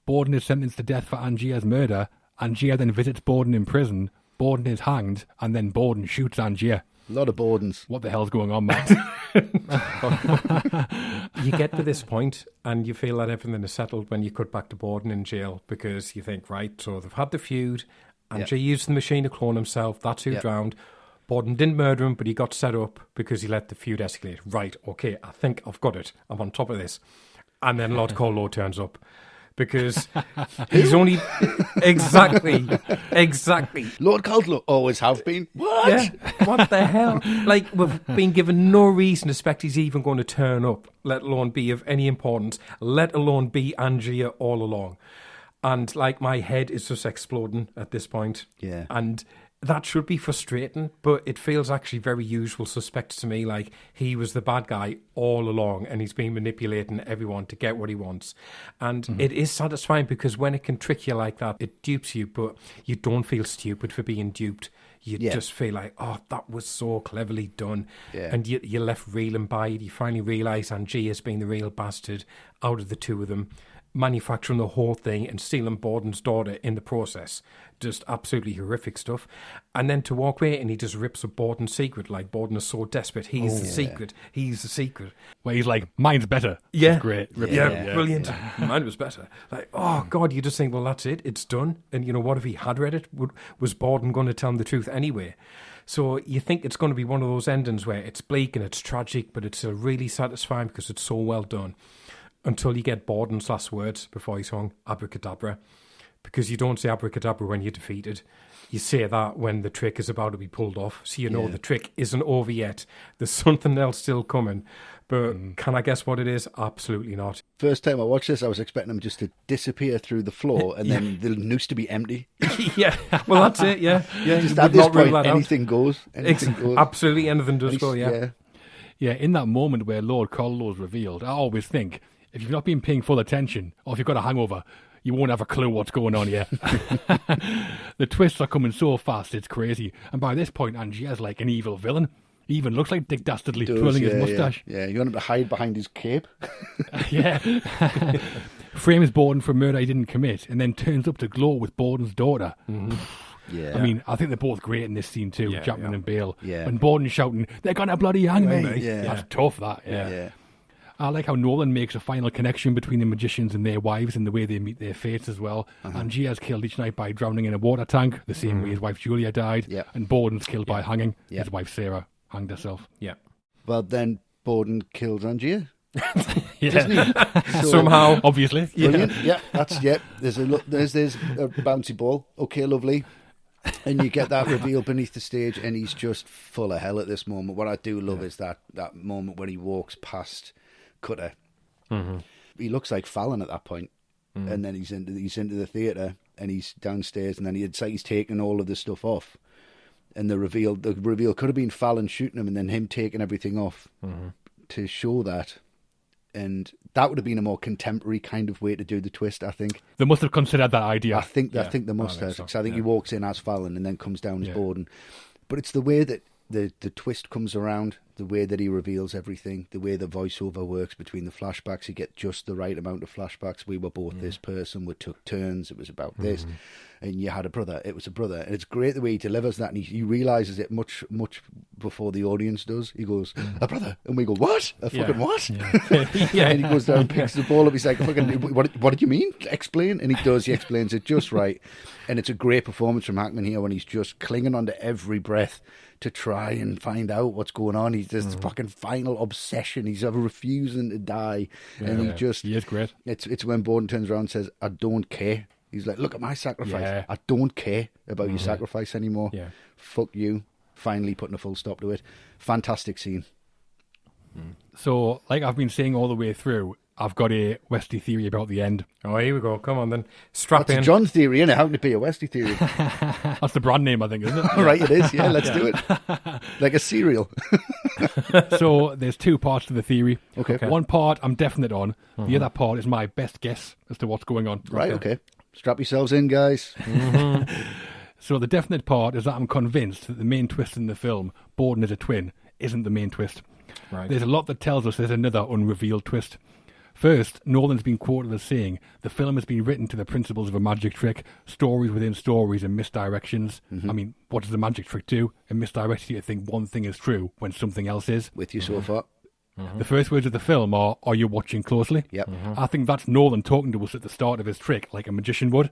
Borden is sentenced to death for Angier's murder. Angier then visits Borden in prison. Borden is hanged, and then Borden shoots Angier. A lot of Bordens. What the hell's going on, Matt? You get to this point and you feel that everything is settled when you cut back to Borden in jail, because you think, right, so they've had the feud. Angier used the machine to clone himself. That's who drowned. Borden didn't murder him, but he got set up because he let the feud escalate. Right, okay, I think I've got it. I'm on top of this. And then Lord Collow turns up. Because he's only... Exactly. Lord Caldlow always have been. What? Yeah, what the hell? Like, we've been given no reason to suspect he's even going to turn up, let alone be of any importance, let alone be Angier all along. And, like, my head is just exploding at this point. Yeah. And that should be frustrating, but it feels actually very usual suspect to me. Like, he was the bad guy all along and he's been manipulating everyone to get what he wants. And it is satisfying because when it can trick you like that, it dupes you, but you don't feel stupid for being duped. You just feel like, oh, that was so cleverly done. Yeah. And you're left reeling by it. You finally realise Angie has been the real bastard out of the two of them, manufacturing the whole thing and stealing Borden's daughter in the process. Just absolutely horrific stuff. And then to walk away and he just rips up Borden's secret. Like, Borden is so desperate. He's the secret. He's the secret. Where he's like, mine's better. Yeah. That's great. Yeah, brilliant. Mine was better. Like, oh, God, you just think, well, that's it. It's done. And, you know, what if he had read it? Was Borden going to tell him the truth anyway? So you think it's going to be one of those endings where it's bleak and it's tragic, but it's really satisfying because it's so well done. Until you get Borden's last words before he's hung, abracadabra. Because you don't say abracadabra when you're defeated. You say that when the trick is about to be pulled off. So you know the trick isn't over yet. There's something else still coming. But can I guess what it is? Absolutely not. First time I watched this, I was expecting him just to disappear through the floor and then the noose to be empty. Yeah, well, that's it, yeah. Just at this point, anything goes. Anything goes. Absolutely anything does go, Yeah, in that moment where Lord Collow's revealed, I always think, if you've not been paying full attention, or if you've got a hangover, you won't have a clue what's going on here. The twists are coming so fast, it's crazy. And by this point, Angier's like an evil villain. He even looks like Dick Dastardly twirling his moustache. Yeah, you want him to hide behind his cape? Yeah. Frames Borden for murder he didn't commit, and then turns up to glow with Borden's daughter. Yeah. I mean, I think they're both great in this scene too, Chapman and Bale. Yeah. When Borden's shouting, they're going to bloody hang me. Yeah. That's tough, that. Yeah. I like how Nolan makes a final connection between the magicians and their wives and the way they meet their fates as well. Angier's killed each night by drowning in a water tank, the same way his wife Julia died. Yeah. And Borden's killed by hanging. Yeah. His wife Sarah hanged herself. Yeah. Well, then Borden kills Angier. Yeah. Doesn't he? So, Somehow. Obviously. brilliant. Yeah, that's There's a bouncy ball. Okay, lovely. And you get that reveal beneath the stage, and he's just full of hell at this moment. What I do love is that moment when he walks past Cutter. He looks like Fallon at that point. And then he's into the theatre, and he's downstairs, and then it's like he's taking all of the stuff off. And the reveal could have been Fallon shooting him, and then him taking everything off to show that. And that would have been a more contemporary kind of way to do the twist, I think. They must have considered that idea. I think they must have. So I think he walks in as Fallon and then comes down as Borden. But it's the way that the twist comes around, the way that he reveals everything, the way the voiceover works between the flashbacks. You get just the right amount of flashbacks. We were both this person. We took turns. It was about this. And you had a brother. It was a brother. And it's great the way he delivers that. And he realises it much, much before the audience does. He goes, a brother. And we go, what? A fucking what? Yeah. And he goes down and picks the ball up. He's like, fucking, what did you mean? Explain. And he does. He explains it just right. And it's a great performance from Hackman here when he's just clinging onto every breath to try and find out what's going on. He's this fucking final obsession. He's ever refusing to die. And he is great. It's when Borden turns around and says, I don't care. He's like, look at my sacrifice. Yeah. I don't care about your sacrifice anymore. Yeah. Fuck you. Finally putting a full stop to it. Fantastic scene. So, like I've been saying all the way through, I've got a Westy theory about the end. Oh, here we go. Come on then. Strap That's in. a John theory, innit? How can it be a Westy theory? That's the brand name, I think, isn't it? All right, it is. Yeah, let's do it. Like a cereal. So there's two parts to the theory. Okay. One part I'm definite on. The other part is my best guess as to what's going on. Right, okay. Strap yourselves in, guys. So the definite part is that I'm convinced that the main twist in the film, Borden is a twin, isn't the main twist. Right. There's a lot that tells us there's another unrevealed twist. First, Nolan's been quoted as saying, the film has been written to the principles of a magic trick, stories within stories and misdirections. I mean, what does the magic trick do? It misdirects you to think one thing is true when something else is. With you so far. The first words of the film are you watching closely? Yep. I think that's Nolan talking to us at the start of his trick, like a magician would.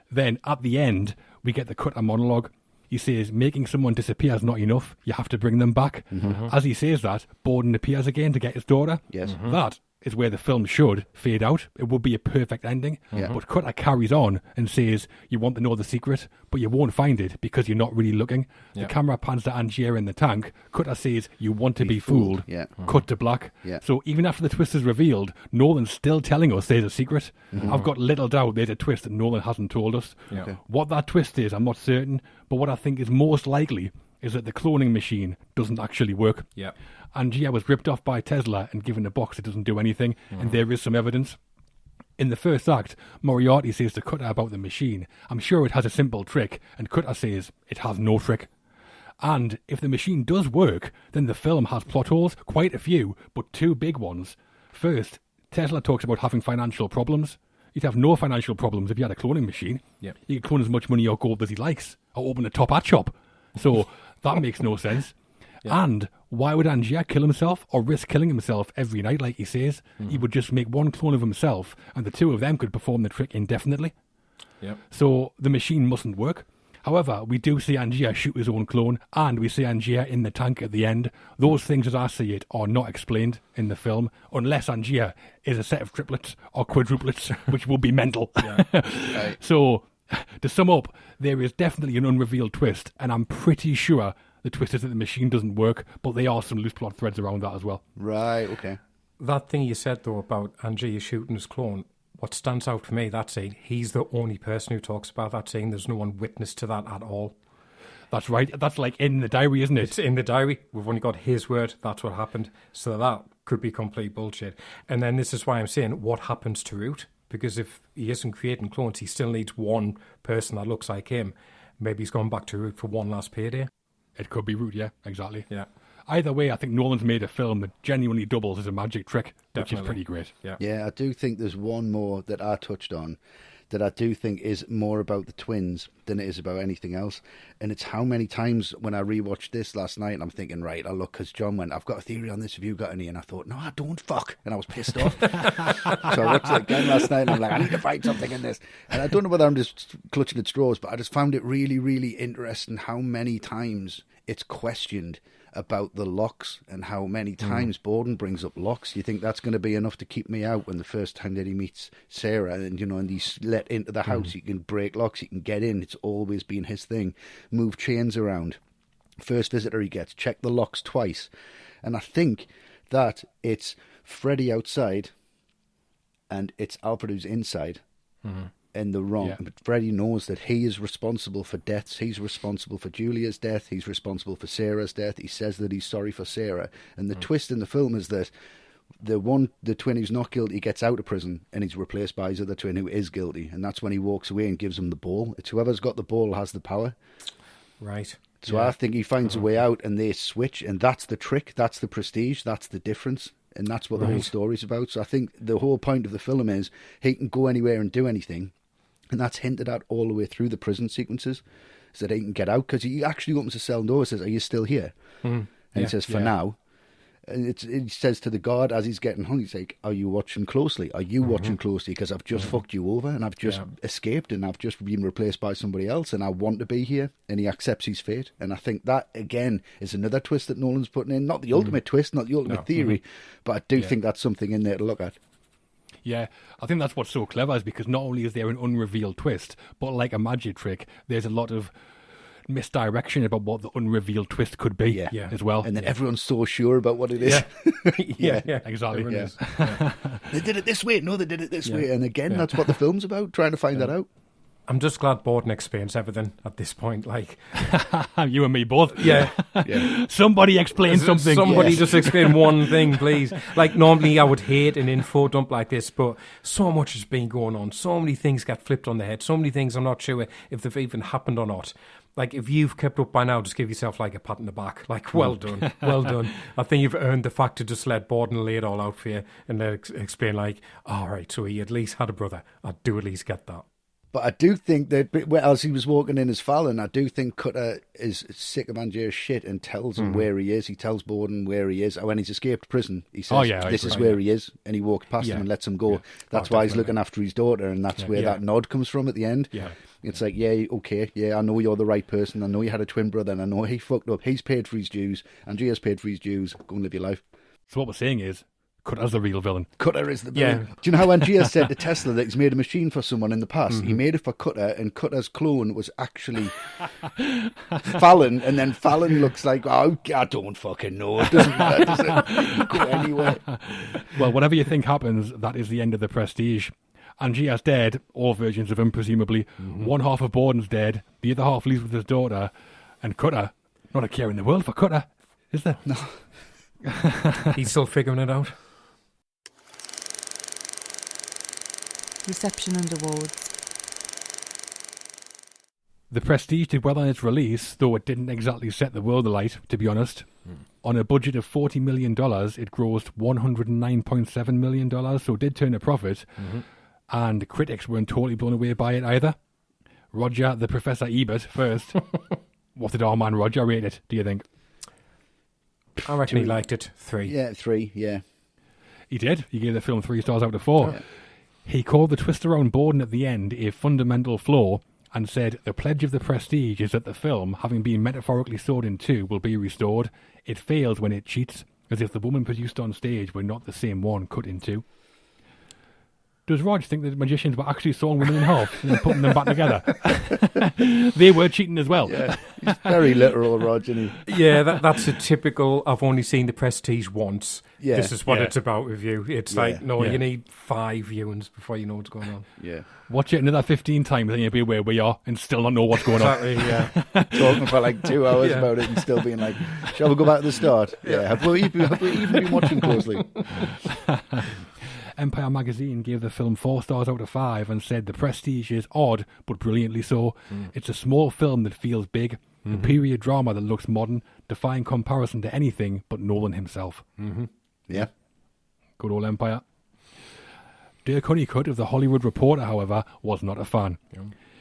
Then, at the end, we get the Cutter monologue. He says, making someone disappear is not enough. You have to bring them back. As he says that, Borden appears again to get his daughter. Yes. That is where the film should fade out. It would be a perfect ending. Yeah. But Cutter carries on and says, you want to know the secret, but you won't find it because you're not really looking. Yeah. The camera pans to Angier in the tank. Cutter says, you want to be fooled. Yeah. Cut to black. Yeah. So even after the twist is revealed, Nolan's still telling us there's a secret. I've got little doubt there's a twist that Nolan hasn't told us. Yeah. Okay. What that twist is, I'm not certain, but what I think is most likely is that the cloning machine doesn't actually work. Yeah. Angier was ripped off by Tesla and given a box that doesn't do anything, and there is some evidence. In the first act, Moriarty says to Cutter about the machine, I'm sure it has a simple trick, and Cutter says it has no trick. And if the machine does work, then the film has plot holes, quite a few, but two big ones. First, Tesla talks about having financial problems. You'd have no financial problems if you had a cloning machine. Yeah. He could clone as much money or gold as he likes, or open a top hat shop. So that makes no sense. Yeah. And why would Angier kill himself or risk killing himself every night, like he says? He would just make one clone of himself, and the two of them could perform the trick indefinitely. Yep. So the machine mustn't work. However, we do see Angier shoot his own clone, and we see Angier in the tank at the end. Those things, as I see it, are not explained in the film, unless Angier is a set of triplets or quadruplets, which will be mental. Right. So, to sum up, there is definitely an unrevealed twist, and I'm pretty sure the twist is that the machine doesn't work, but there are some loose plot threads around that as well. Right, okay. That thing you said, though, about Angier shooting his clone, what stands out for me, that scene, he's the only person who talks about that scene. There's no one witness to that at all. That's right. That's like in the diary, isn't it? It's in the diary. We've only got his word. That's what happened. So that could be complete bullshit. And then this is why I'm saying, what happens to Root? Because if he isn't creating clones, he still needs one person that looks like him. Maybe he's gone back to Root for one last payday. It could be Root, yeah, exactly. Yeah. Either way, I think Nolan's made a film that genuinely doubles as a magic trick, which is Definitely. pretty great. Yeah. Yeah, I do think there's one more that I touched on that I do think is more about the twins than it is about anything else. And it's how many times when I rewatched this last night, I'm thinking, right, I look, because John went, I've got a theory on this, have you got any? And I thought, no, I don't, fuck. And I was pissed off. So I watched it again last night and I'm like, I need to find something in this. And I don't know whether I'm just clutching at straws, but I just found it really, really interesting how many times it's questioned about the locks and how many times Borden brings up locks. You think that's going to be enough to keep me out when the first time that he meets Sarah and, and he's let into the house, he can break locks, he can get in. It's always been his thing. Move chains around. First visitor he gets, check the locks twice. And I think that it's Freddy outside and it's Alfred who's inside. In the wrong. Yeah. But Freddie knows that he is responsible for deaths. He's responsible for Julia's death. He's responsible for Sarah's death. He says that he's sorry for Sarah. And the twist in the film is that the twin who's not guilty gets out of prison and he's replaced by his other twin who is guilty. And that's when he walks away and gives him the ball. It's whoever's got the ball has the power. Right. So I think he finds a way out and they switch. And that's the trick. That's the prestige. That's the difference. And that's what the whole story's about. So I think the whole point of the film is he can go anywhere and do anything. And that's hinted at all the way through the prison sequences, so that he can get out. Because he actually opens the cell door and says, are you still here? And he says, for now. And he says to the guard as he's getting hung, he's like, are you watching closely? Are you watching closely? Because I've just fucked you over and I've just escaped and I've just been replaced by somebody else and I want to be here. And he accepts his fate. And I think that, again, is another twist that Nolan's putting in. Not the ultimate twist, not the ultimate theory, but I do think that's something in there to look at. Yeah, I think that's what's so clever is because not only is there an unrevealed twist, but like a magic trick, there's a lot of misdirection about what the unrevealed twist could be as well. And then everyone's so sure about what it is. Yeah, exactly. Everyone is. They did it this way. No, they did it this way. And again, that's what the film's about, trying to find that out. I'm just glad Borden explains everything at this point. Like, you and me both. Yeah. Somebody explain something. Somebody just explain one thing, please. Like, normally I would hate an info dump like this, but so much has been going on. So many things get flipped on the head. So many things I'm not sure if they've even happened or not. Like, if you've kept up by now, just give yourself like a pat on the back. Like, well done, well done. I think you've earned the fact to just let Borden lay it all out for you and then explain like, all right, so he at least had a brother. I do at least get that. But I do think that as he was walking in as Fallon, I do think Cutter is sick of Angier's shit and tells him where he is. He tells Borden where he is. When he's escaped prison, he says, this is where he is. And he walks past him and lets him go. Yeah. That's why he's looking after his daughter. And that's where that nod comes from at the end. Yeah. It's like, I know you're the right person. I know you had a twin brother and I know he fucked up. He's paid for his dues. Angier's paid for his dues. Go and live your life. So what we're saying is, Cutter's the real villain. Cutter is the villain. Yeah. Do you know how Andrea said to Tesla that he's made a machine for someone in the past? He made it for Cutter, and Cutter's clone was actually Fallon, and then Fallon looks like, oh, I don't fucking know. It doesn't matter, does it? Go anywhere. Well, whatever you think happens, that is the end of the Prestige. Angier's dead, all versions of him, presumably. One half of Borden's dead, the other half leaves with his daughter, and Cutter, not a care in the world for Cutter, is there? No. He's still figuring it out. Reception and awards. The Prestige did well on its release, though it didn't exactly set the world alight, to be honest. On a budget of $40 million, it grossed $109.7 million, so it did turn a profit. And critics weren't totally blown away by it either. Roger, the Professor Ebert, first. What did our man Roger rate it, do you think? I reckon he liked it. 3. Yeah, 3, yeah. He did. He gave the film 3 stars out of 4. Yeah. He called the twist around Borden at the end a fundamental flaw and said the pledge of the Prestige is that the film, having been metaphorically sawed in two, will be restored. It fails when it cheats, as if the woman produced on stage were not the same one cut in two. Does Rog think that magicians were actually sawing women in half and then putting them back together? They were cheating as well. Yeah, he's very literal, Rog, isn't he? Yeah, that's a typical, I've only seen the Prestige once. Yeah. This is what Yeah. it's about review. It's Yeah. like, no, Yeah. you need 5 viewings before you know what's going on. Yeah. Watch it another 15 times and you'll be where we are and still not know what's going on. Exactly, yeah. Talking for like 2 hours Yeah. about it and still being like, shall we go back to the start? Yeah. Have we even been watching closely? Empire magazine gave the film 4 stars out of 5 and said the Prestige is odd, but brilliantly so. It's a small film that feels big, a period drama that looks modern, defying comparison to anything but Nolan himself. Yeah. Good old Empire. Dirk Honeycutt of The Hollywood Reporter, however, was not a fan.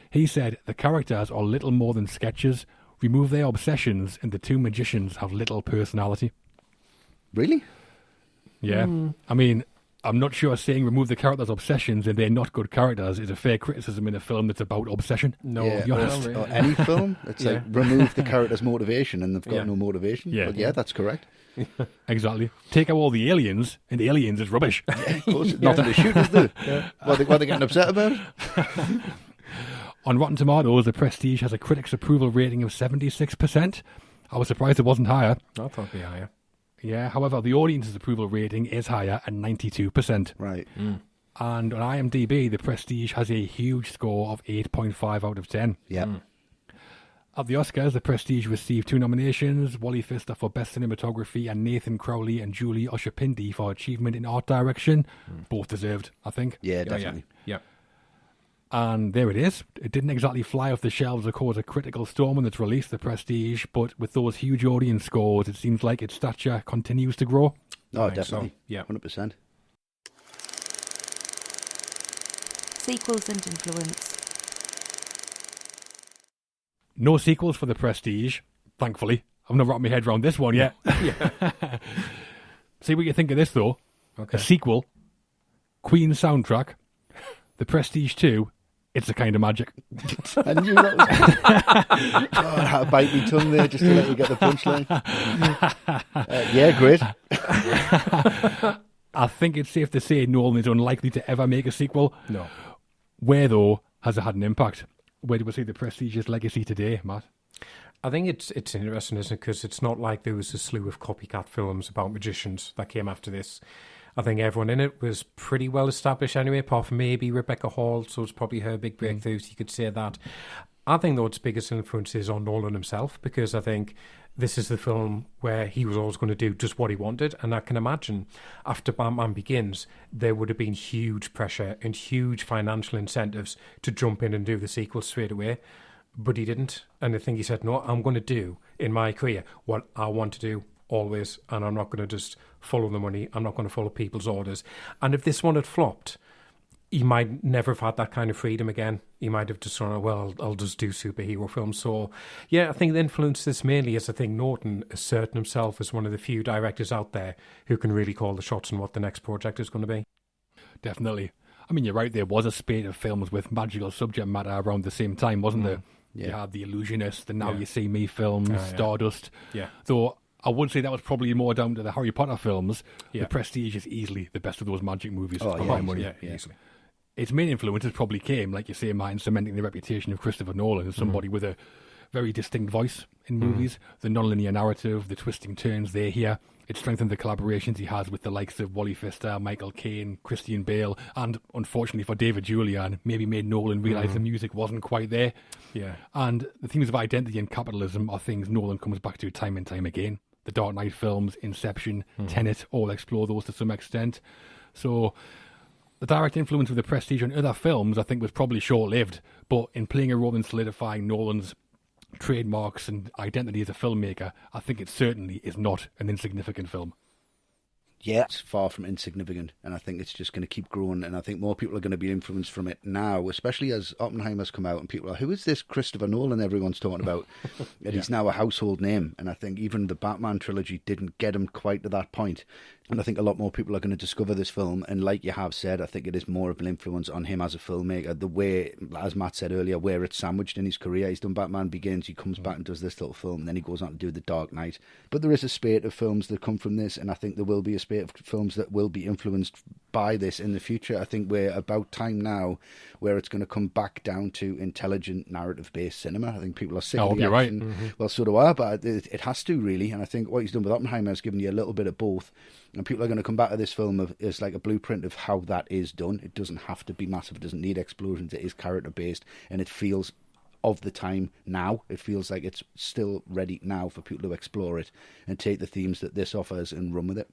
He said the characters are little more than sketches, remove their obsessions, and the two magicians have little personality. Really? Yeah. I mean, I'm not sure saying remove the characters' obsessions and they're not good characters is a fair criticism in a film that's about obsession. No, Yeah, be honest. or any film. It's like remove the character's motivation and they've got Yeah. no motivation. Yeah. But yeah, that's correct. Exactly. Take out all the aliens, and the aliens is rubbish. Of course, nothing to shoot, is there? What are they getting upset about? On Rotten Tomatoes, The Prestige has a critics' approval rating of 76%. I was surprised it wasn't higher. I thought it'd be higher. Yeah, however, the audience's approval rating is higher at 92%. Right. And on IMDb, The Prestige has a huge score of 8.5 out of 10. Yeah. At the Oscars, The Prestige received 2 nominations, Wally Pfister for Best Cinematography and Nathan Crowley and Julie Oshapindi for Achievement in Art Direction. Both deserved, I think. Yeah, Oh, yeah. definitely. Yeah. And there it is. It didn't exactly fly off the shelves or cause a critical storm when it's released, The Prestige, but with those huge audience scores, it seems like its stature continues to grow. Oh, I think so. definitely. Yeah. 100%. Sequels and influence. No sequels for The Prestige, thankfully. I've not wrapped my head around this one yet. See what you think of this, though. Okay. A sequel, Queen soundtrack, The Prestige 2, It's a Kind of Magic. I knew that was... Oh, I had to bite my tongue there just to let you get the punchline. Yeah, great. I think it's safe to say Nolan is unlikely to ever make a sequel. No. Where, though, has it had an impact? Where do we see The Prestige's legacy today, Matt? I think it's interesting, isn't it? Because it's not like there was a slew of copycat films about magicians that came after this. I think everyone in it was pretty well established anyway, apart from maybe Rebecca Hall, so it's probably her big breakthrough, so you could say that. I think, though, its biggest influence is on Nolan himself, because I think this is the film where he was always going to do just what he wanted, and I can imagine after Batman Begins, there would have been huge pressure and huge financial incentives to jump in and do the sequel straight away, but he didn't. And I think he said, no, I'm going to do in my career what I want to do always, and I'm not going to just follow the money. I'm not going to follow people's orders. And if this one had flopped, he might never have had that kind of freedom again. He might have just thought, well, I'll just do superhero films. So, yeah, I think the influence this mainly is I think Norton asserting himself as one of the few directors out there who can really call the shots on what the next project is going to be. Definitely. I mean, you're right, there was a spate of films with magical subject matter around the same time, wasn't there? Yeah. You had The Illusionist, the Now Yeah. You See Me films, yeah. Stardust. Yeah. Though I would say that was probably more down to the Harry Potter films. Yeah. The Prestige is easily the best of those magic movies for yeah. my money. Yeah, easily. Its main influences probably came, like you say, Martin, cementing the reputation of Christopher Nolan as somebody with a very distinct voice in movies. The non-linear narrative, the twisting turns they hear. It strengthened the collaborations he has with the likes of Wally Pfister, Michael Caine, Christian Bale, and unfortunately for David Julian, maybe made Nolan realise the music wasn't quite there. Yeah. And the themes of identity and capitalism are things Nolan comes back to time and time again. The Dark Knight films, Inception, Tenet, all explore those to some extent. So the direct influence of The Prestige on other films, I think, was probably short-lived, but in playing a role in solidifying Nolan's trademarks and identity as a filmmaker, I think it certainly is not an insignificant film. Yeah, it's far from insignificant, and I think it's just going to keep growing, and I think more people are going to be influenced from it now, especially as Oppenheimer's come out, and people are, who is this Christopher Nolan everyone's talking about? And he's now a household name, and I think even the Batman trilogy didn't get him quite to that point. And I think a lot more people are going to discover this film, and like you have said, I think it is more of an influence on him as a filmmaker. The way, as Matt said earlier, where it's sandwiched in his career. He's done Batman Begins, he comes back and does this little film, and then he goes on to do The Dark Knight. But there is a spate of films that come from this, and I think there will be a spate of films that will be influenced by this in the future. I think we're about time now where it's going to come back down to intelligent narrative-based cinema. I think people are sick of the you're right. action. Well, so do I, but it has to, really. And I think what he's done with Oppenheimer has given you a little bit of both. And people are going to come back to this film as like a blueprint of how that is done. It doesn't have to be massive. It doesn't need explosions. It is character-based. And it feels of the time now. It feels like it's still ready now for people to explore it and take the themes that this offers and run with it.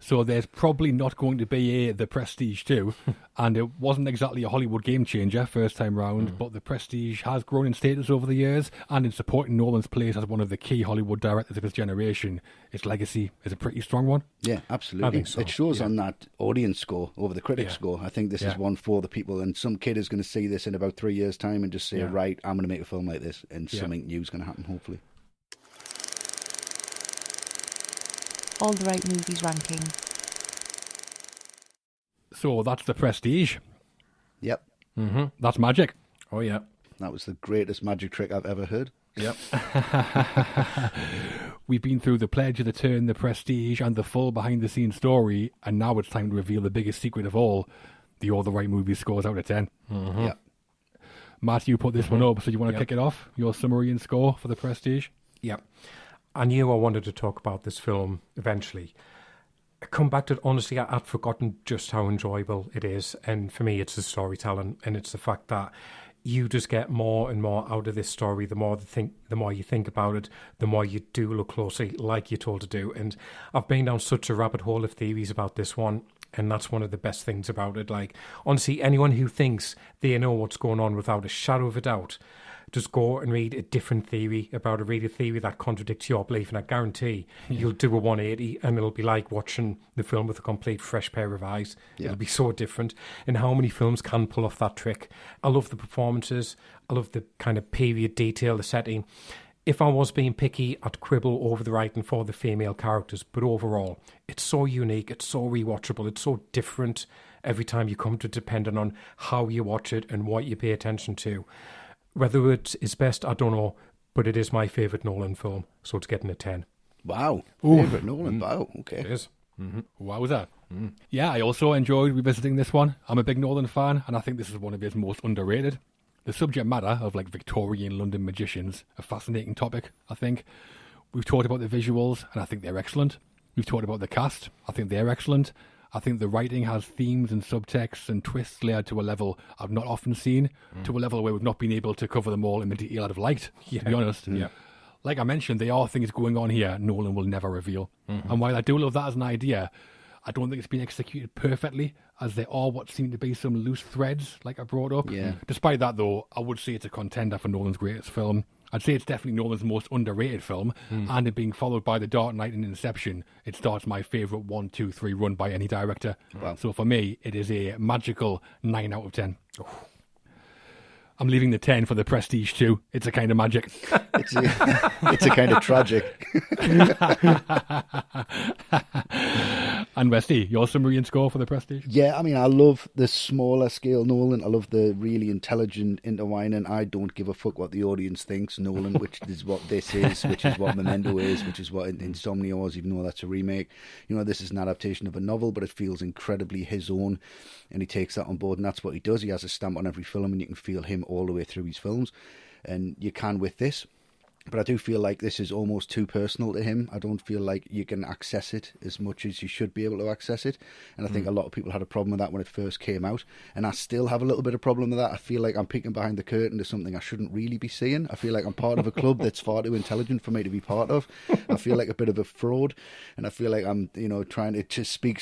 So there's probably not going to be The Prestige 2, and it wasn't exactly a Hollywood game changer first time round, but The Prestige has grown in status over the years, and in supporting Nolan's place as one of the key Hollywood directors of his generation, its legacy is a pretty strong one. Yeah, absolutely. I think so. It shows on that audience score over the critic score. I think this is one for the people, and some kid is going to see this in about 3 years' time and just say, right, I'm going to make a film like this, and something new is going to happen, hopefully. All the Right Movies ranking. So that's The Prestige. Yep. That's magic. Oh, yeah. That was the greatest magic trick I've ever heard. Yep. We've been through The Pledge of the Turn, The Prestige, and the full behind-the-scenes story, and now it's time to reveal the biggest secret of all, the All the Right Movies scores out of 10. Yep. Matt, you put this one up, so you want to kick it off? Your summary and score for The Prestige? Yep. I knew I wanted to talk about this film eventually. I come back to it, honestly, I'd forgotten just how enjoyable it is. And for me, it's the storytelling, and it's the fact that you just get more and more out of this story. The more you think about it, the more you do look closely, like you're told to do. And I've been down such a rabbit hole of theories about this one, and that's one of the best things about it. Like, honestly, anyone who thinks they know what's going on without a shadow of a doubt, just go and read a different theory about it. Read a theory that contradicts your belief, and I guarantee you'll do a 180, and it'll be like watching the film with a complete fresh pair of eyes. It'll be so different. And how many films can pull off that trick? I love the performances. I love the kind of period detail, the setting. If I was being picky, I'd quibble over the writing for the female characters, but overall, it's so unique, it's so rewatchable, it's so different every time you come to, depending on how you watch it and what you pay attention to. Whether it is best, I don't know, but it is my favourite Nolan film, so it's getting a 10. Wow. Favourite Nolan. Wow, okay. It is. Wow, was that? Yeah, I also enjoyed revisiting this one. I'm a big Nolan fan, and I think this is one of his most underrated. The subject matter of like Victorian London magicians, a fascinating topic, I think. We've talked about the visuals, and I think they're excellent. We've talked about the cast. I think they're excellent. I think the writing has themes and subtexts and twists layered to a level I've not often seen, to a level where we've not been able to cover them all in the detail I'd have liked, to be honest. Yeah. Like I mentioned, there are things going on here Nolan will never reveal. And while I do love that as an idea, I don't think it's been executed perfectly, as there are what seem to be some loose threads, like I brought up. Yeah. Despite that, though, I would say it's a contender for Nolan's greatest film. I'd say it's definitely Nolan's most underrated film, and it being followed by The Dark Knight and Inception, it starts my favourite 1, 2, 3 run by any director. Wow. So for me, it is a magical 9 out of 10. I'm leaving the 10 for The Prestige too. It's a kind of magic. It's a kind of tragic. And Westy, your summary and score for The Prestige? Yeah, I mean, I love the smaller scale Nolan. I love the really intelligent intertwining. I don't give a fuck what the audience thinks, Nolan, which is what this is, which is what Memento is, which is what Insomnia was, even though that's a remake. You know, this is an adaptation of a novel, but it feels incredibly his own, and he takes that on board, and that's what he does. He has a stamp on every film, and you can feel him all the way through his films, and you can with this. But I do feel like this is almost too personal to him. I don't feel like you can access it as much as you should be able to access it. And I think a lot of people had a problem with that when it first came out. And I still have a little bit of problem with that. I feel like I'm peeking behind the curtain to something I shouldn't really be seeing. I feel like I'm part of a club that's far too intelligent for me to be part of. I feel like a bit of a fraud. And I feel like I'm, trying to just speak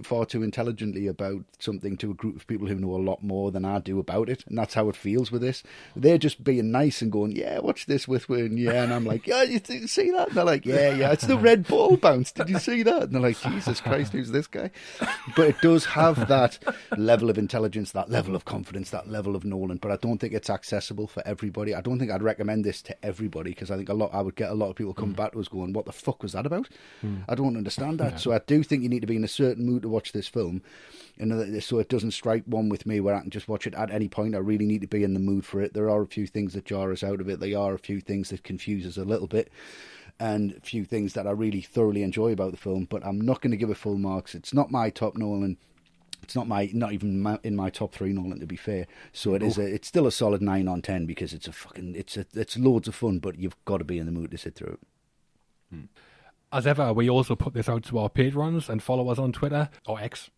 far too intelligently about something to a group of people who know a lot more than I do about it, and that's how it feels with this. They're just being nice and going, yeah, watch this with me, and yeah, and I'm like, yeah, you see that? And they're like, yeah, it's the red ball bounce. Did you see that? And they're like, Jesus Christ, who's this guy? But it does have that level of intelligence, that level of confidence, that level of Nolan. But I don't think it's accessible for everybody. I don't think I'd recommend this to everybody, because I think I would get a lot of people come back to us going, what the fuck was that about? I don't understand that. Yeah. So I do think you need to be in a certain mood to watch this film, and so it doesn't strike one with me where I can just watch it at any point. I really need to be in the mood for it. There are a few things that jar us out of it. There are a few things that confuse us a little bit, and a few things that I really thoroughly enjoy about the film, but I'm not going to give it full marks. It's not my top Nolan. It's not even in my top 3 Nolan, to be fair. So it's still a solid 9 on 10, because it's loads of fun, but you've got to be in the mood to sit through it. As ever, we also put this out to our patrons and followers on Twitter, or X.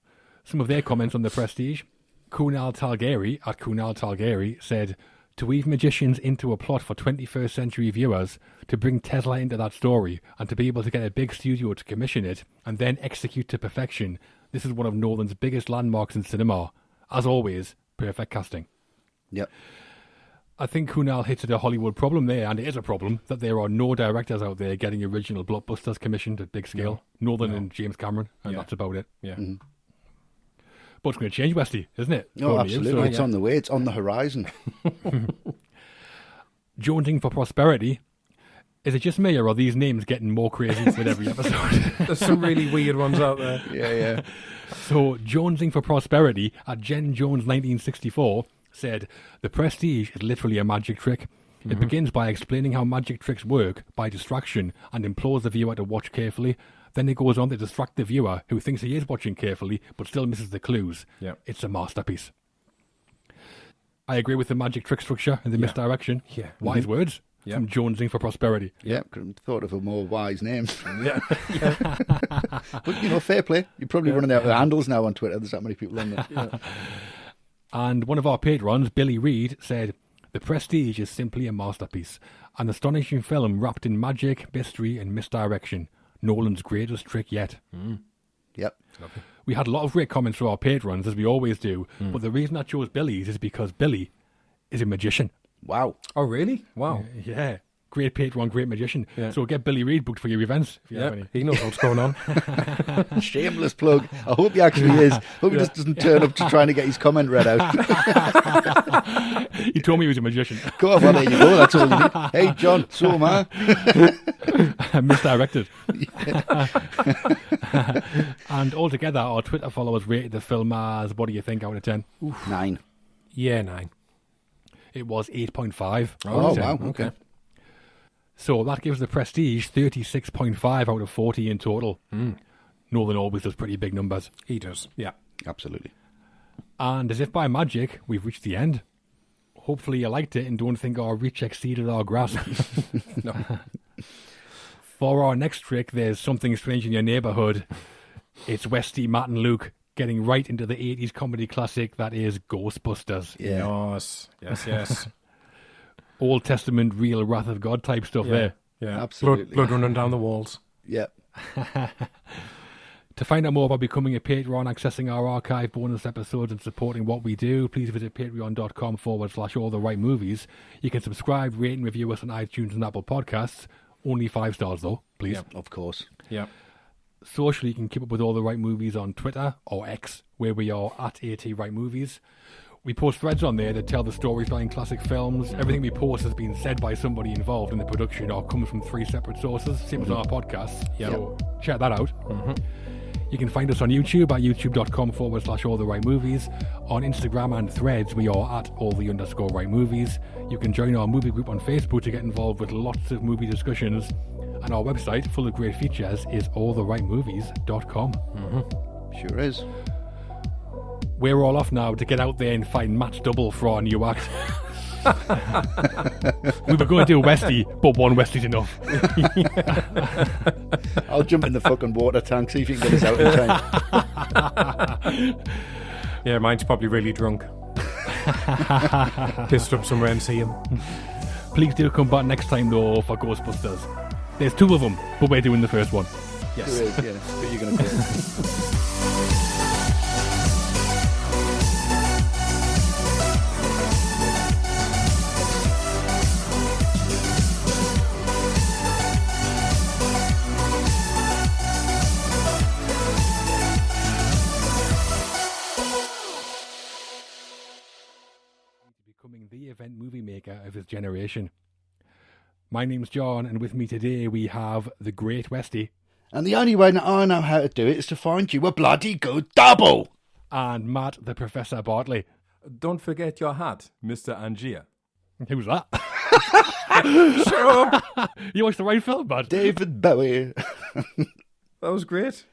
Some of their comments on The Prestige. Kunal Talgeri, at Kunal Talgeri, said, to weave magicians into a plot for 21st century viewers, to bring Tesla into that story, and to be able to get a big studio to commission it, and then execute to perfection, this is one of Nolan's biggest landmarks in cinema. As always, perfect casting. Yep. I think Kunal hits at a Hollywood problem there, and it is a problem, that there are no directors out there getting original blockbusters commissioned at big scale. Nolan and James Cameron, and that's about it. Yeah. Mm-hmm. But it's going to change, Westy, isn't it? No, absolutely. It's on the way. It's on the horizon. Jonesing for Prosperity. Is it just me, or are these names getting more crazy with every episode? There's some really weird ones out there. Yeah. So, Jonesing for Prosperity at Jen Jones 1964 said, The Prestige is literally a magic trick. It begins by explaining how magic tricks work by distraction and implores the viewer to watch carefully. Then it goes on to distract the viewer, who thinks he is watching carefully but still misses the clues. Yeah. It's a masterpiece. I agree with the magic trick structure and the misdirection. Yeah. Wise words from Jonesing for Prosperity. Yeah, couldn't have thought of a more wise name. Yeah. But, fair play. You're probably running out of handles now on Twitter. There's that many people on there. Yeah. And one of our patrons, Billy Reed, said, The Prestige is simply a masterpiece. An astonishing film wrapped in magic, mystery and misdirection. Nolan's greatest trick yet. Yep. Lovely. We had a lot of great comments from our patrons, as we always do. But the reason I chose Billy's is because Billy is a magician. Wow. Oh, really? Wow. Yeah. Great patron, great magician. Yeah. So get Billy Reed booked for your events. If you have any. He knows what's going on. Shameless plug. I hope he actually is. Hope he just doesn't turn up to trying to get his comment read out. He told me he was a magician. Go on, well, there you go. That's all you need. Hey, John, so am I. Misdirected. And altogether, our Twitter followers rated the film as, what do you think, out of 10? 9. Yeah, 9. It was 8.5. Oh, wow. Okay. So that gives The Prestige 36.5 out of 40 in total. Nolan always does pretty big numbers. He does. Yeah. Absolutely. And as if by magic, we've reached the end. Hopefully you liked it and don't think our reach exceeded our grasp. No. For our next trick, there's Something Strange in Your Neighborhood. It's Westy, Matt and Luke getting right into the 80s comedy classic that is Ghostbusters. Yeah. Yes. Old Testament, real Wrath of God type stuff there. Yeah. Absolutely. Blood running down the walls. Yep. To find out more about becoming a patron, accessing our archive bonus episodes and supporting what we do, please visit patreon.com/alltherightmovies. You can subscribe, rate and review us on iTunes and Apple Podcasts. Only 5 stars though, please. Yep, of course. Yeah. Socially, you can keep up with All the Right Movies on Twitter or X, where we are at ATRightMovies. We post threads on there that tell the stories behind classic films. Everything we post has been said by somebody involved in the production or comes from 3 separate sources, same as our podcasts. Yep. So check that out. You can find us on YouTube at youtube.com/alltherightmovies. On Instagram and Threads, we are at allthe_rightmovies. You can join our movie group on Facebook to get involved with lots of movie discussions. And our website, full of great features, is alltherightmovies.com. Sure is. We're all off now to get out there and find Matt's double for our new act. We were going to do Westy, but one Westy's enough. I'll jump in the fucking water tank, see if you can get us out in time. Yeah, mine's probably really drunk. Pissed up somewhere and see him. Please do come back next time, though, for Ghostbusters. There's 2 of them, but we're doing the first one. Yes. There is, yeah. But you're going to do it. Becoming the event movie maker of his generation. My name's John, and with me today we have the great Westy. And the only way that I know how to do it is to find you a bloody good double. And Matt, the Professor Bartley. Don't forget your hat, Mr. Angier. Who's that? Shut up! You watched the right film, bud. David Bowie. That was great.